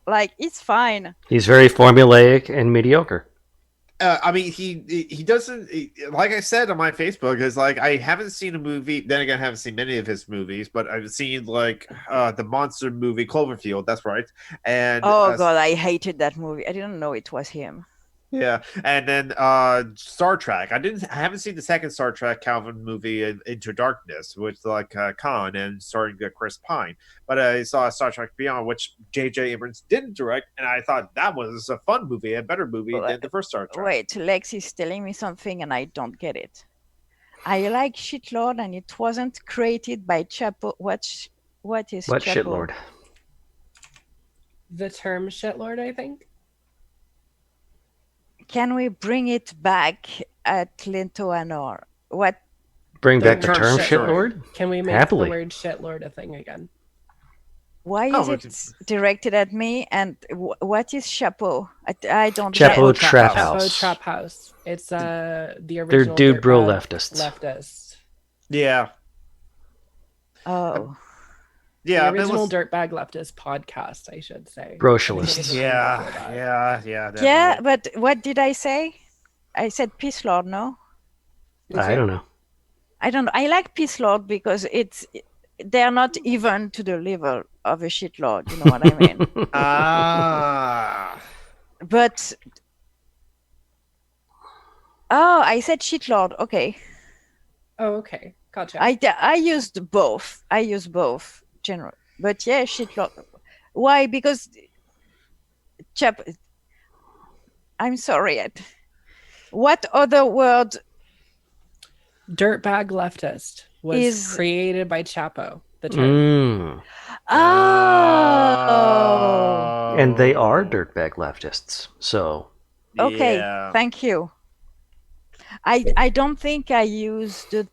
it's fine. He's very formulaic and mediocre. He doesn't, like I said on my Facebook, is I haven't seen a movie. Then again, I haven't seen many of his movies, but I've seen the monster movie Cloverfield. That's right. And God, I hated that movie. I didn't know it was him. Yeah, and then Star Trek. I haven't seen the second Star Trek Calvin movie, Into Darkness, with Khan and starring Chris Pine. But I saw Star Trek Beyond, which J.J. Abrams didn't direct, and I thought that was a fun movie, a better movie than the first Star Trek. Wait, Lex is telling me something, and I don't get it. I like Shitlord, and it wasn't created by Chapo. What is Chapo? Shitlord? The term shitlord, I think. Can we bring it back at Linto Anor? What? Bring back the term shitlord? Can we make the word shitlord a thing again? Why is it directed at me? And what is Chapeau? I don't. Chapeau Trap House. Chapeau Trap House. It's the original. They're dude bro leftists. Yeah. Oh. Yeah, the original Dirtbag Leftist podcast, I should say. Brocialists. Yeah, but what did I say? I said Peace Lord, no? I don't know. I don't know. I like Peace Lord because they're not even to the level of a shit lord, you know what I mean? But I said shit lord, okay. Oh, okay. Gotcha. I used both. General, but yeah, shitlord. Why? Because I'm sorry. What other word? Dirtbag leftist was created by Chapo. The term. Oh. And they are dirtbag leftists. So. Okay. Yeah. Thank you. I don't think I used the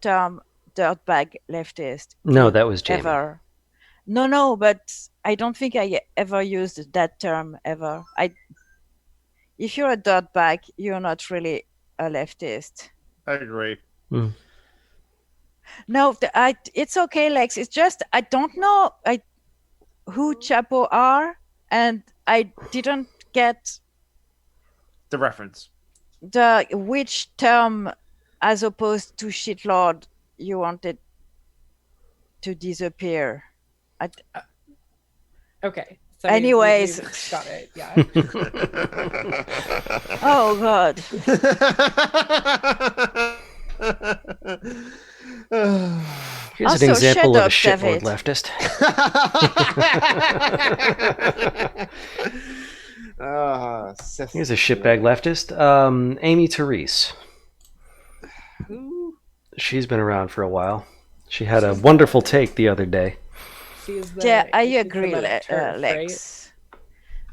term dirtbag leftist. No, that was Jamie. Ever. No, but I don't think I ever used that term ever. If you're a dirtbag, you're not really a leftist. I agree. No, it's okay, Lex. It's just I don't know who Chapo are, and I didn't get the reference. Which term, as opposed to shitlord, you wanted to disappear. Okay. So anyways, we've got it. Yeah. Oh God. Here's Also, an example shut of a up, shitlord David. leftist. Here's a shitbag leftist. Amy Therese. Who? She's been around for a while. She had a wonderful take the other day. Yeah, I agree, Lex. Lex.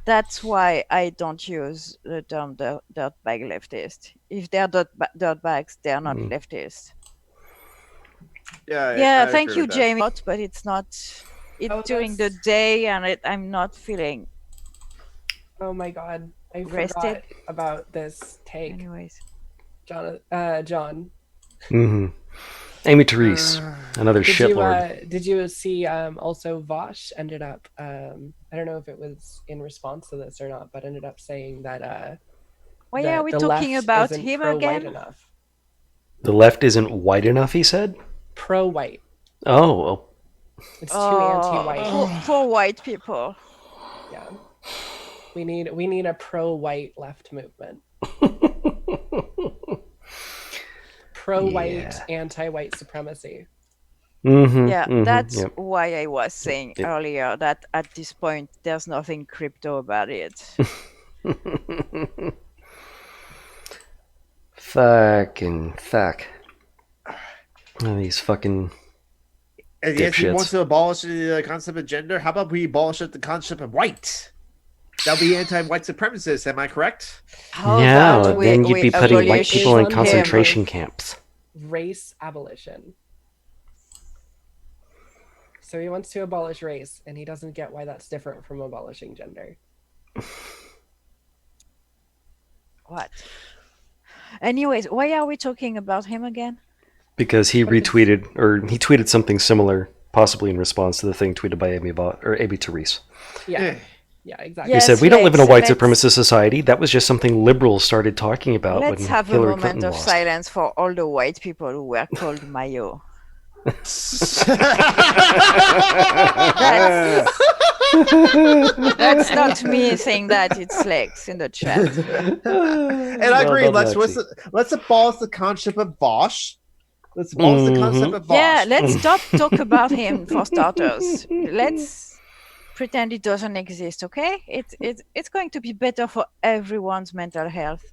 That's why I don't use the term dirtbag leftist. If they're dirtbags, they're not leftist. Yeah, thank you, Jamie. But it's not. It's during the day, and I'm not feeling. Oh my God! I rested. Forgot about this take. Anyways, John. Mm-hmm. Amy Therese, another shitlord. Did you see? Also, Vosh ended up. I don't know if it was in response to this or not, but ended up saying that. Why are we talking about him again? Enough. The left isn't white enough, he said. Pro-white. Oh, well. It's too anti-white for white people. Yeah, we need a pro-white left movement. Pro-white, anti-white supremacy. Mm-hmm, that's why I was saying earlier that at this point there's nothing crypto about it. Fucking fuck. Oh, these fucking and yes, he wants to abolish the concept of gender. How about we abolish the concept of white? That'll be anti-white supremacist. Am I correct? Then you'd be putting white people in concentration camps. Race abolition. So he wants to abolish race, and he doesn't get why that's different from abolishing gender. What? Anyways, why are we talking about him again? Because he retweeted, or he tweeted something similar, possibly in response to the thing tweeted by Amy Therese. Yeah, exactly. He said, "We don't live in a white supremacist society. That was just something liberals started talking about when Hillary Clinton lost." Let's have a moment of silence for all the white people who were called Mayo. That's not me saying that, it's Lex in the chat. And I agree, let's abolish the concept of Vosh. Let's abolish the concept of Vosh. Yeah, let's stop talk about him for starters. Let's pretend it doesn't exist, okay? It's going to be better for everyone's mental health.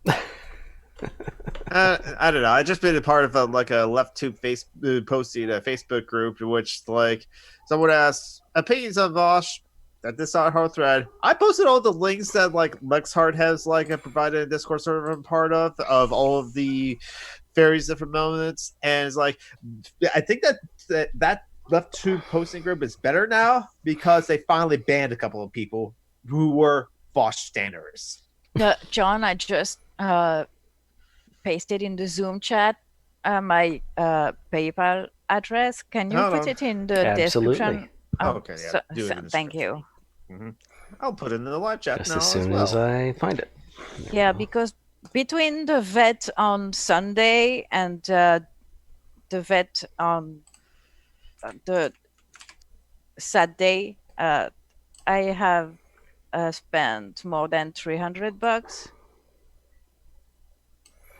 I don't know. I just been a part of a left tube posting a Facebook group in which someone asked opinions on Vosh at this whole thread. I posted all the links that Lexhart has provided a Discord server I'm part of all of the various different moments, and it's I think that left tube posting group is better now because they finally banned a couple of people who were Vosh standers. John, I just pasted in the Zoom chat my PayPal address. Can you put it in the description? Okay, yeah. Thank you. Mm-hmm. I'll put it in the live chat just now as soon as I find it. Yeah, because between the vet on Sunday and the vet on the Saturday, I have spent more than $300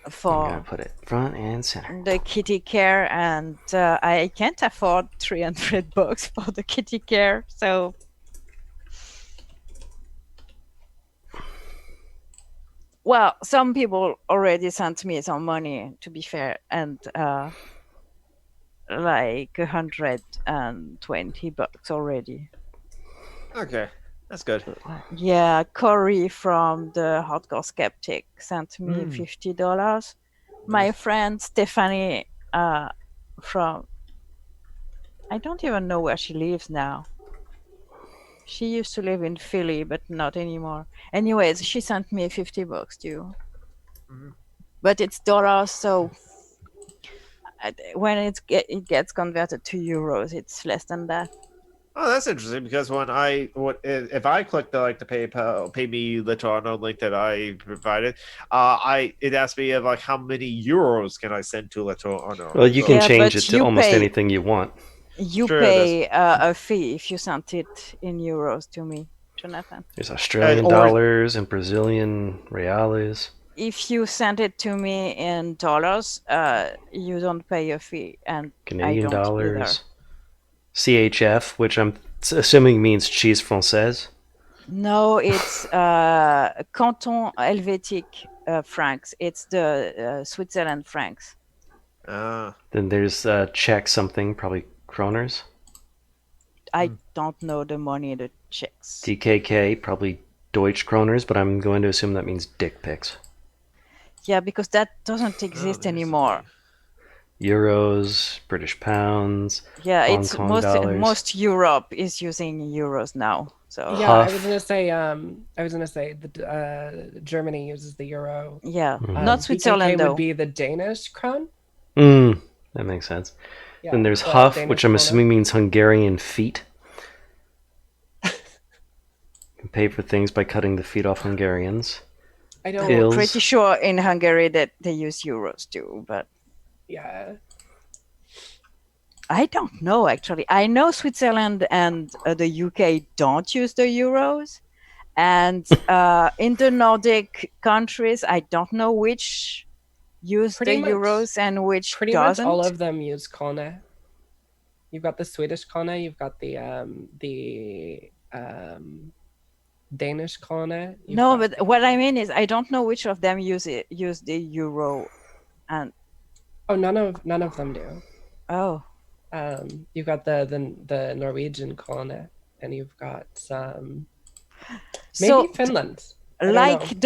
for I'm gonna put it front and center. The kitty care, and I can't afford $300 for the kitty care, so well, some people already sent me some money, to be fair, and $120 already. Okay, that's good. Yeah, Corey from the Hardcore Skeptic sent me $50. My friend Stephanie from, I don't even know where she lives now. She used to live in Philly, but not anymore. Anyways, she sent me $50 too. Mm-hmm. But it's dollars, so when it gets converted to euros, it's less than that. Oh, that's interesting because if I click the PayPal pay me later on link that I provided, it asked me of how many euros can I send to later on. Well, you can change it to almost anything you want. You pay a fee if you sent it in euros to me, Jonathan. There's Australian dollars and Brazilian reales. If you send it to me in dollars, you don't pay a fee, and Canadian I don't dollars. Either. CHF, which I'm assuming means cheese française. No, it's Canton Helvétique francs. It's the Switzerland francs. Then there's Czech something, probably kroners. I don't know the money the Czechs. DKK, probably Deutsch kroners, but I'm going to assume that means dick pics. Yeah, because that doesn't exist anymore. Euros, British pounds. Yeah, Hong it's Kong dollars. most Europe is using euros now. So yeah, I was gonna say Germany uses the euro. Yeah, not Switzerland DKK though. Would be the Danish crown. That makes sense. Yeah, then there's Huff, Danish which I'm krone. assuming means Hungarian feet. You can pay for things by cutting the feet off Hungarians. I'm pretty sure in Hungary that they use euros too, but yeah, I don't know actually. I know Switzerland and the UK don't use the euros, and in the Nordic countries, I don't know which use the euros and which pretty doesn't. much all of them use krone. You've got the Swedish krone, you've got the Danish krone. No, but what I mean is I don't know which of them use the euro, and none of them do. Oh, you've got the Norwegian krone, and you've got maybe Finland. Like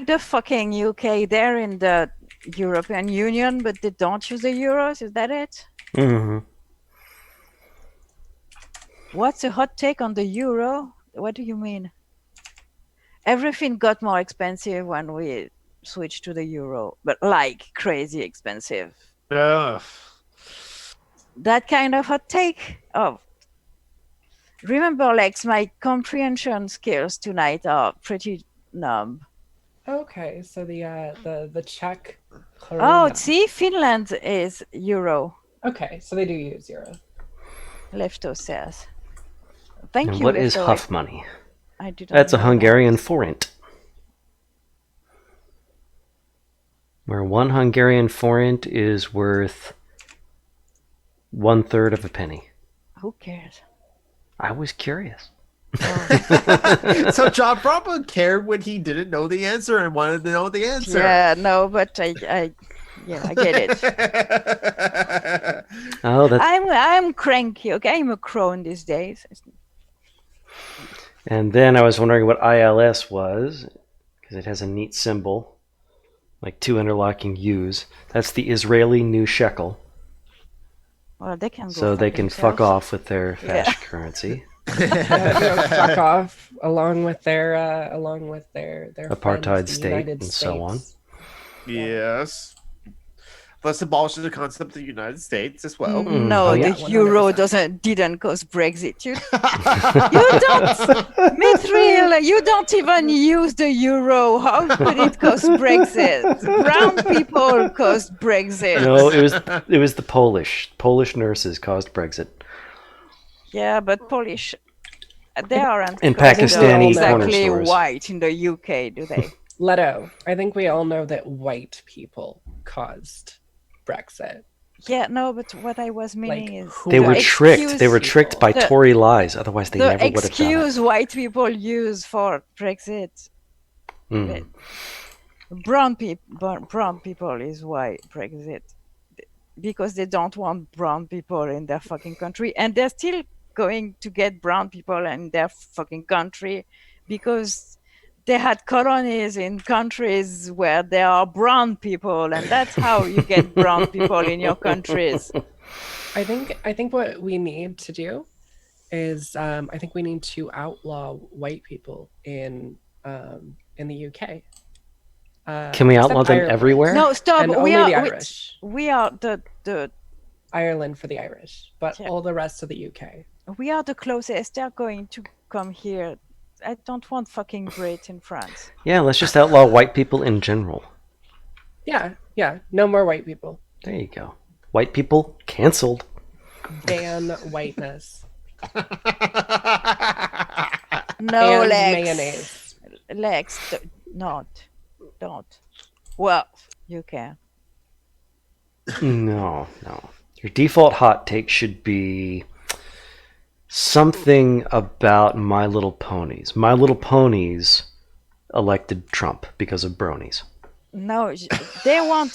the fucking UK, they're in the European Union, but they don't use the euros. Is that it? Mm-hmm. What's a hot take on the euro? What do you mean? Everything got more expensive when we switched to the euro, but like crazy expensive. Ugh. That kind of hot take? Oh. Remember, Lex, my comprehension skills tonight are pretty numb. Okay, so the Czech. Oh, see, Finland is euro. Okay, so they do use euro. Lefto says. Thank and you. What is Huff money? I didn't. That's a Hungarian forint. Where one Hungarian forint is worth 1/3 of a penny. Who cares? I was curious. So John probably cared when he didn't know the answer and wanted to know the answer. Yeah, no, but I get it. I'm cranky. Okay, I'm a crone these days. And then I was wondering what ILS was, because it has a neat symbol, like two interlocking U's. That's the Israeli new shekel. Well, they can go so they can fuck off with their fast currency. Fuck off along with their apartheid friends, state and so on. Yes. Let's abolish the concept of the United States as well. No, the euro didn't cause Brexit. You don't, Mithril, you don't even use the euro. How could it cause Brexit? Brown people caused Brexit. No, it was the Polish nurses caused Brexit. Yeah, but Polish, they aren't and Pakistani exactly white in the UK, do they? Leto, I think we all know that white people caused Brexit. Yeah, no, but what I was meaning is they were tricked. They were tricked by Tory lies. Otherwise, they never would have done it. The excuse white people use for Brexit. Brown people is why Brexit, because they don't want brown people in their fucking country, and they're still going to get brown people in their fucking country because they had colonies in countries where there are brown people, and that's how you get brown people in your countries. I think what we need to do is I think we need to outlaw white people in the UK. Can we outlaw them everywhere? No, stop. And only the Irish. We are the Ireland for the Irish, but all the rest of the UK. We are the closest. They're going to come here. I don't want fucking Brit in France. Yeah, let's just outlaw white people in general. Yeah. No more white people. There you go. White people canceled. Ban whiteness. No, and Lex. mayonnaise. Lex, don't. Well, you can. No. Your default hot take should be something about My Little Ponies. My Little Ponies elected Trump because of bronies. No, they want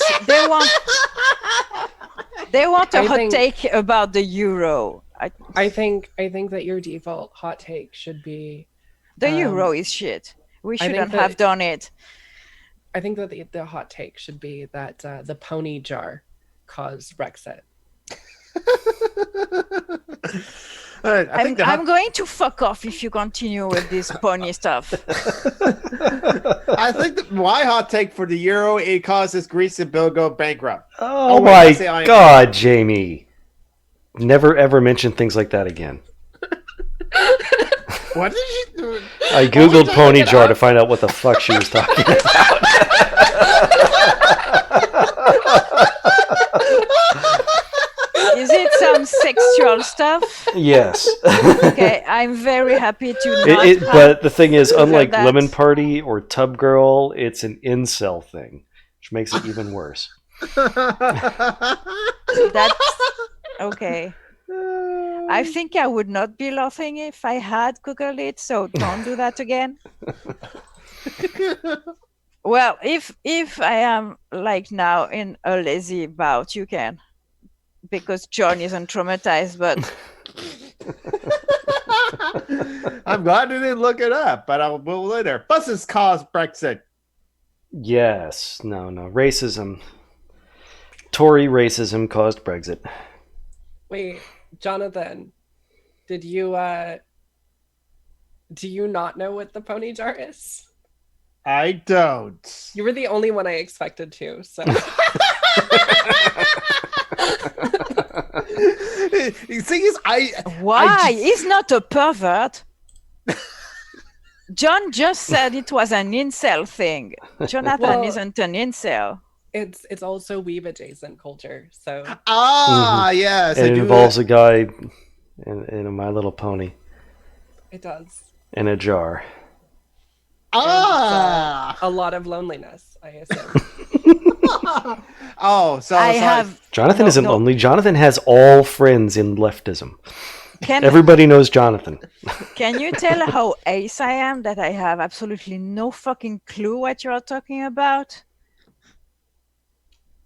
a hot take about the euro. I think that your default hot take should be the euro is shit. We shouldn't have done it. I think that the hot take should be that the pony jar caused Brexit. I'm going to fuck off if you continue with this pony stuff. I think that my hot take for the euro, it causes Greece and Bill go bankrupt. Oh my God, Jamie. Never ever mention things like that again. What did you do? I googled pony jar to find out what the fuck she was talking about. Is it some sexual stuff? Yes. Okay, I'm very happy to not but the thing is, unlike Lemon Party or Tub Girl, it's an incel thing, which makes it even worse. That's okay. I think I would not be laughing if I had Googled it, so don't do that again. Well, if I am like now in a lazy bout, you can. Because John isn't traumatized, but I'm glad I didn't look it up, but I will later. Buses caused Brexit. Yes. No. Racism. Tory racism caused Brexit. Wait, Jonathan, do you not know what the pony jar is? I don't. You were the only one I expected to, so. The thing is, why? He's not a pervert. John just said it was an incel thing. Jonathan isn't an incel. It's also weeb adjacent culture, so. Yes. It involves a guy in a My Little Pony. It does. In a jar. A lot of loneliness, I assume. Jonathan isn't lonely. Jonathan has all friends in leftism. Everybody knows Jonathan. Can you tell how ace I am that I have absolutely no fucking clue what you're talking about?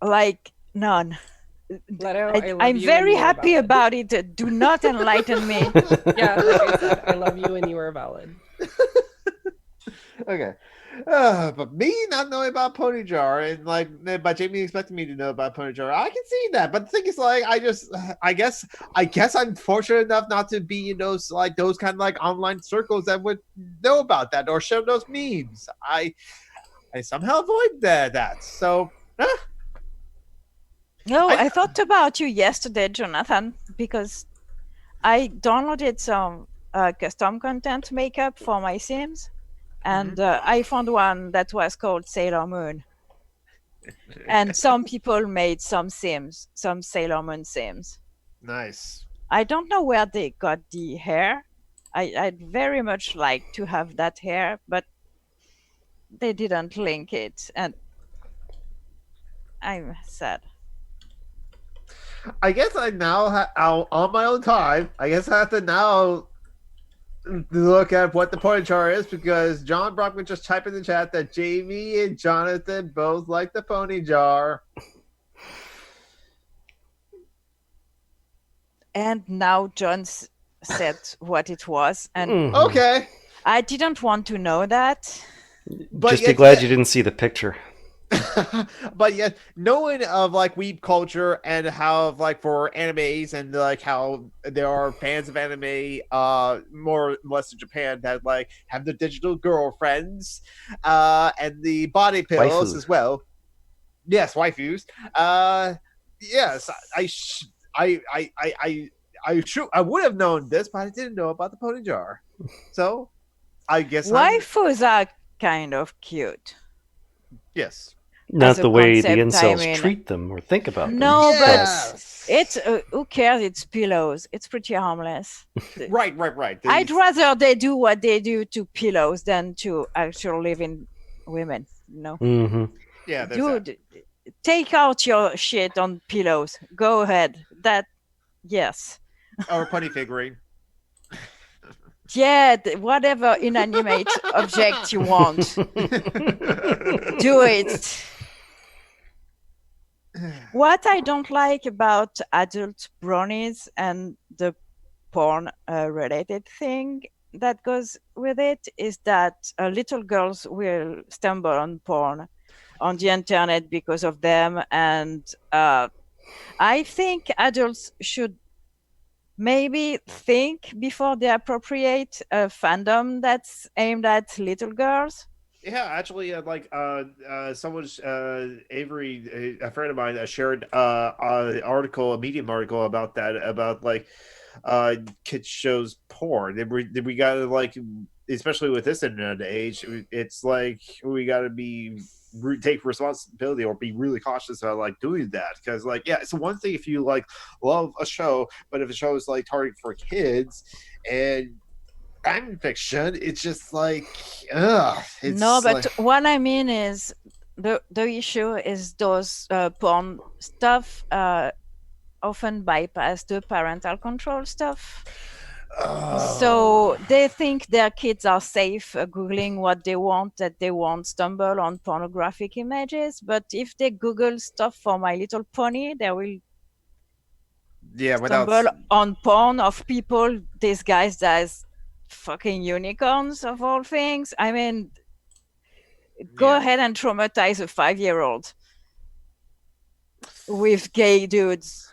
Like, none. Leto, I'm very happy about it. Do not enlighten me. Yeah, like I said, I love you and you are valid. Okay. But me not knowing about Pony Jar and like by Jamie expecting me to know about Pony Jar, I can see that. But the thing is, like, I guess I'm fortunate enough not to be in those kind of like online circles that would know about that or share those memes. I somehow avoid that. So. No, I thought about you yesterday, Jonathan, because I downloaded some custom content makeup for my Sims. And I found one that was called Sailor Moon. And some people made some Sims, some Sailor Moon Sims. Nice. I don't know where they got the hair. I'd very much like to have that hair, but they didn't link it. And I'm sad. I guess I now on my own time. I guess I have to now look at what the pony jar is because John Brockman just typed in the chat that Jamie and Jonathan both like the pony jar. And now John said what it was, and okay, I didn't want to know that. But just be glad you didn't see the picture. But yet, knowing of like weeb culture and how like for animes and like how there are fans of anime, more or less in Japan that like have the digital girlfriends, and the body pills as well. Yes, waifus. Yes, I would have known this, but I didn't know about the pony jar. So, I guess waifus are kind of cute. Yes. Not the way the incels treat them or think about them. No, but it's who cares? It's pillows. It's pretty harmless. Right. I'd rather they do what they do to pillows than to actual living women. Mm-hmm. Yeah, dude, take out your shit on pillows. Go ahead. Yes. Or a pony figurine. Yeah, whatever inanimate object you want. Do it. What I don't like about adult bronies and the porn related thing that goes with it is that little girls will stumble on porn on the internet because of them. And I think adults should maybe think before they appropriate a fandom that's aimed at little girls. Yeah, actually, someone's Avery, a friend of mine, shared an article, a Medium article about that, about kids shows porn. We gotta especially with this internet age, it's like we gotta take responsibility or be really cautious about doing that, because it's one thing if you love a show, but if a show is targeted for kids and fan fiction, it's just no, but what I mean is the issue is those porn stuff often bypass the parental control stuff. So they think their kids are safe googling what they want, that they won't stumble on pornographic images. But if they Google stuff for My Little Pony, they will stumble on porn of people disguised as fucking unicorns of all things. I mean, go ahead and traumatize a 5-year-old with gay dudes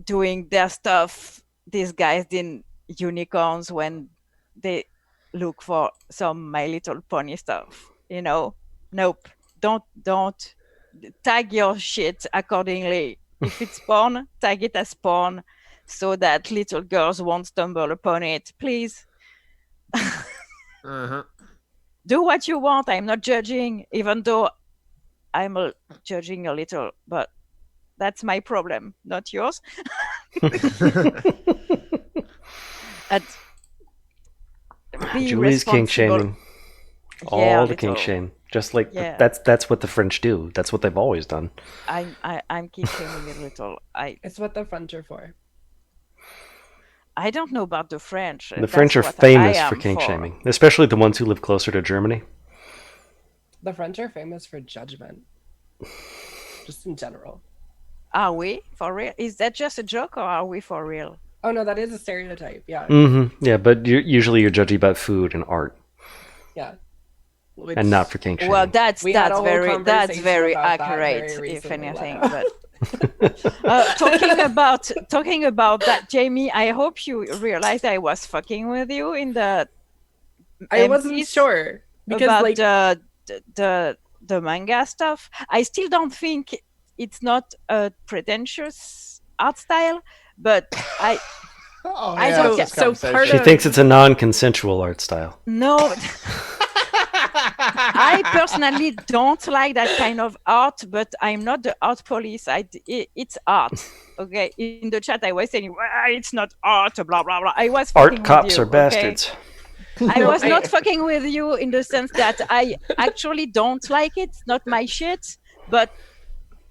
doing their stuff disguised in unicorns when they look for some My Little Pony stuff. Nope. Don't tag your shit accordingly. If it's porn, tag it as porn so that little girls won't stumble upon it. Please. Do what you want. I'm not judging, even though I'm judging a little, but that's my problem, not yours. Julie's kink shaming. All the kink shame. Just that's what the French do. That's what they've always done. I'm kink shaming a little. It's what the French are for. I don't know about the French. The French are famous for kink shaming, especially the ones who live closer to Germany. The French are famous for judgment, just in general. Are we for real? Is that just a joke, or are we for real? Oh no, that is a stereotype. Yeah. Mm-hmm. Yeah, but usually you're judging about food and art. Yeah. And not for kink shaming. Well, that's very accurate, if anything. But talking about that, Jamie, I hope you realized I was fucking with you in the. I wasn't sure because about the manga stuff. I still don't think it's not a pretentious art style, but I don't get so. She thinks it's a non-consensual art style. No. I personally don't like that kind of art, but I'm not the art police. It's art. Okay, in the chat I was saying, well, it's not art, blah blah blah. I was art cops are bastards. I was not fucking with you in the sense that I actually don't like it. It's not my shit, but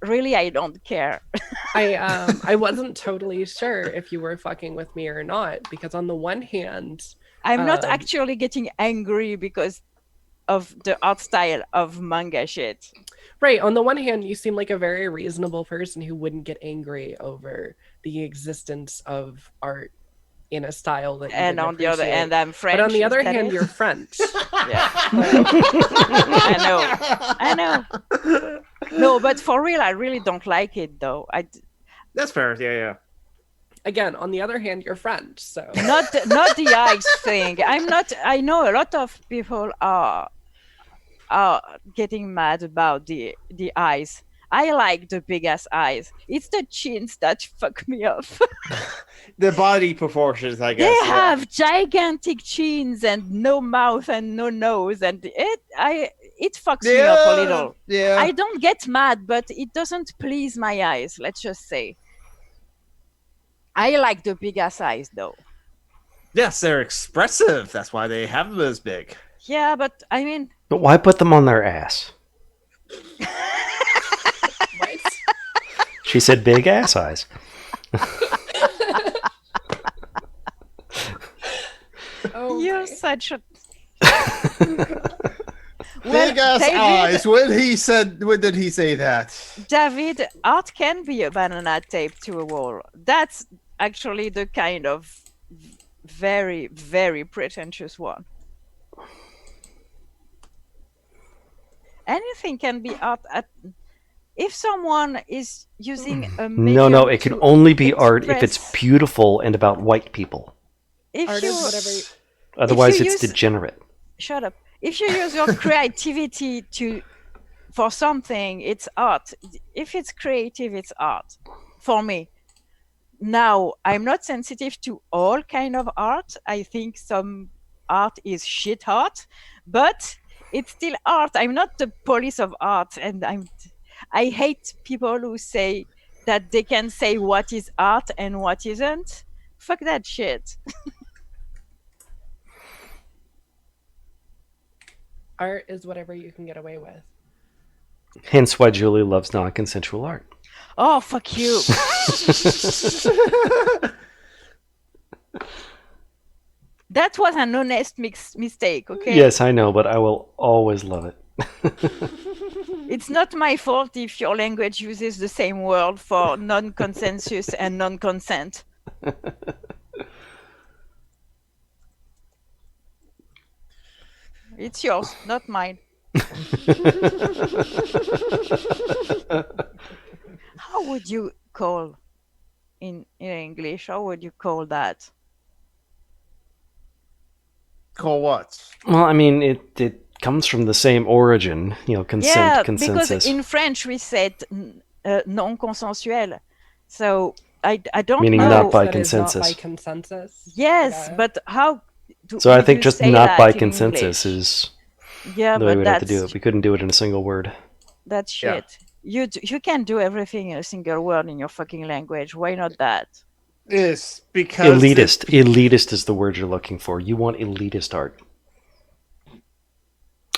really I don't care. I wasn't totally sure if you were fucking with me or not, because on the one hand, I'm not actually getting angry because of the art style of manga shit. Right. On the one hand, you seem like a very reasonable person who wouldn't get angry over the existence of art in a style that you and on the other hand, I'm French. But on the other hand, you're French. Yeah. I know. No, but for real, I really don't like it though. That's fair. Yeah. Again, on the other hand, you're French, so not the eyes thing. I'm not. I know a lot of people are getting mad about the eyes. I like the big ass eyes. It's the chins that fuck me off. The body proportions, I guess. They have gigantic chins and no mouth and no nose, and it fucks me up a little. Yeah. I don't get mad, but it doesn't please my eyes. Let's just say. I like the big ass eyes, though. Yes, they're expressive. That's why they have them as big. Yeah, but I mean. But why put them on their ass? What? She said big ass eyes. Oh, You're such a Big ass eyes. When did he say that? David, art can be a banana taped to a wall. That's actually the kind of very, very pretentious one. Anything can be art. If someone is using a medium No, it can only be art if it's express- beautiful and about white people. If Art you, is whatever. Otherwise, you it's use- degenerate. Shut up. If you use your creativity for something, it's art. If it's creative, it's art. For me. Now, I'm not sensitive to all kind of art. I think some art is shit art, but it's still art. I'm not the police of art, and I hate people who say that they can say what is art and what isn't. Fuck that shit. Art is whatever you can get away with. Hence why Julie loves non-consensual art. Oh, fuck you. That was an honest mistake, okay? Yes, I know, but I will always love it. It's not my fault if your language uses the same word for non-consensus and non-consent. It's yours, not mine. How would you call in English? How would you call that? Call what? Well, I mean, it comes from the same origin, consent, consensus. Because in French we said non-consensuel. So I don't Meaning know. not by That is not consensus. by consensus. Yes, Yeah. but how? So I would think you just say not that by in consensus English? is Yeah, the way but we'd have to do that's it. We couldn't do it in a single word. that's shit. Yeah. You can't do everything in a single word in your fucking language. Why not that? It's because Elitist is the word you're looking for. You want elitist art.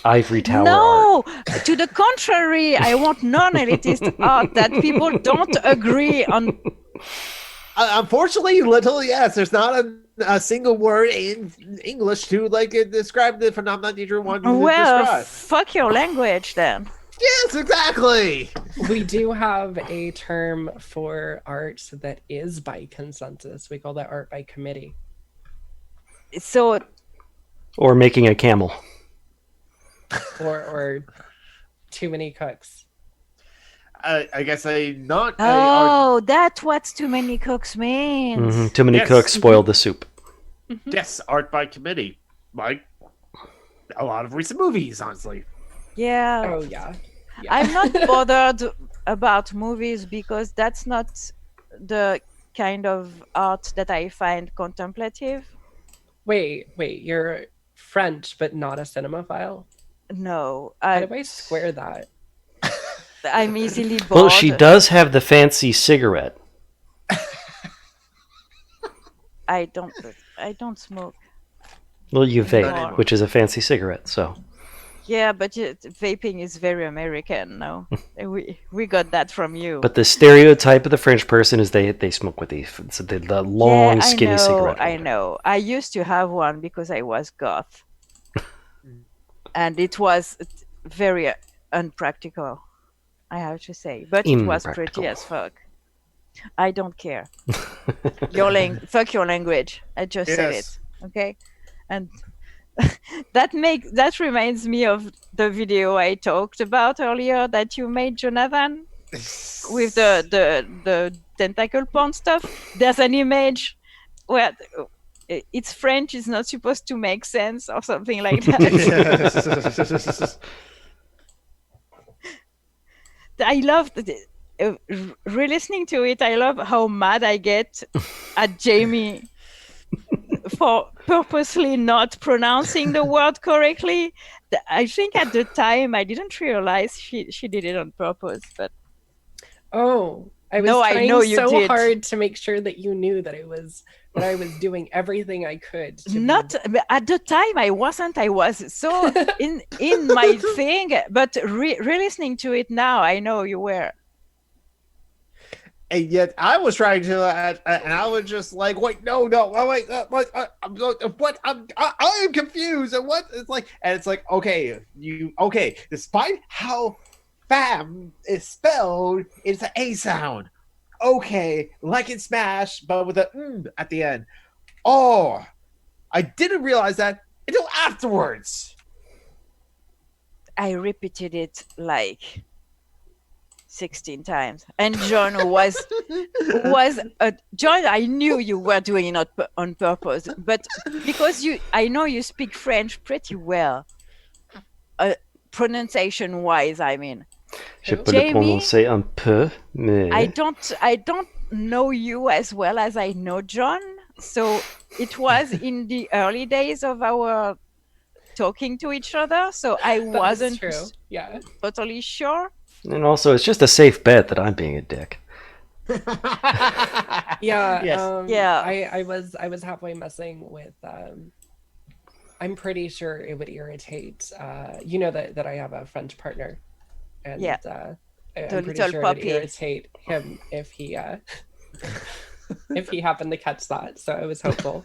Ivory tower art. No, to the contrary, I want non-elitist art that people don't agree on. Unfortunately, little yes. There's not a single word in English to describe the phenomenon that you're wanting to Well, describe. fuck your language then. Yes, exactly. We do have a term for art that is by consensus. We call that art by committee. So Or making a camel. Or too many cooks. I guess not. oh, that's what too many cooks means. Mhm. Too many Yes. cooks spoiled the soup. Yes, art by committee, like a lot of recent movies, honestly. Yeah. Oh yeah. I'm not bothered about movies because that's not the kind of art that I find contemplative. Wait, you're French but not a cinemaphile? No, How do I square that? I'm easily bored. Well, she does have the fancy cigarette. I don't smoke. Well, you vape, anymore. which is a fancy cigarette, so. Yeah, but vaping is very American. No, we got that from you. But the stereotype of the French person is they smoke with the long, yeah, skinny cigarette. I know. I used to have one because I was goth, and it was very unpractical, I have to say. But it was pretty Impractical. as fuck. I don't care. Fuck your language. I just said it. Okay, and that reminds me of the video I talked about earlier that you made, Jonathan, with the tentacle porn stuff. There's an image where it's French. It's not supposed to make sense or something like that. I love re-listening to it. I love how mad I get at Jamie for purposely not pronouncing the word correctly. I think at the time I didn't realize she did it on purpose, but I was trying so hard to make sure that you knew that I was doing everything I could. Not at the time I wasn't. I was so in my thing, but re-listening to it now, I know you were. And yet I was trying to, and I was just like, wait, no, wait, what? I am confused. And what? It's like, and it's like, okay, despite how fam is spelled, it's an A sound. Okay, like in Smash, but with a at the end. Oh, I didn't realize that until afterwards. I repeated it like 16 times, and John was John. I knew you were doing it on purpose, but because I know you speak French pretty well, pronunciation wise. I mean, je peux le prononcer un peu, mais I don't know you as well as I know John, so it was in the early days of our talking to each other, so I wasn't totally sure. And also, it's just a safe bet that I'm being a dick. I was halfway messing with. I'm pretty sure it would irritate. You know that I have a French partner, and I'm pretty sure it would irritate him if he if he happened to catch that. So I was hopeful.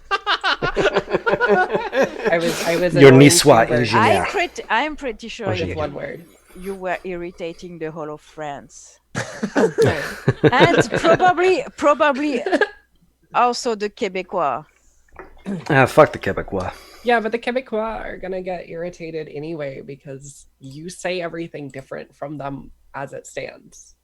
I was. Your niçois ingénieur. I'm pretty sure it's one word. You were irritating the whole of France. And probably also the Québécois. Fuck the Québécois. Yeah, but the Québécois are gonna get irritated anyway because you say everything different from them as it stands.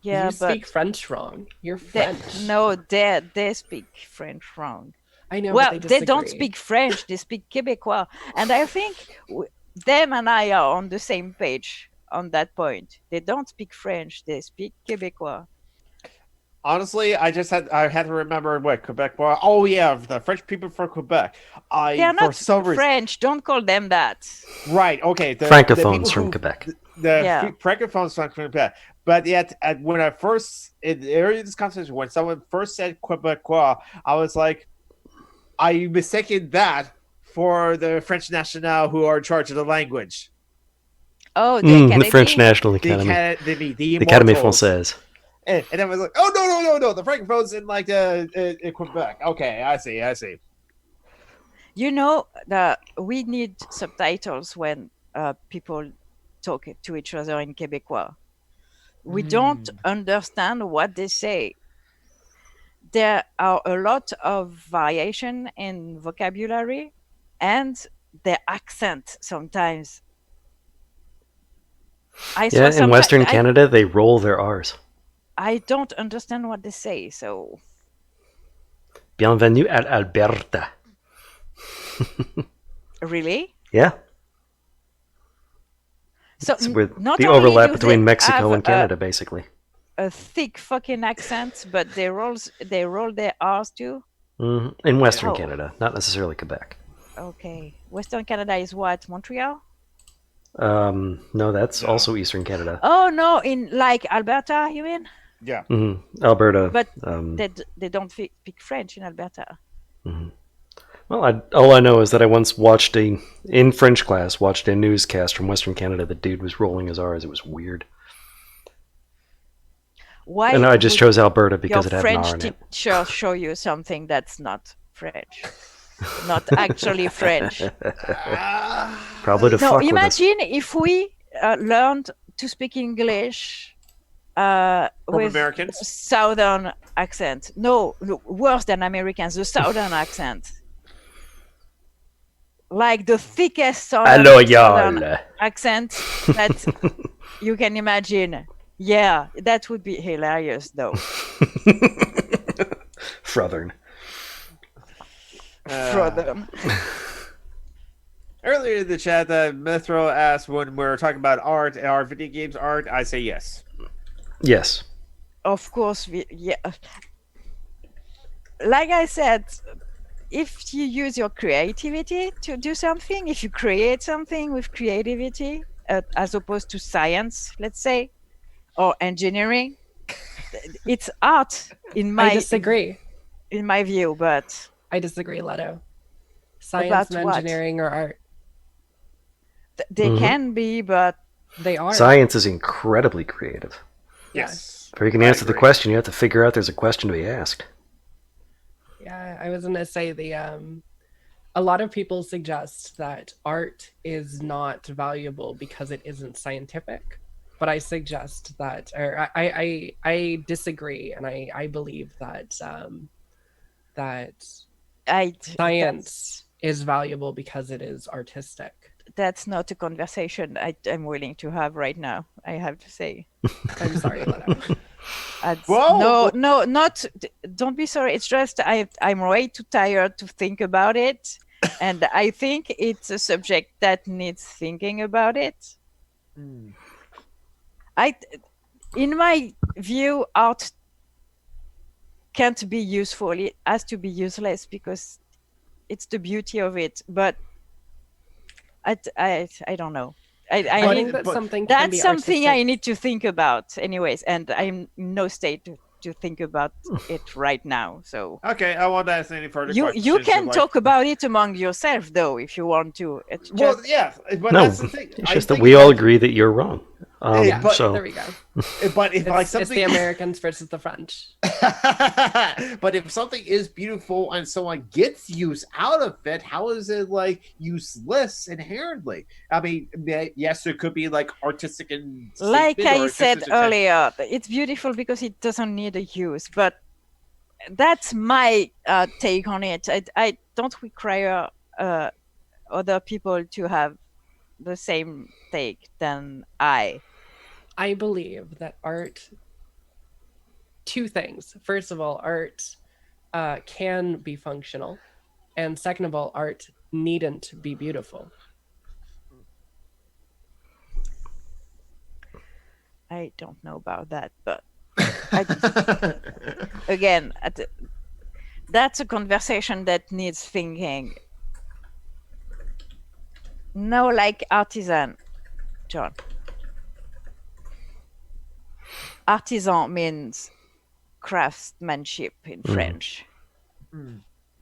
Yeah, you speak French wrong. You're French. They speak French wrong. I know. Well, they don't speak French. They speak Québécois, and I think them and I are on the same page on that point. They don't speak French. They speak Québécois. Honestly, I had to remember what Quebec was. Oh yeah, the French people from Quebec. They're not French. Don't call them that. Right. Okay. Francophones from Quebec. Francophones from Quebec. But yet, when I first in the area of this conversation, when someone first said Quebecois, I was like, I mistaken that for the French National who are in charge of the language. Oh, the French National Academy. The Académie Française. And then I was like, oh, no. The Francophones in like in Quebec. Okay, I see. You know, we need subtitles when people talk to each other in Québécois. We don't understand what they say. There are a lot of variation in vocabulary and their accent sometimes. In Western Canada, they roll their R's. I don't understand what they say, so... Bienvenue à Alberta. Really? Yeah. So it's with the overlap between Mexico and Canada, basically. A thick fucking accent, but they roll their R's too? Mm-hmm. In Western Canada, not necessarily Quebec. Okay. Western Canada is what? Montreal? No, that's also Eastern Canada. Oh, no, in like Alberta, you mean? Yeah. Mm-hmm. Alberta. But they don't speak French in Alberta. Mm-hmm. Well, all I know is that I once in French class, watched a newscast from Western Canada. The dude was rolling his R's. It was weird. Why? And I just chose Alberta because it had an R in it. Your French teacher show you something that's not French. Not actually French. Probably to fuck with us. Imagine if we learned to speak English with Americans? Southern accent. No, worse than Americans, the Southern accent. Like the thickest Southern accent that you can imagine. Yeah, that would be hilarious, though. Southern. Earlier in the chat, Mithro asked when we're talking about art, are video games art? I say yes. Yes. Of course, yeah. Like I said, if you use your creativity to do something, if you create something with creativity, as opposed to science, let's say, or engineering, it's art I disagree. In my view, but I disagree, Leto. Science and engineering are art. They can be, but they are. Science is incredibly creative. Yes. Before you can answer the question, you have to figure out there's a question to be asked. Yeah, I was going to say a lot of people suggest that art is not valuable because it isn't scientific. But I suggest that, or I disagree, and I believe that science is valuable because it is artistic. That's not a conversation I'm willing to have right now, I have to say. I'm sorry, Leno. Don't be sorry. It's just I'm way too tired to think about it. And I think it's a subject that needs thinking about it. In my view, art can't be useful. It has to be useless because it's the beauty of it. But I don't know. I think that's something I need to think about anyways, and I'm in no state to think about it right now. So okay, I won't ask any further questions. You can talk about it among yourself, though, if you want to. It's just... but no, that's the thing. It's just that we all agree that you're wrong. There we go. But if it's the Americans versus the French. But if something is beautiful and someone gets use out of it, how is it useless inherently? I mean, yes, it could be artistic and like I said earlier, it's beautiful because it doesn't need a use. But that's my take on it. I don't require other people to have the same take than I believe that art, two things. First of all, art can be functional. And second of all, art needn't be beautiful. I don't know about that, but again, that's a conversation that needs thinking. No, like artisan, John. Artisan means craftsmanship in French.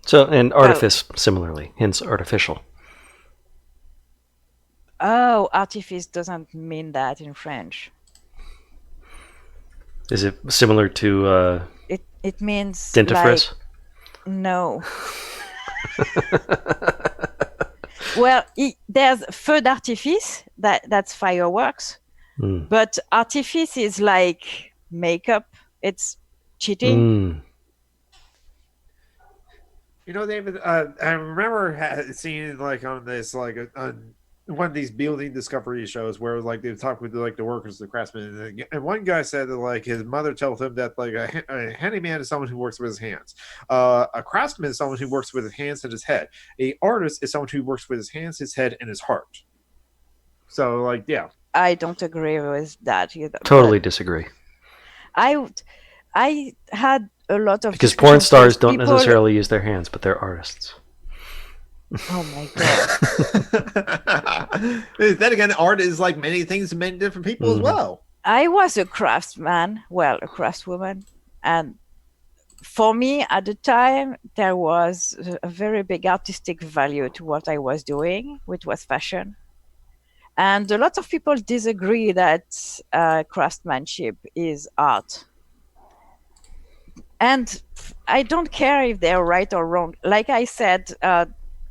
So, and artifice similarly, hence artificial. Oh, artifice doesn't mean that in French. Is it similar to it means dentifrice? No. Well, there's feu d'artifice, that's fireworks. But artifice is like makeup. It's cheating. You know, David, I remember seeing on this on one of these building discovery shows where they talk with the workers, the craftsmen, and one guy said that his mother told him that a handyman is someone who works with his hands, a craftsman is someone who works with his hands and his head, a artist is someone who works with his hands, his head, and his heart. So yeah, I don't agree with that either. Totally disagree. I had a lot of because porn stars don't necessarily use their hands, but they're artists. Oh my god! Then again, art is like many things to many different people as well. I was a craftsman, a craftswoman, and for me at the time there was a very big artistic value to what I was doing, which was fashion. And a lot of people disagree that craftsmanship is art. And I don't care if they're right or wrong. Like I said,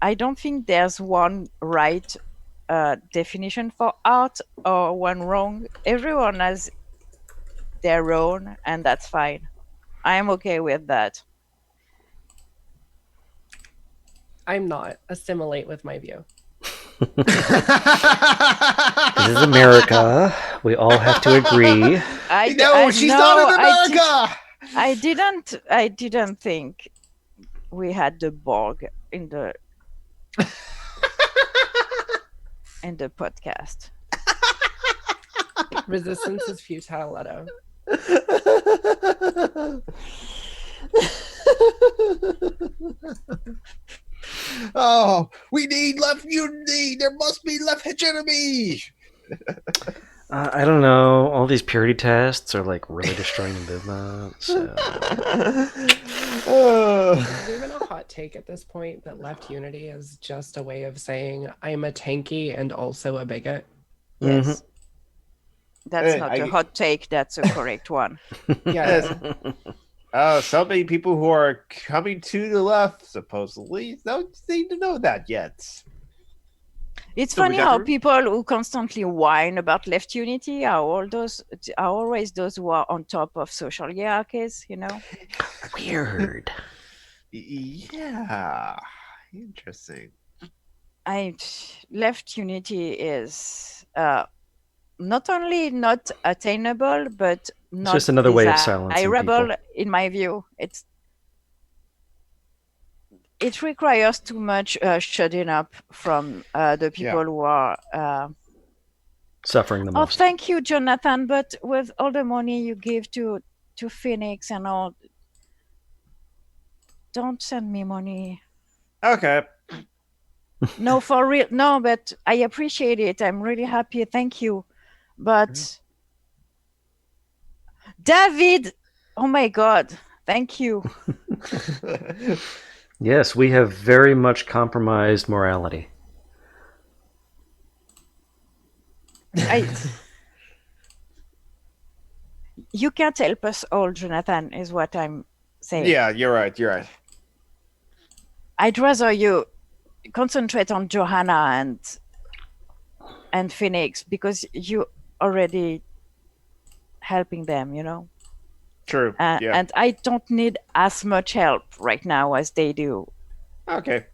I don't think there's one right definition for art or one wrong. Everyone has their own, and that's fine. I'm okay with that. I'm not. Assimilate with my view. This is America. We all have to agree. She's not in America. I didn't think we had the Borg in the. in the podcast. Resistance is futile, Leto. Oh, we need left unity. There must be left hegemony. I don't know. All these purity tests are like really destroying the movement. So. Is there even a hot take at this point that left unity is just a way of saying I'm a tanky and also a bigot? Yes. Mm-hmm. That's not a hot take. That's a correct one. Yes. So many people who are coming to the left, supposedly, don't seem to know that yet. It's funny how people who constantly whine about left unity are always those who are on top of social hierarchies, you know? Weird. Yeah. Interesting. Left unity is not only not attainable, but not just another way of silencing people. In my view. It requires too much shutting up from the people who are suffering the most. Oh, thank you, Jonathan. But with all the money you give to Phoenix and all, don't send me money. Okay. No, for real. No, but I appreciate it. I'm really happy. Thank you. But David, oh my God, thank you. Yes, we have very much compromised morality. You can't help us all, Jonathan, is what I'm saying. Yeah, you're right. I'd rather you concentrate on Johanna and Phoenix because you already helping them, you know. True. And I don't need as much help right now as they do. Okay.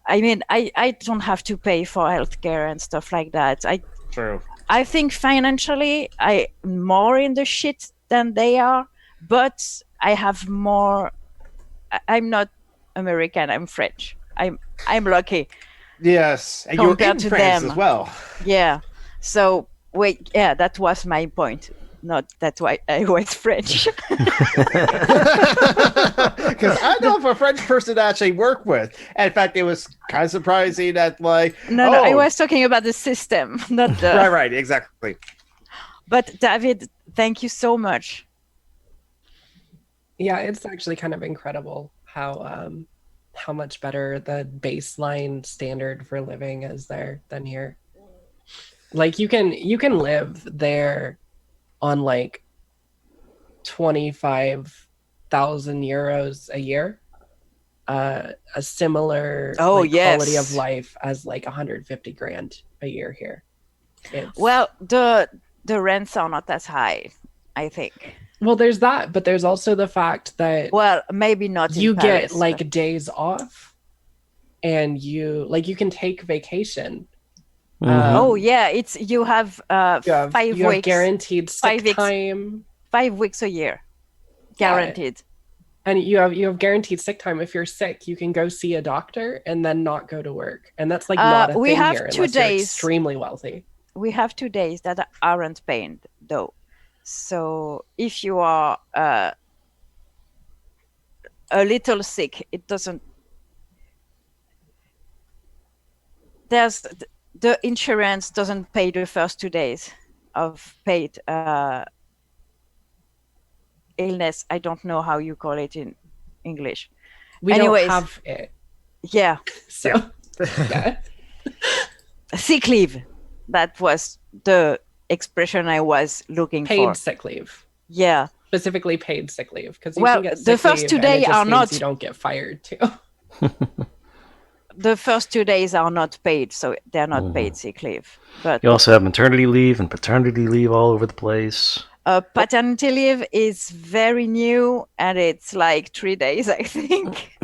I mean, I don't have to pay for healthcare and stuff like that. True. I think financially I'm more in the shit than they are, but I have more. I'm not American. I'm French. I'm lucky. Yes, and you're in France as well. Yeah. So that was my point. Not that's why I was French. Because I know of a French person to actually work with. And in fact, it was kind of surprising that No, I was talking about the system, not the. Right, exactly. But David, thank you so much. Yeah, it's actually kind of incredible how much better the baseline standard for living is there than here. Like you can live there on like 25,000 euros a year, a similar quality of life as like 150 grand a year here. Well, the rents are not as high, I think. Well, there's that, but there's also the fact that maybe not. You get like days off, and you can take vacation. You have 5 weeks. You have guaranteed sick time. 5 weeks a year, guaranteed. And you have guaranteed sick time. If you're sick, you can go see a doctor and then not go to work. And that's like not a thing here unless you're extremely wealthy. We have 2 days that aren't paid though. So if you are a little sick, it doesn't. The insurance doesn't pay the first 2 days of paid illness. I don't know how you call it in English. We don't have it. Yeah. So yeah. Sick leave. That was the expression I was looking for. Paid sick leave. Yeah. Specifically paid sick leave. Because you can get sick the first 2 days are not. You don't get fired too. The first 2 days are not paid, so they're not paid sick leave. But you also have maternity leave and paternity leave all over the place. Paternity leave is very new, and it's like 3 days, I think.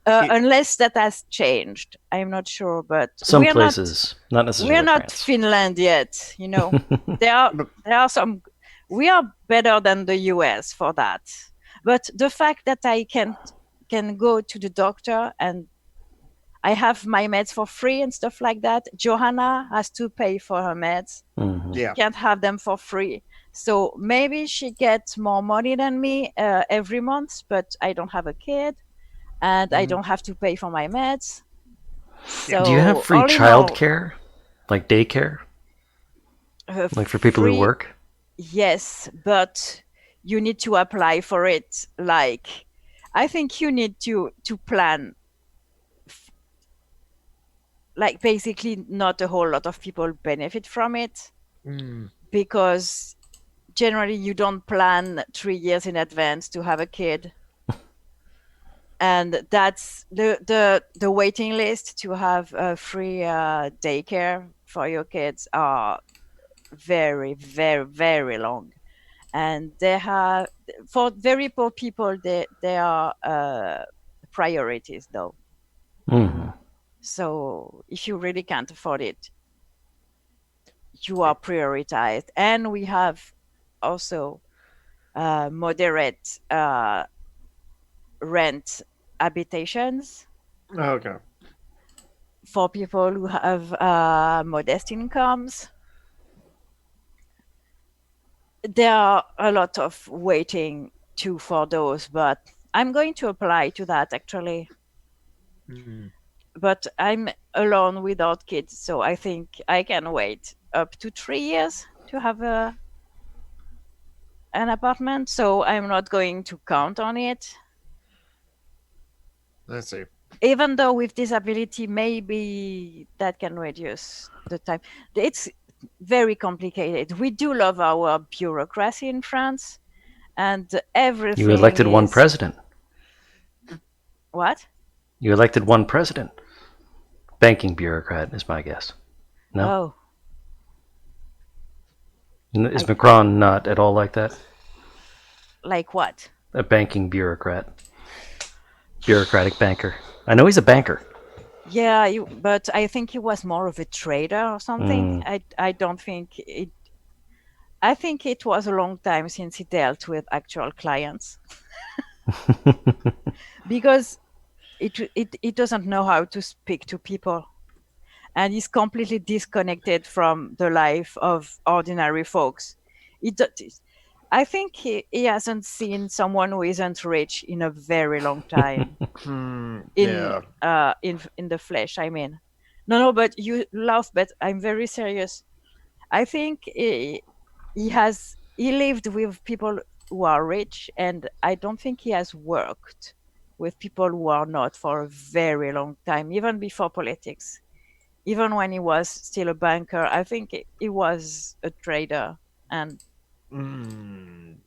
Unless that has changed, I'm not sure. But some places, not necessarily. We're not France. Finland yet, you know. there are some. We are better than the US for that. But the fact that I can go to the doctor and I have my meds for free and stuff like that. Johanna has to pay for her meds. Yeah. She can't have them for free. So maybe she gets more money than me every month, but I don't have a kid and I don't have to pay for my meds. So do you have free childcare, like daycare, like for people who work? Yes, but you need to apply for it. Like, I think you need to plan. Like, basically, not a whole lot of people benefit from it because generally you don't plan 3 years in advance to have a kid. And that's the waiting list to have a free daycare for your kids are very, very, very long. And they have, for very poor people, they are priorities though. So if you really can't afford it, you are prioritized. And we have also moderate rent habitations. Okay. For people who have modest incomes. There are a lot of waiting too for those, but I'm going to apply to that actually. But I'm alone without kids, so I think I can wait up to 3 years to have an apartment. So I'm not going to count on it. Let's see. Even though with disability, maybe that can reduce the time. It's very complicated. We do love our bureaucracy in France, and everything. You elected one president. What? You elected one president. Banking bureaucrat is my guess. No? Oh. Is Macron not at all like that? Like what? A banking bureaucrat. Bureaucratic banker. I know he's a banker. Yeah, but I think he was more of a trader or something. I don't think it. I think it was a long time since he dealt with actual clients. Because it doesn't know how to speak to people. And he's completely disconnected from the life of ordinary folks. I think he hasn't seen someone who isn't rich in a very long time. In the flesh, I mean. No, but you laugh, but I'm very serious. I think he lived with people who are rich, and I don't think he has worked with people who are not for a very long time, even before politics. Even when he was still a banker, I think he was a trader, and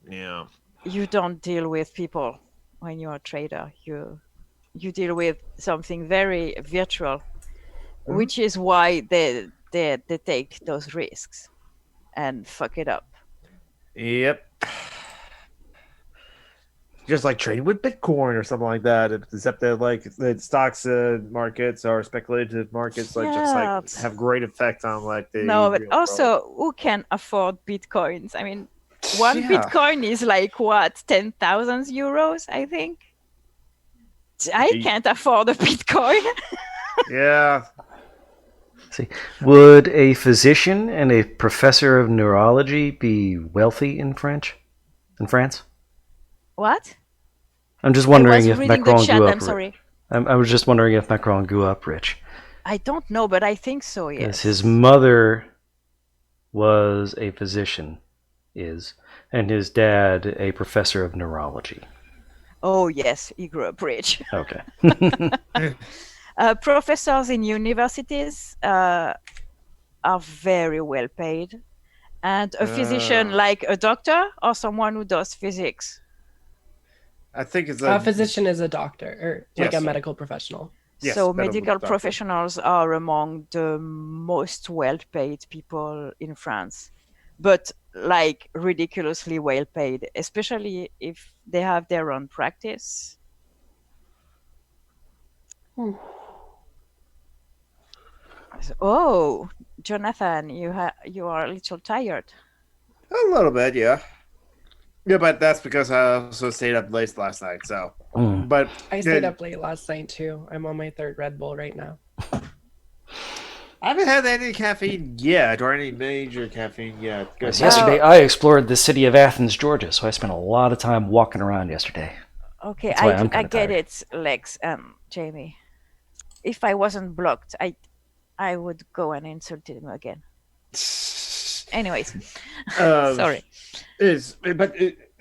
yeah, you don't deal with people when you're a trader. You deal with something very virtual, which is why they take those risks and fuck it up. Yep. Just like trading with Bitcoin or something like that, except that like the stocks markets or speculative markets just like have great effect on like the but also world. Who can afford Bitcoins? I mean, one Bitcoin is like what, 10,000 euros, I think. I can't afford a Bitcoin. Yeah. See, would a physician and a professor of neurology be wealthy in France? What? I'm just wondering if Macron grew up rich. I was just wondering if Macron grew up rich. I don't know, but I think so, yes. Yes, his mother was a physician, and his dad a professor of neurology. Oh, yes, he grew up rich. Okay. Professors in universities are very well paid. And a physician, like a doctor or someone who does physics? I think it's a physician is a doctor or like a medical professional. Yes, so medical professionals are among the most well-paid people in France, but like ridiculously well-paid, especially if they have their own practice. Oh, Jonathan, you are a little tired. A little bit, yeah. Yeah, but that's because I also stayed up late last night. So, but I stayed up late last night too. I'm on my 3rd Red Bull right now. I haven't had any caffeine yet, or any major caffeine yet. Yesterday, I explored the city of Athens, Georgia, so I spent a lot of time walking around yesterday. Okay, I get it, Lex and Jamie. If I wasn't blocked, I would go and insult him again. Anyways, sorry.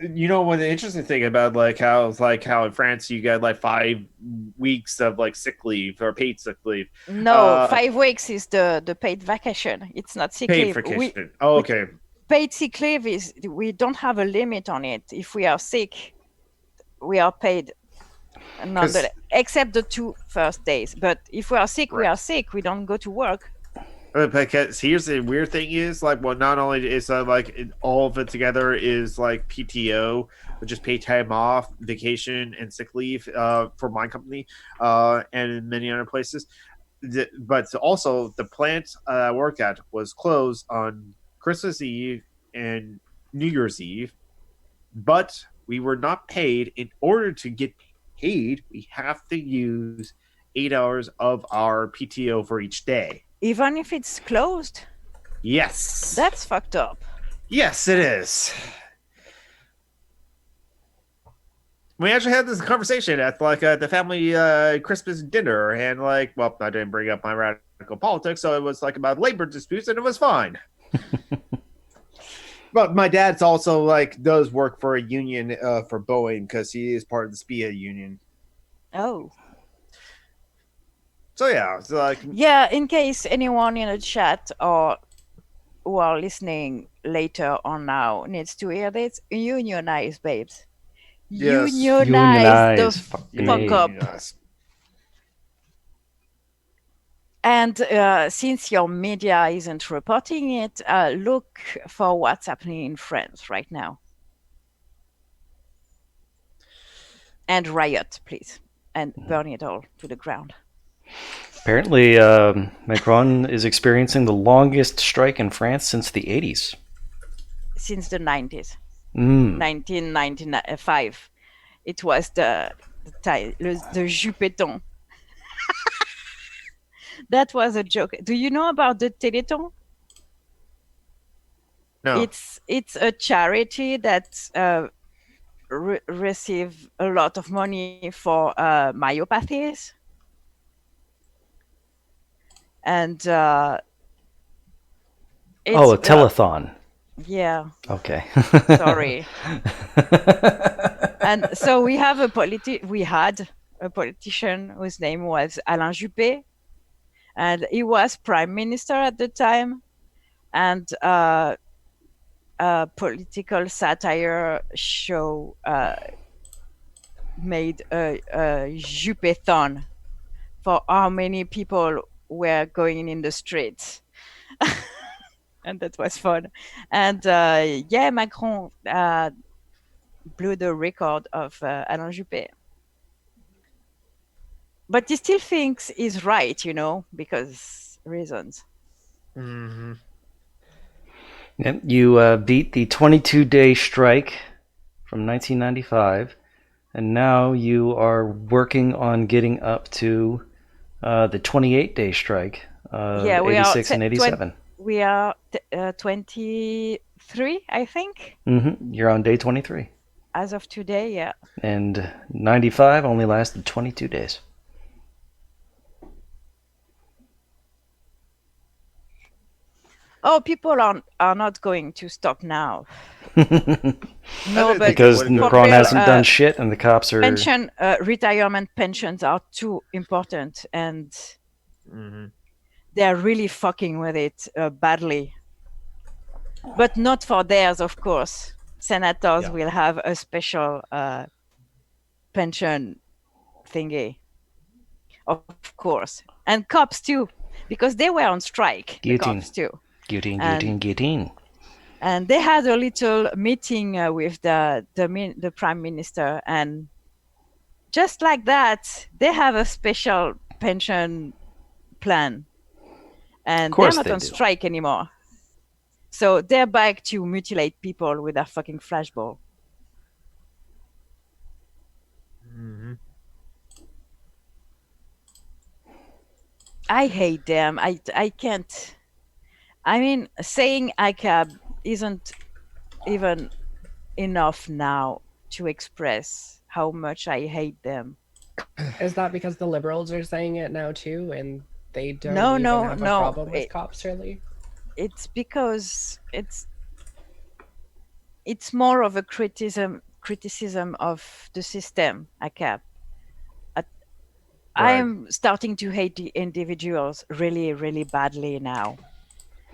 You know what the interesting thing about how in France you get like 5 weeks of like sick leave or paid sick leave. No, 5 weeks is the paid vacation. It's not sick paid leave. Vacation. Okay. Paid sick leave is we don't have a limit on it. If we are sick, we are paid nonetheless, except the 2 first days. But if we are sick, we are sick. We don't go to work. Because here's the weird thing is not only is all of it together is like PTO, which is paid time off, vacation, and sick leave for my company and in many other places. But also the plant I work at was closed on Christmas Eve and New Year's Eve, but we were not paid. In order to get paid, we have to use 8 hours of our PTO for each day. Even if it's closed? Yes. That's fucked up. Yes, it is. We actually had this conversation at the family Christmas dinner, and I didn't bring up my radical politics, so it was about labor disputes, and it was fine. But my dad's also does work for a union for Boeing because he is part of the SPA union. Oh. So yeah, yeah. In case anyone in the chat or who are listening later or now needs to hear this, unionize, babes. Yes. Unionize the fuck up. And since your media isn't reporting it, look for what's happening in France right now. And riot, please. And burn it all to the ground. Apparently, Macron is experiencing the longest strike in France since the 80s. Since the 90s. 1995. It was the Jupeton. That was a joke. Do you know about the Téléthon? No. It's a charity that receive a lot of money for myopathies. And a telethon. Yeah. Okay. Sorry. And so we had a politician whose name was Alain Juppé, and he was prime minister at the time, and a political satire show made a Juppé-thon for how many people were going in the streets. And that was fun. And Macron blew the record of Alain Juppé. But he still thinks he's right, because reasons. Mm-hmm. Yep, you beat the 22-day strike from 1995, and now you are working on getting up to the 28-day strike, 86 and 87. We are 23, I think. Mm-hmm. You're on day 23. As of today, yeah. And 95 only lasted 22 days. Oh, people are not going to stop now. No, but because Macron hasn't done shit, and the cops are retirement pensions are too important, and they're really fucking with it badly. But not for theirs, of course. Senators will have a special pension thingy, of course, and cops too, because they were on strike. Guillotine. The cops too. Guillotine. And they had a little meeting with the prime minister, and just like that, they have a special pension plan, and they're not on strike anymore. So they're back to mutilate people with a fucking flashball. I hate them. I can't. I mean, saying ICAB isn't even enough now to express how much I hate them. Is that because the liberals are saying it now too, and they don't have a problem with cops, really? It's because it's more of a criticism of the system, ICAB. I'm starting to hate the individuals really, really badly now.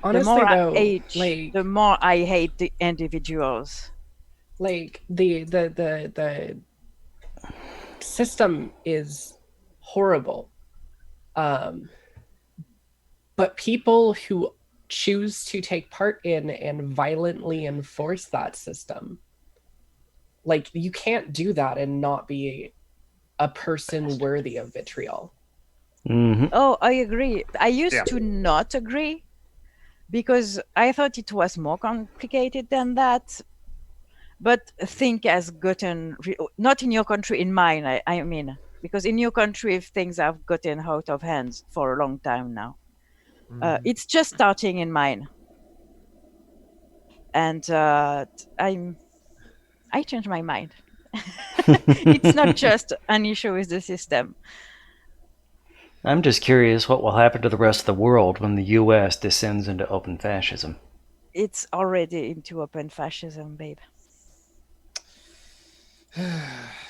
Honestly, the more though, I age, the more I hate the individuals. Like the system is horrible, but people who choose to take part in and violently enforce that system, like, you can't do that and not be a person worthy of vitriol. Mm-hmm. Oh, I agree. I used to not agree because I thought it was more complicated than that. But things has gotten not in your country, in mine. I mean, because in your country, things have gotten out of hands for a long time now. It's just starting in mine, and I changed my mind. It's not just an issue with the system. I'm just curious what will happen to the rest of the world when the U.S. descends into open fascism. It's already into open fascism, babe.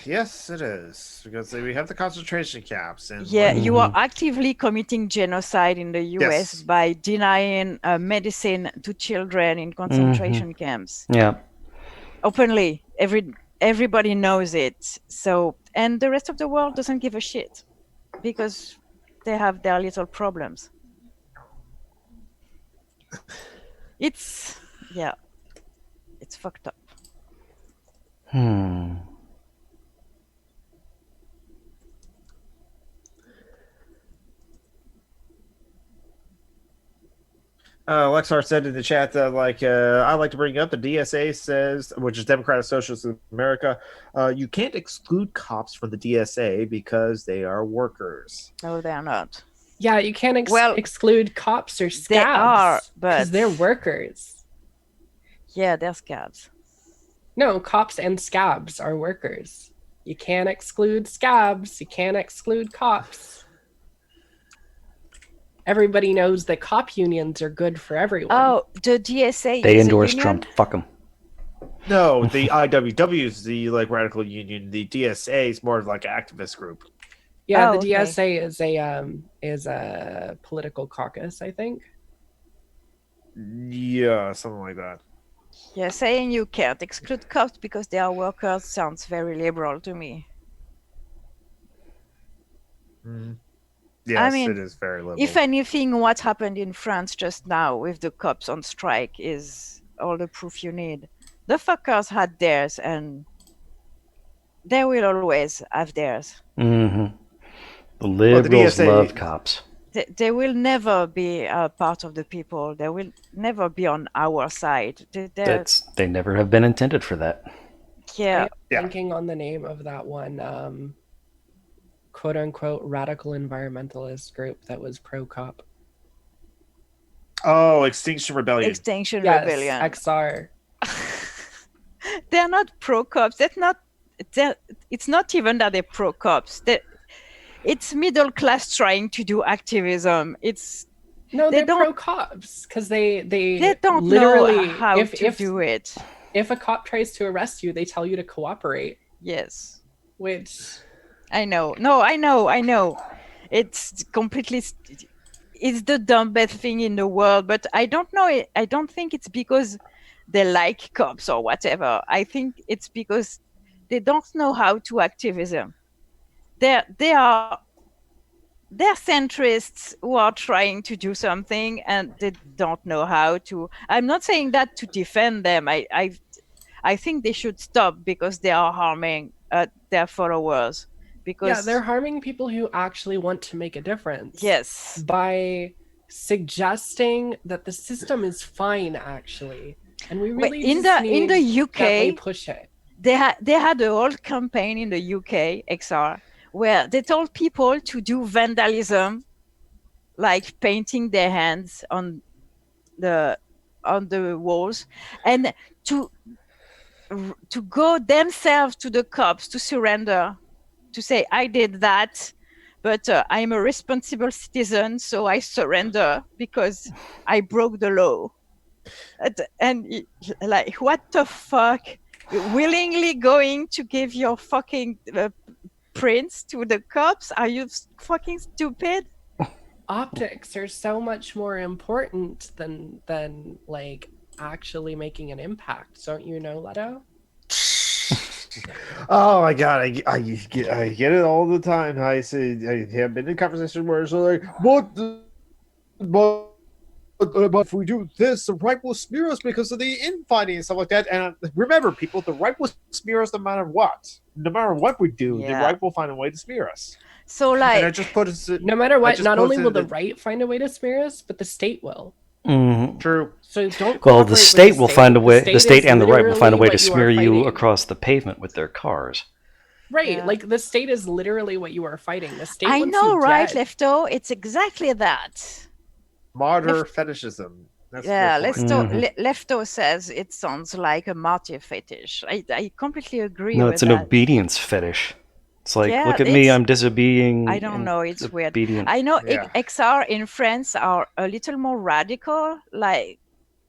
Yes, it is, because we have the concentration camps. And you are actively committing genocide in the U.S. by denying medicine to children in concentration camps. Yeah, openly. Everybody knows it. So, and the rest of the world doesn't give a shit because they have their little problems. It's fucked up. Lexar said in the chat that, I like to bring up the DSA says, which is Democratic Socialists of America, you can't exclude cops from the DSA because they are workers. No, they are not. Yeah, you can't exclude cops or scabs. They are, because they're workers. Yeah, they're scabs. No, cops and scabs are workers. You can't exclude scabs. You can't exclude cops. Everybody knows that cop unions are good for everyone. Oh, the DSA. They endorse Trump. Fuck them. No, the IWW is the radical union. The DSA is more like an activist group. Yeah, the DSA is a political caucus, I think. Yeah, something like that. Yeah, saying you can't exclude cops because they are workers sounds very liberal to me. Yes, I mean, it is very liberal. If anything, what happened in France just now with the cops on strike is all the proof you need. The fuckers had theirs, and they will always have theirs. Mm-hmm. The liberals love cops. They will never be a part of the people. They will never be on our side. They never have been intended for that. Yeah. I'm thinking on the name of that one quote-unquote radical environmentalist group that was pro-cop. Oh, Extinction Rebellion. Extinction Rebellion. XR. They're not pro-cops. It's not even that they're pro-cops. It's middle class trying to do activism. They're pro-cops because they don't literally know how to do it. If a cop tries to arrest you, they tell you to cooperate. Yes. Which I know. No, I know. It's completely. It's the dumbest thing in the world, but I don't know. I don't think it's because they like cops or whatever. I think it's because they don't know how to activism. They're centrists who are trying to do something and they don't know how to. I'm not saying that to defend them. I think they should stop because they are harming their followers. Because they're harming people who actually want to make a difference. Yes. By suggesting that the system is fine, actually, and we really in the UK they push it. They had a whole campaign in the UK XR where they told people to do vandalism like painting their hands on the walls, and to go themselves to the cops to surrender, to say, I did that, but I'm a responsible citizen, so I surrender because I broke the law. And like, what the fuck? You're willingly going to give your fucking prints to the cops? Are you fucking stupid? Optics are so much more important than like actually making an impact. Don't you know, Leto? Oh my god, I get it all the time. I have been in conversations where it's like, but if we do this, the right will smear us because of the infighting and stuff like that. And remember, people, the right will smear us no matter what. No matter what we do, the right will find a way to smear us. So, like, and I just put it, no matter what, not only will the right find a way to smear us, but the state will. Mm-hmm. True. So don't. Well, the state will find a way. The state and the right will find a way to smear you across the pavement with their cars. Right, like the state is literally what you are fighting. The state. I know, right, Lefto? It's exactly that. Martyr fetishism. That's Lefto says it sounds like a martyr fetish. I completely agree. No, with it's an obedience fetish. It's like, look at me, I'm disobeying. I don't know, it's obedient. weird. I know XR in France are a little more radical, like,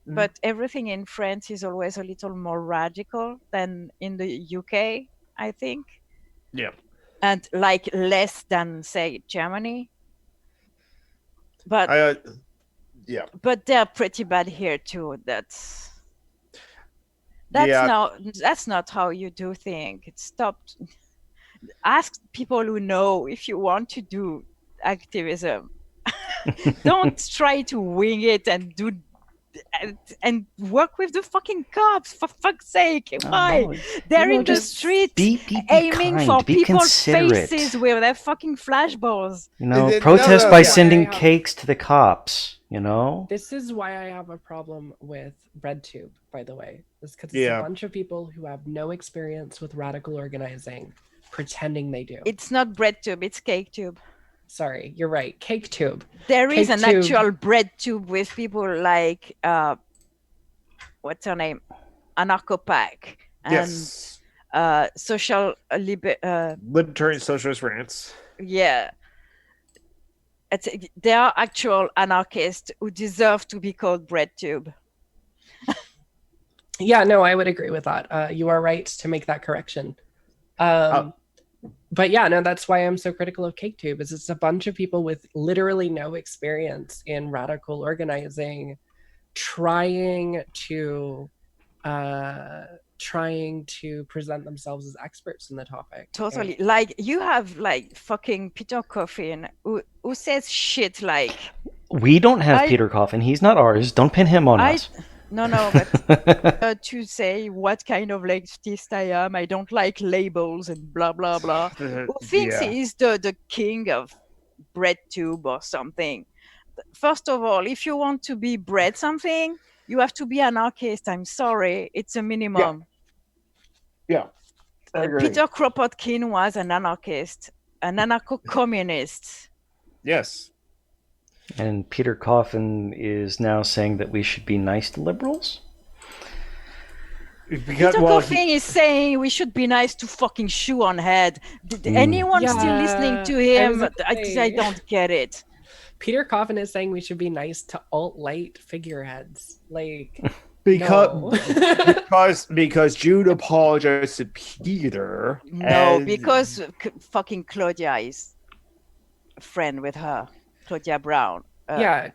but everything in France is always a little more radical than in the UK, I think. Yeah. And like less than, say, Germany. But yeah. But they're pretty bad here too. That's not how you do things. Stop. Ask people who know if you want to do activism. Don't try to wing it and do and work with the fucking cops, for fuck's sake. Why? They're in the street aiming for people's faces with their fucking flashballs. You know, protest by sending cakes to the cops, you know? This is why I have a problem with RedTube, by the way. It's because it's a bunch of people who have no experience with radical organizing pretending they do. It's not BreadTube, it's CakeTube. Sorry, you're right. CakeTube. There is an actual BreadTube with people like what's her name, Anarcho-Pack and social libertarian socialist rants. Yeah, they are actual anarchists who deserve to be called BreadTube. Yeah, no, I would agree with that. You are right to make that correction. But yeah, no, that's why I'm so critical of CakeTube, is it's a bunch of people with literally no experience in radical organizing, trying to present themselves as experts in the topic. Totally. Like, you have like fucking Peter Coffin who says shit like, we don't have Peter Coffin. He's not ours. Don't pin him on us. No, but to say what kind of leftist I am, I don't like labels and blah, blah, blah. Who thinks he's the king of BreadTube or something? First of all, if you want to be bread something, you have to be anarchist. I'm sorry. It's a minimum. Yeah. I agree. Peter Kropotkin was an anarchist, an anarcho-communist. Yes. And Peter Coffin is now saying that we should be nice to liberals? Peter Coffin is saying we should be nice to fucking shoe on head. Anyone still listening to him? I don't get it. Peter Coffin is saying we should be nice to alt-light figureheads. Like, because Jude apologized to Peter. No, because fucking Claudia is a friend with her. Claudia Brown.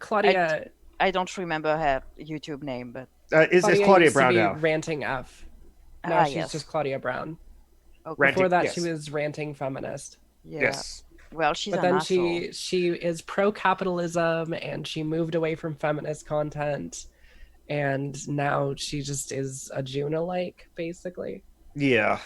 Claudia. I don't remember her YouTube name, but it's Claudia Brown now. Ranting F. Now she's just Claudia Brown. Okay. Before that, she was ranting feminist. Yeah. Yes. Well, she's but then she is pro-capitalism, and she moved away from feminist content, and now she just is a Juna-like, basically. Yeah.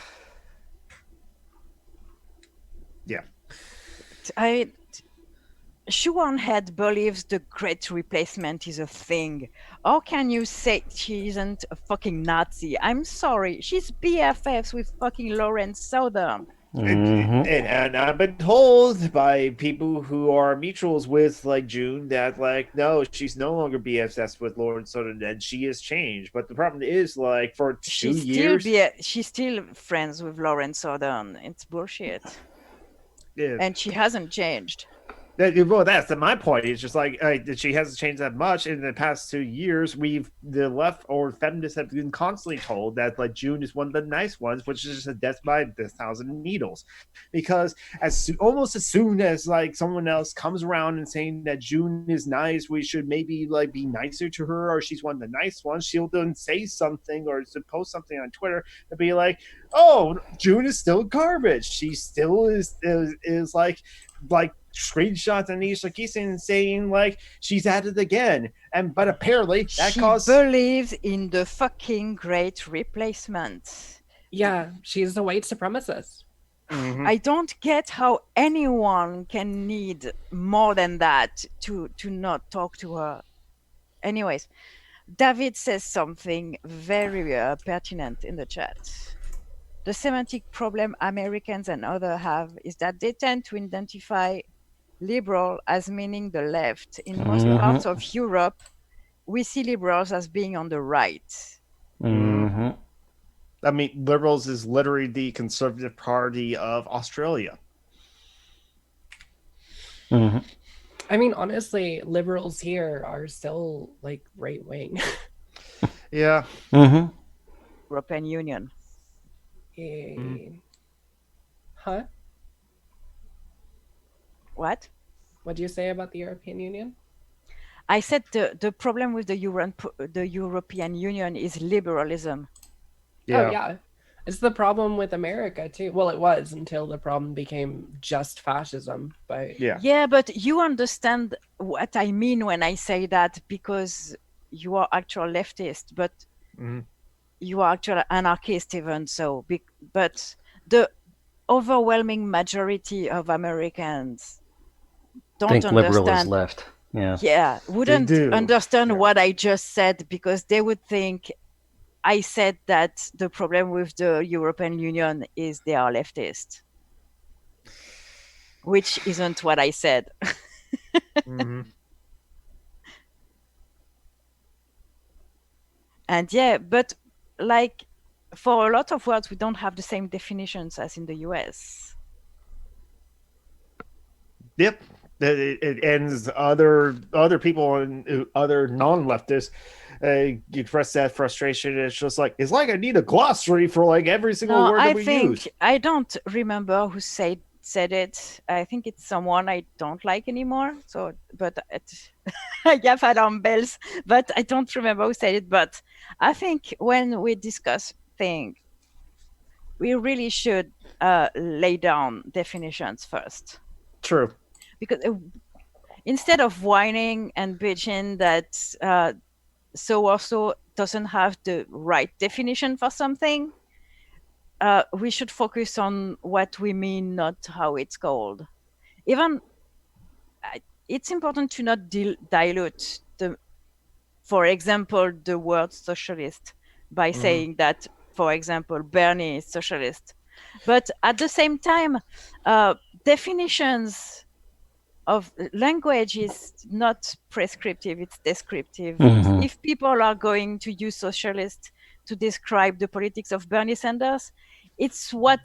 Shoe on Head believes the Great Replacement is a thing. How can you say she isn't a fucking Nazi? I'm sorry. She's BFFs with fucking Lawrence Southern. And I've been told by people who are mutuals with like June that like no, she's no longer BFFs with Lauren Soden and she has changed. But the problem is like for 2 years, she's still friends with Lauren Soden. It's bullshit. Yeah. And she hasn't changed. Well, that's my point. It's just like she hasn't changed that much in the past 2 years. The left or feminists have been constantly told that like June is one of the nice ones, which is just a death by 1,000 needles. Because almost as soon as like someone else comes around and saying that June is nice, we should maybe like be nicer to her, or she's one of the nice ones, she'll then say something or post something on Twitter and be like, "Oh, June is still garbage. She still is like." Screenshots and Anisha Keeson saying like she's at it again, but apparently she believes in the fucking great replacement. Yeah, she's a white supremacist. Mm-hmm. I don't get how anyone can need more than that to not talk to her. Anyways, David says something very pertinent in the chat. The semantic problem Americans and others have is that they tend to identify liberal as meaning the left. In most parts of Europe, we see liberals as being on the right. I mean, liberals is literally the Conservative Party of Australia. I mean, honestly, liberals here are still like right wing. Yeah. European Union. Huh? What? What do you say about the European Union? I said the problem with the European Union is liberalism. Yeah. Oh, yeah. It's the problem with America, too. Well, it was until the problem became just fascism. But yeah, but you understand what I mean when I say that because you are actual leftist, but you are actual anarchist even so. But the overwhelming majority of Americans don't think understand. Liberal is left. Yeah, wouldn't understand what I just said because they would think I said that the problem with the European Union is they are leftist, which isn't what I said. And yeah, but like for a lot of words, we don't have the same definitions as in the US. Yep. It ends other people and other non-leftists express that frustration. It's just like it's like I need a glossary for like every single word that we use. I don't remember who said it. I think it's someone I don't like anymore. So, but I have alarm bells, but I don't remember who said it. But I think when we discuss things, we really should lay down definitions first. True. Because instead of whining and bitching that so or so doesn't have the right definition for something, we should focus on what we mean, not how it's called. Even it's important to not dilute for example, the word socialist by saying that, for example, Bernie is socialist. But at the same time, definitions of language is not prescriptive, it's descriptive. If people are going to use socialist to describe the politics of Bernie Sanders, it's what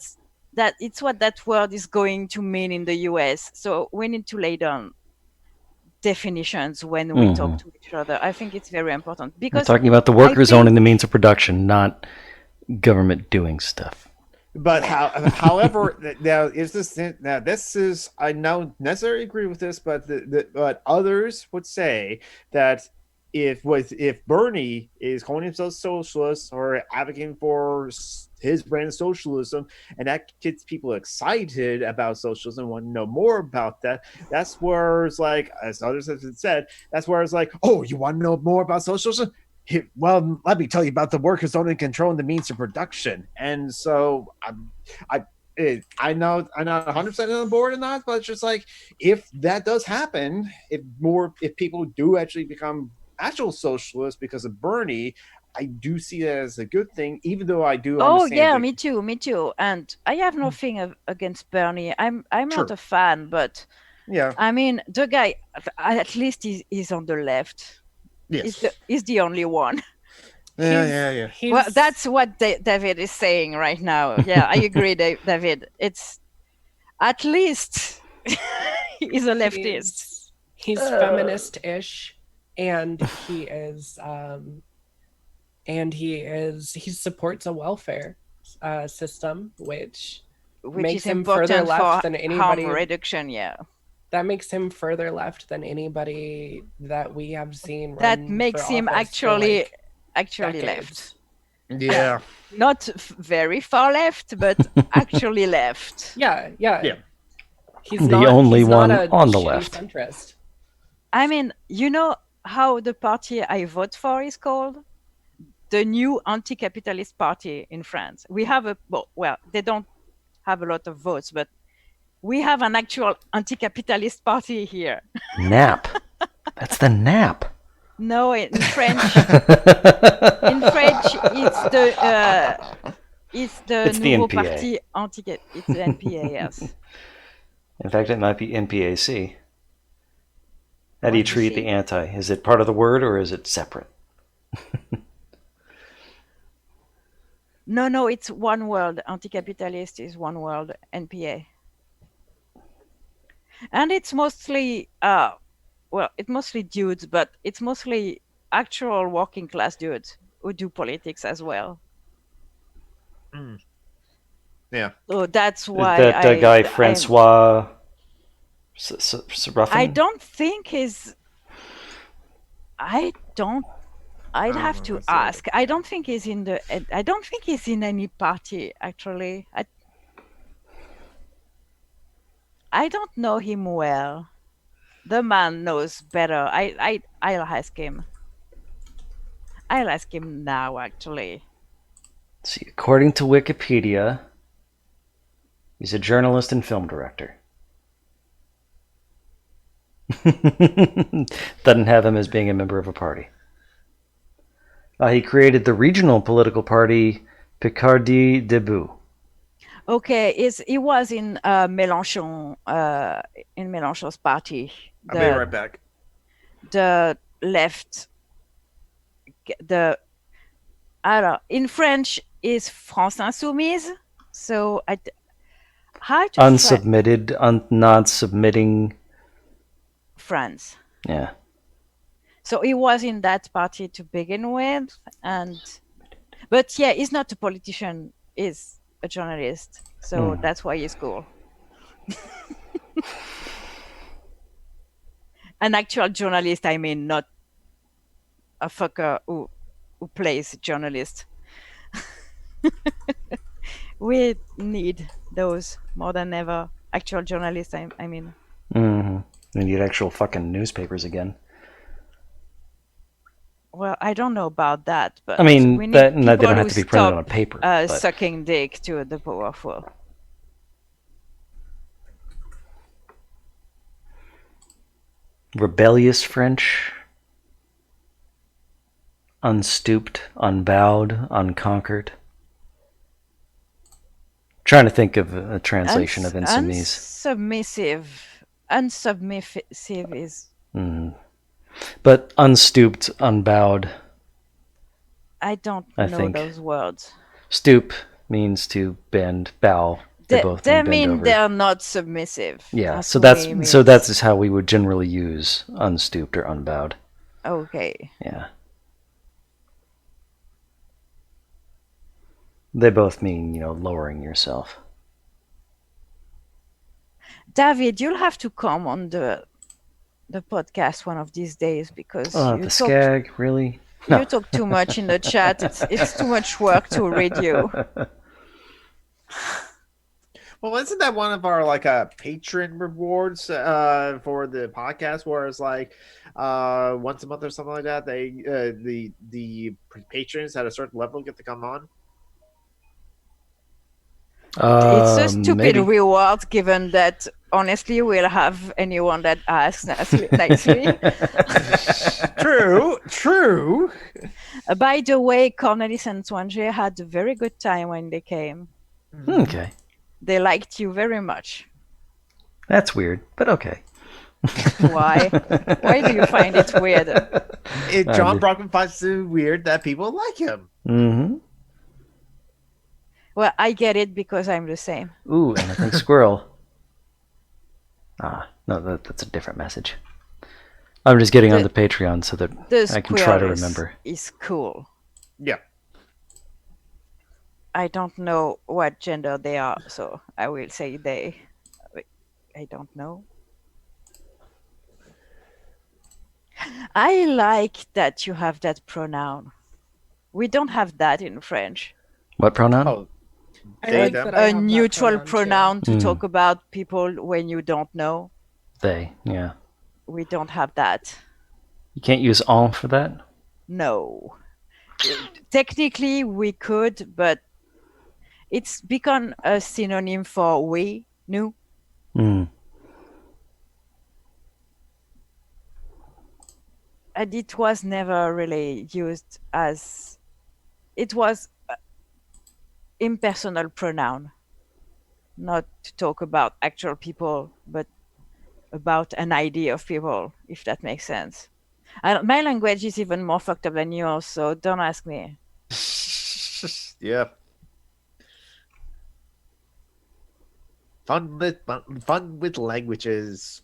that word is going to mean in the US. So we need to lay down definitions when we talk to each other. I think it's very important because we're talking about the workers owning the means of production, not government doing stuff. But however, this is I don't necessarily agree with this, but others would say that if Bernie is calling himself socialist or advocating for his brand of socialism, and that gets people excited about socialism and want to know more about that, that's where it's like, as others have said, that's where it's like, oh, you want to know more about socialism? Well, let me tell you about the workers owning and controlling the means of production. And so I'm not 100% on board in that, but it's just like if that does happen, if people do actually become actual socialists because of Bernie, I do see that as a good thing, even though I do Oh understand. yeah, me too. And I have nothing against Bernie. I'm not a fan, but yeah, I mean the guy at least he's on the left. Yes, he's the only one. Yeah. Well, that's what David is saying right now. Yeah, I agree, David. It's at least he's a leftist. He's feminist-ish, and he supports a welfare system, which makes is him further left than anybody. Harm reduction, yeah. That makes him further left than anybody that we have seen. That makes him actually left. Yeah. Not very far left, but actually left. Yeah. He's the only one on the left. Centrist. I mean, you know how the party I vote for is called? The New Anti-Capitalist Party in France. We have they don't have a lot of votes, but we have an actual anti-capitalist party here. NAP. That's the NAP. No, in French, it's the Nouveau Parti Anti-Cap. It's the NPA, yes. In fact, it might be NPAC. How do you treat the anti? Is it part of the word or is it separate? No, it's one word. Anti-capitalist is one word. NPA. And it's mostly, it's mostly dudes, but it's mostly actual working class dudes who do politics as well. Yeah. So that's why that guy Francois Ruffin? I don't think he's. I'd have to ask. I don't think he's in the. I don't think he's in any party actually. I don't know him well. The man knows better. I'll ask him. I'll ask him now, actually. Let's see, according to Wikipedia, he's a journalist and film director. Doesn't have him as being a member of a party. He created the regional political party Picardie Debout. Okay, he was in Mélenchon, in Mélenchon's party. I'll be right back. The left, I don't know, in French is France Insoumise. So how to unsubmitted, not submitting. France. Yeah. So he was in that party to begin with, but yeah, he's not a politician. He's a journalist, so that's why he's cool. An actual journalist, I mean, not a fucker who plays journalist. We need those more than ever. Actual journalists, I mean. Mm-hmm. We need actual fucking newspapers again. Well, I don't know about that, but I mean, we need they don't have to be printed stop, on a paper. Sucking dick to the powerful. Rebellious French. Unstooped, unbowed, unconquered. Trying to think of a translation of insoumise. Unsubmissive is. But unstooped, unbowed. I don't know those words. Stoop means to bend, bow. They mean over. They're not submissive. Yeah, so that's how we would generally use unstooped or unbowed. Okay. Yeah. They both mean, lowering yourself. David, you'll have to come on the podcast one of these days because the skag, really? You talk too much in the chat. It's too much work to read you. Well, isn't that one of our patron rewards for the podcast? Where it's once a month or something like that, they the patrons at a certain level get to come on. It's a stupid reward, given that honestly will have anyone that asks nicely. True. By the way, Cornelis and Swanjay had a very good time when they came. Okay. They liked you very much. That's weird, but okay. Why? Why do you find it weird? John Brockman finds it weird that people like him. Mm-hmm. Well, I get it because I'm the same. Ooh, and I think squirrel. No, that's a different message. I'm just getting on the Patreon so that I can try to remember. Is cool. Yeah. I don't know what gender they are, so I will say they. I don't know. I like that you have that pronoun. We don't have that in French. What pronoun? Oh, a neutral pronoun to talk about people when you don't know. They, yeah. We don't have that. You can't use en for that? No. Technically, we could, but it's become a synonym for we, nous. And it was never really used as... It was impersonal pronoun. Not to talk about actual people, but about an idea of people, if that makes sense. My language is even more fucked up than yours, so don't ask me. Yeah. Fun with languages.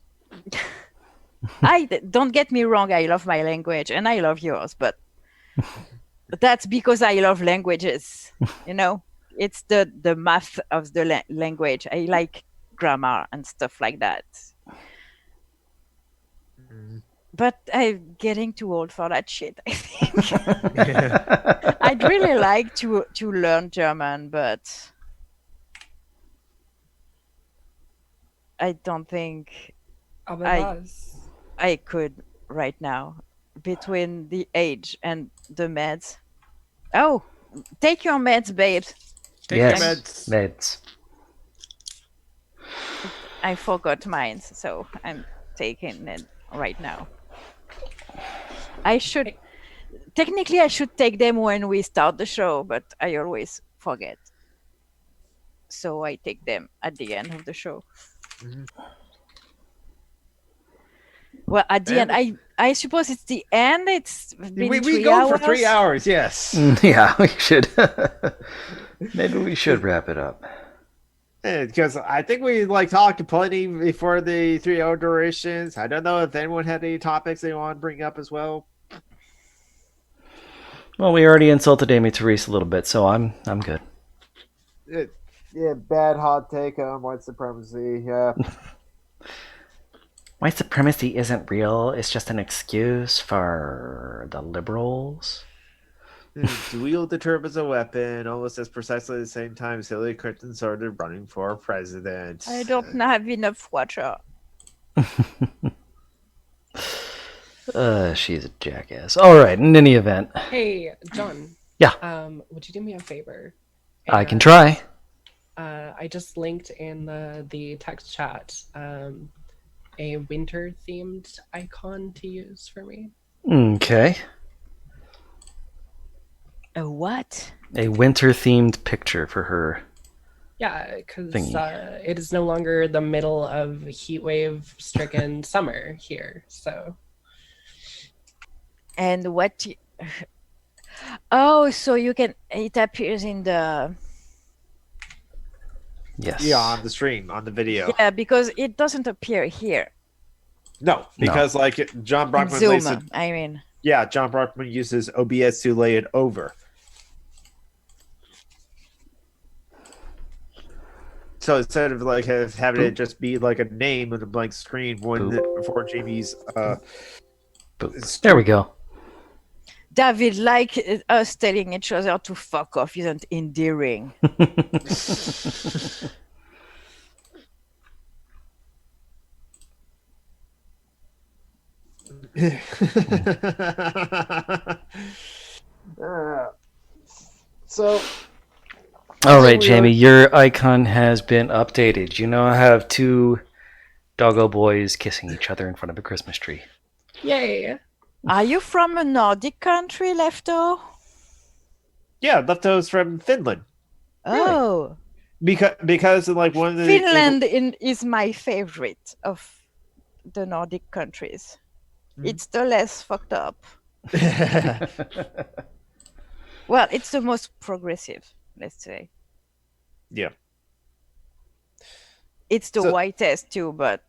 Don't get me wrong, I love my language and I love yours, but that's because I love languages. It's the math of the language. I like grammar and stuff like that. But I'm getting too old for that shit, I think. I'd really like to learn German, but I don't think I could right now. Between the age and the meds. Oh, take your meds, babes. Take your meds. I forgot mine, so I'm taking it right now. Technically I should take them when we start the show, but I always forget. So I take them at the end of the show. Well, at the end, I suppose it's the end. It's been we go for 3 hours, yes. Yeah, we should. Maybe we should wrap it up. Because I think we talked plenty before the 3-hour durations. I don't know if anyone had any topics they want to bring up as well. Well, we already insulted Amy Therese a little bit, so I'm good. Yeah, bad hot take on white supremacy. Yeah. White supremacy isn't real. It's just an excuse for the liberals. To wield the term as a weapon almost as precisely the same time as Hillary Clinton started running for president. I don't have enough water. She's a jackass. All right, in any event. Hey, John. Yeah. Would you do me a favor? I can try. I just linked in the text chat a winter-themed icon to use for me. Okay. A what? A winter-themed picture for her. Yeah, because it is no longer the middle of heatwave-stricken summer here, so... And what... Oh, so you can... It appears in the... Yes. Yeah, on the stream, on the video. Yeah, because it doesn't appear here. No, because John Brockman... Zoom, I mean. Yeah, John Brockman uses OBS to lay it over. So instead of having it just be like a name on a blank screen for Jamie's there we go. David, us telling each other to fuck off isn't endearing. So all right, Jamie, your icon has been updated. You now have two doggo boys kissing each other in front of a Christmas tree. Yay! Are you from a Nordic country, Lefto? Yeah, Lefto's from Finland. Oh, because like one of the Finland is my favorite of the Nordic countries. It's the less fucked up. Well, it's the most progressive, let's say. Yeah. It's the whitest too, but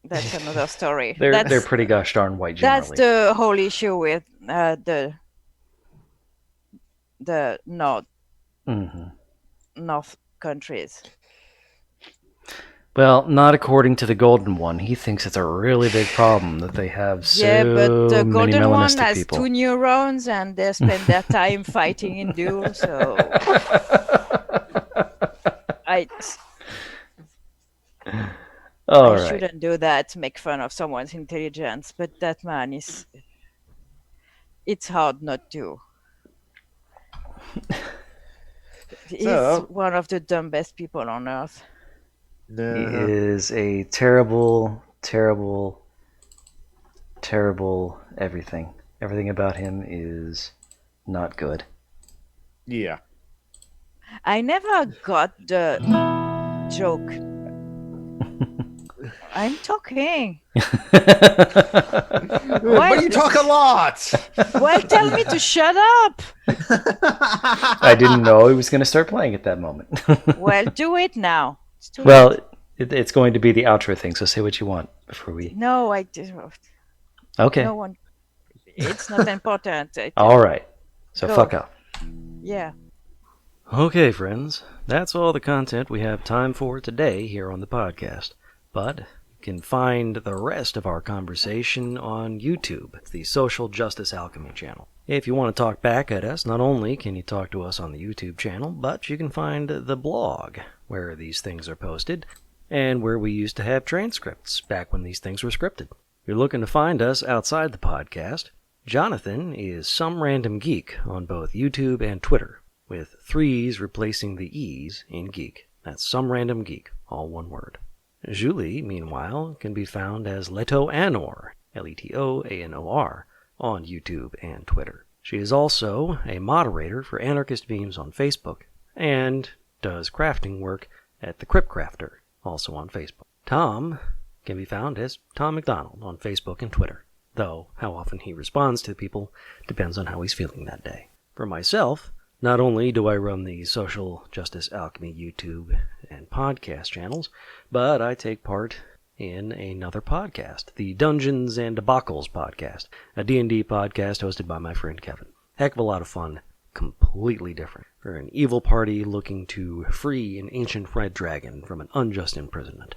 that's another story. They're pretty gosh darn white generally. That's the whole issue with the North countries. Well, not according to the Golden One. He thinks it's a really big problem that they have so but the many Golden One melanistic has people. 2 neurons and they spend their time fighting in duels, so... I shouldn't do that, make fun of someone's intelligence, but that man is... It's hard not to. He's one of the dumbest people on earth. He is a terrible, terrible, terrible everything. Everything about him is not good. Yeah. I never got the joke. I'm talking. But you talk a lot. Well, tell me to shut up. I didn't know he was going to start playing at that moment. Well, do it now. Well, it's going to be the outro thing, so say what you want before we... No, I did. Okay. No one. It's not important. All right. So fuck off. Yeah. Okay, friends. That's all the content we have time for today here on the podcast. But you can find the rest of our conversation on YouTube, the Social Justice Alchemy channel. If you want to talk back at us, not only can you talk to us on the YouTube channel, but you can find the blog where these things are posted and where we used to have transcripts back when these things were scripted. If you're looking to find us outside the podcast, Jonathan is Some Random Geek on both YouTube and Twitter, with 3's replacing the E's in geek. That's Some Random Geek, all one word. Julie, meanwhile, can be found as Leto Anor, Letoanor, on YouTube and Twitter. She is also a moderator for Anarchist Beams on Facebook, and does crafting work at The Crypt Crafter, also on Facebook. Tom can be found as Tom McDonald on Facebook and Twitter, though how often he responds to people depends on how he's feeling that day. For myself, not only do I run the Social Justice Alchemy YouTube and podcast channels, but I take part in another podcast, the Dungeons and Debacles podcast, a D&D podcast hosted by my friend Kevin. Heck of a lot of fun, completely different. We're an evil party looking to free an ancient red dragon from an unjust imprisonment.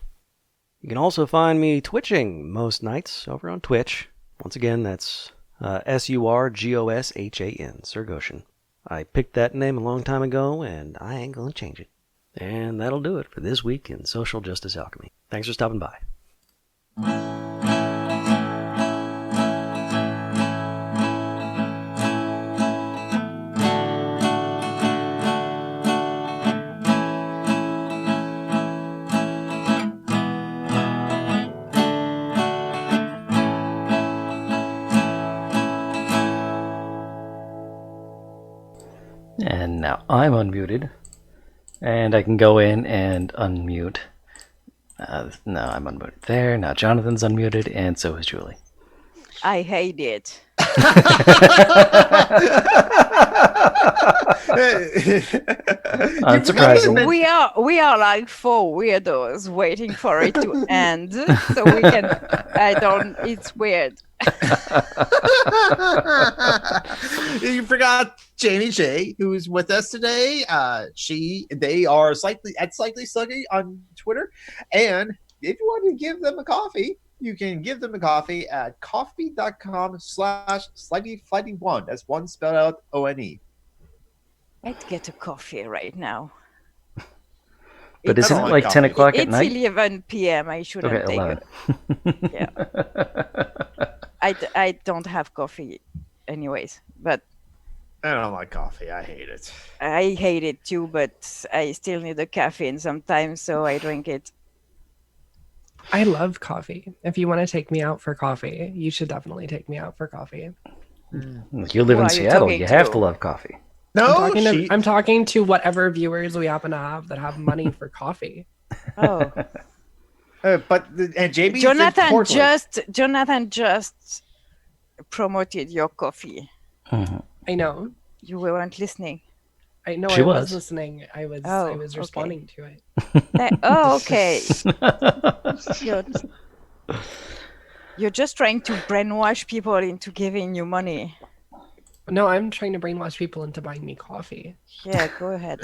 You can also find me twitching most nights over on Twitch. Once again, that's Surgoshan, Surgoshan. I picked that name a long time ago, and I ain't gonna change it. And that'll do it for this week in Social Justice Alchemy. Thanks for stopping by. And now I'm unmuted, and I can go in and unmute. Now I'm unmuted there. Now Jonathan's unmuted, and so is Julie. I hate it. Unsurprising. We are like 4 weirdos waiting for it to end, so we can. It's weird. You forgot Jamie J, who's with us today. They are slightly sluggy on Twitter, and if you want to give them a coffee, you can give them a coffee at coffee.com/sluggyfighting1. That's one spelled out ONE. I'd get a coffee right now. But isn't it like 10 o'clock at night? It's 11 p.m. I shouldn't take 11. it. Yeah. I don't have coffee anyways, but I don't like coffee. I hate it. I hate it too, but I still need the caffeine sometimes, so I drink it. I love coffee. If you want to take me out for coffee, you should definitely take me out for coffee. You live in Seattle. You have to love coffee. No, I'm talking to whatever viewers we happen to have that have money for coffee. Oh. And JB, Jonathan just promoted your coffee. I know. You weren't listening. I know. I was listening. I was responding to it. Okay. You're just trying to brainwash people into giving you money. No, I'm trying to brainwash people into buying me coffee. Yeah, go ahead.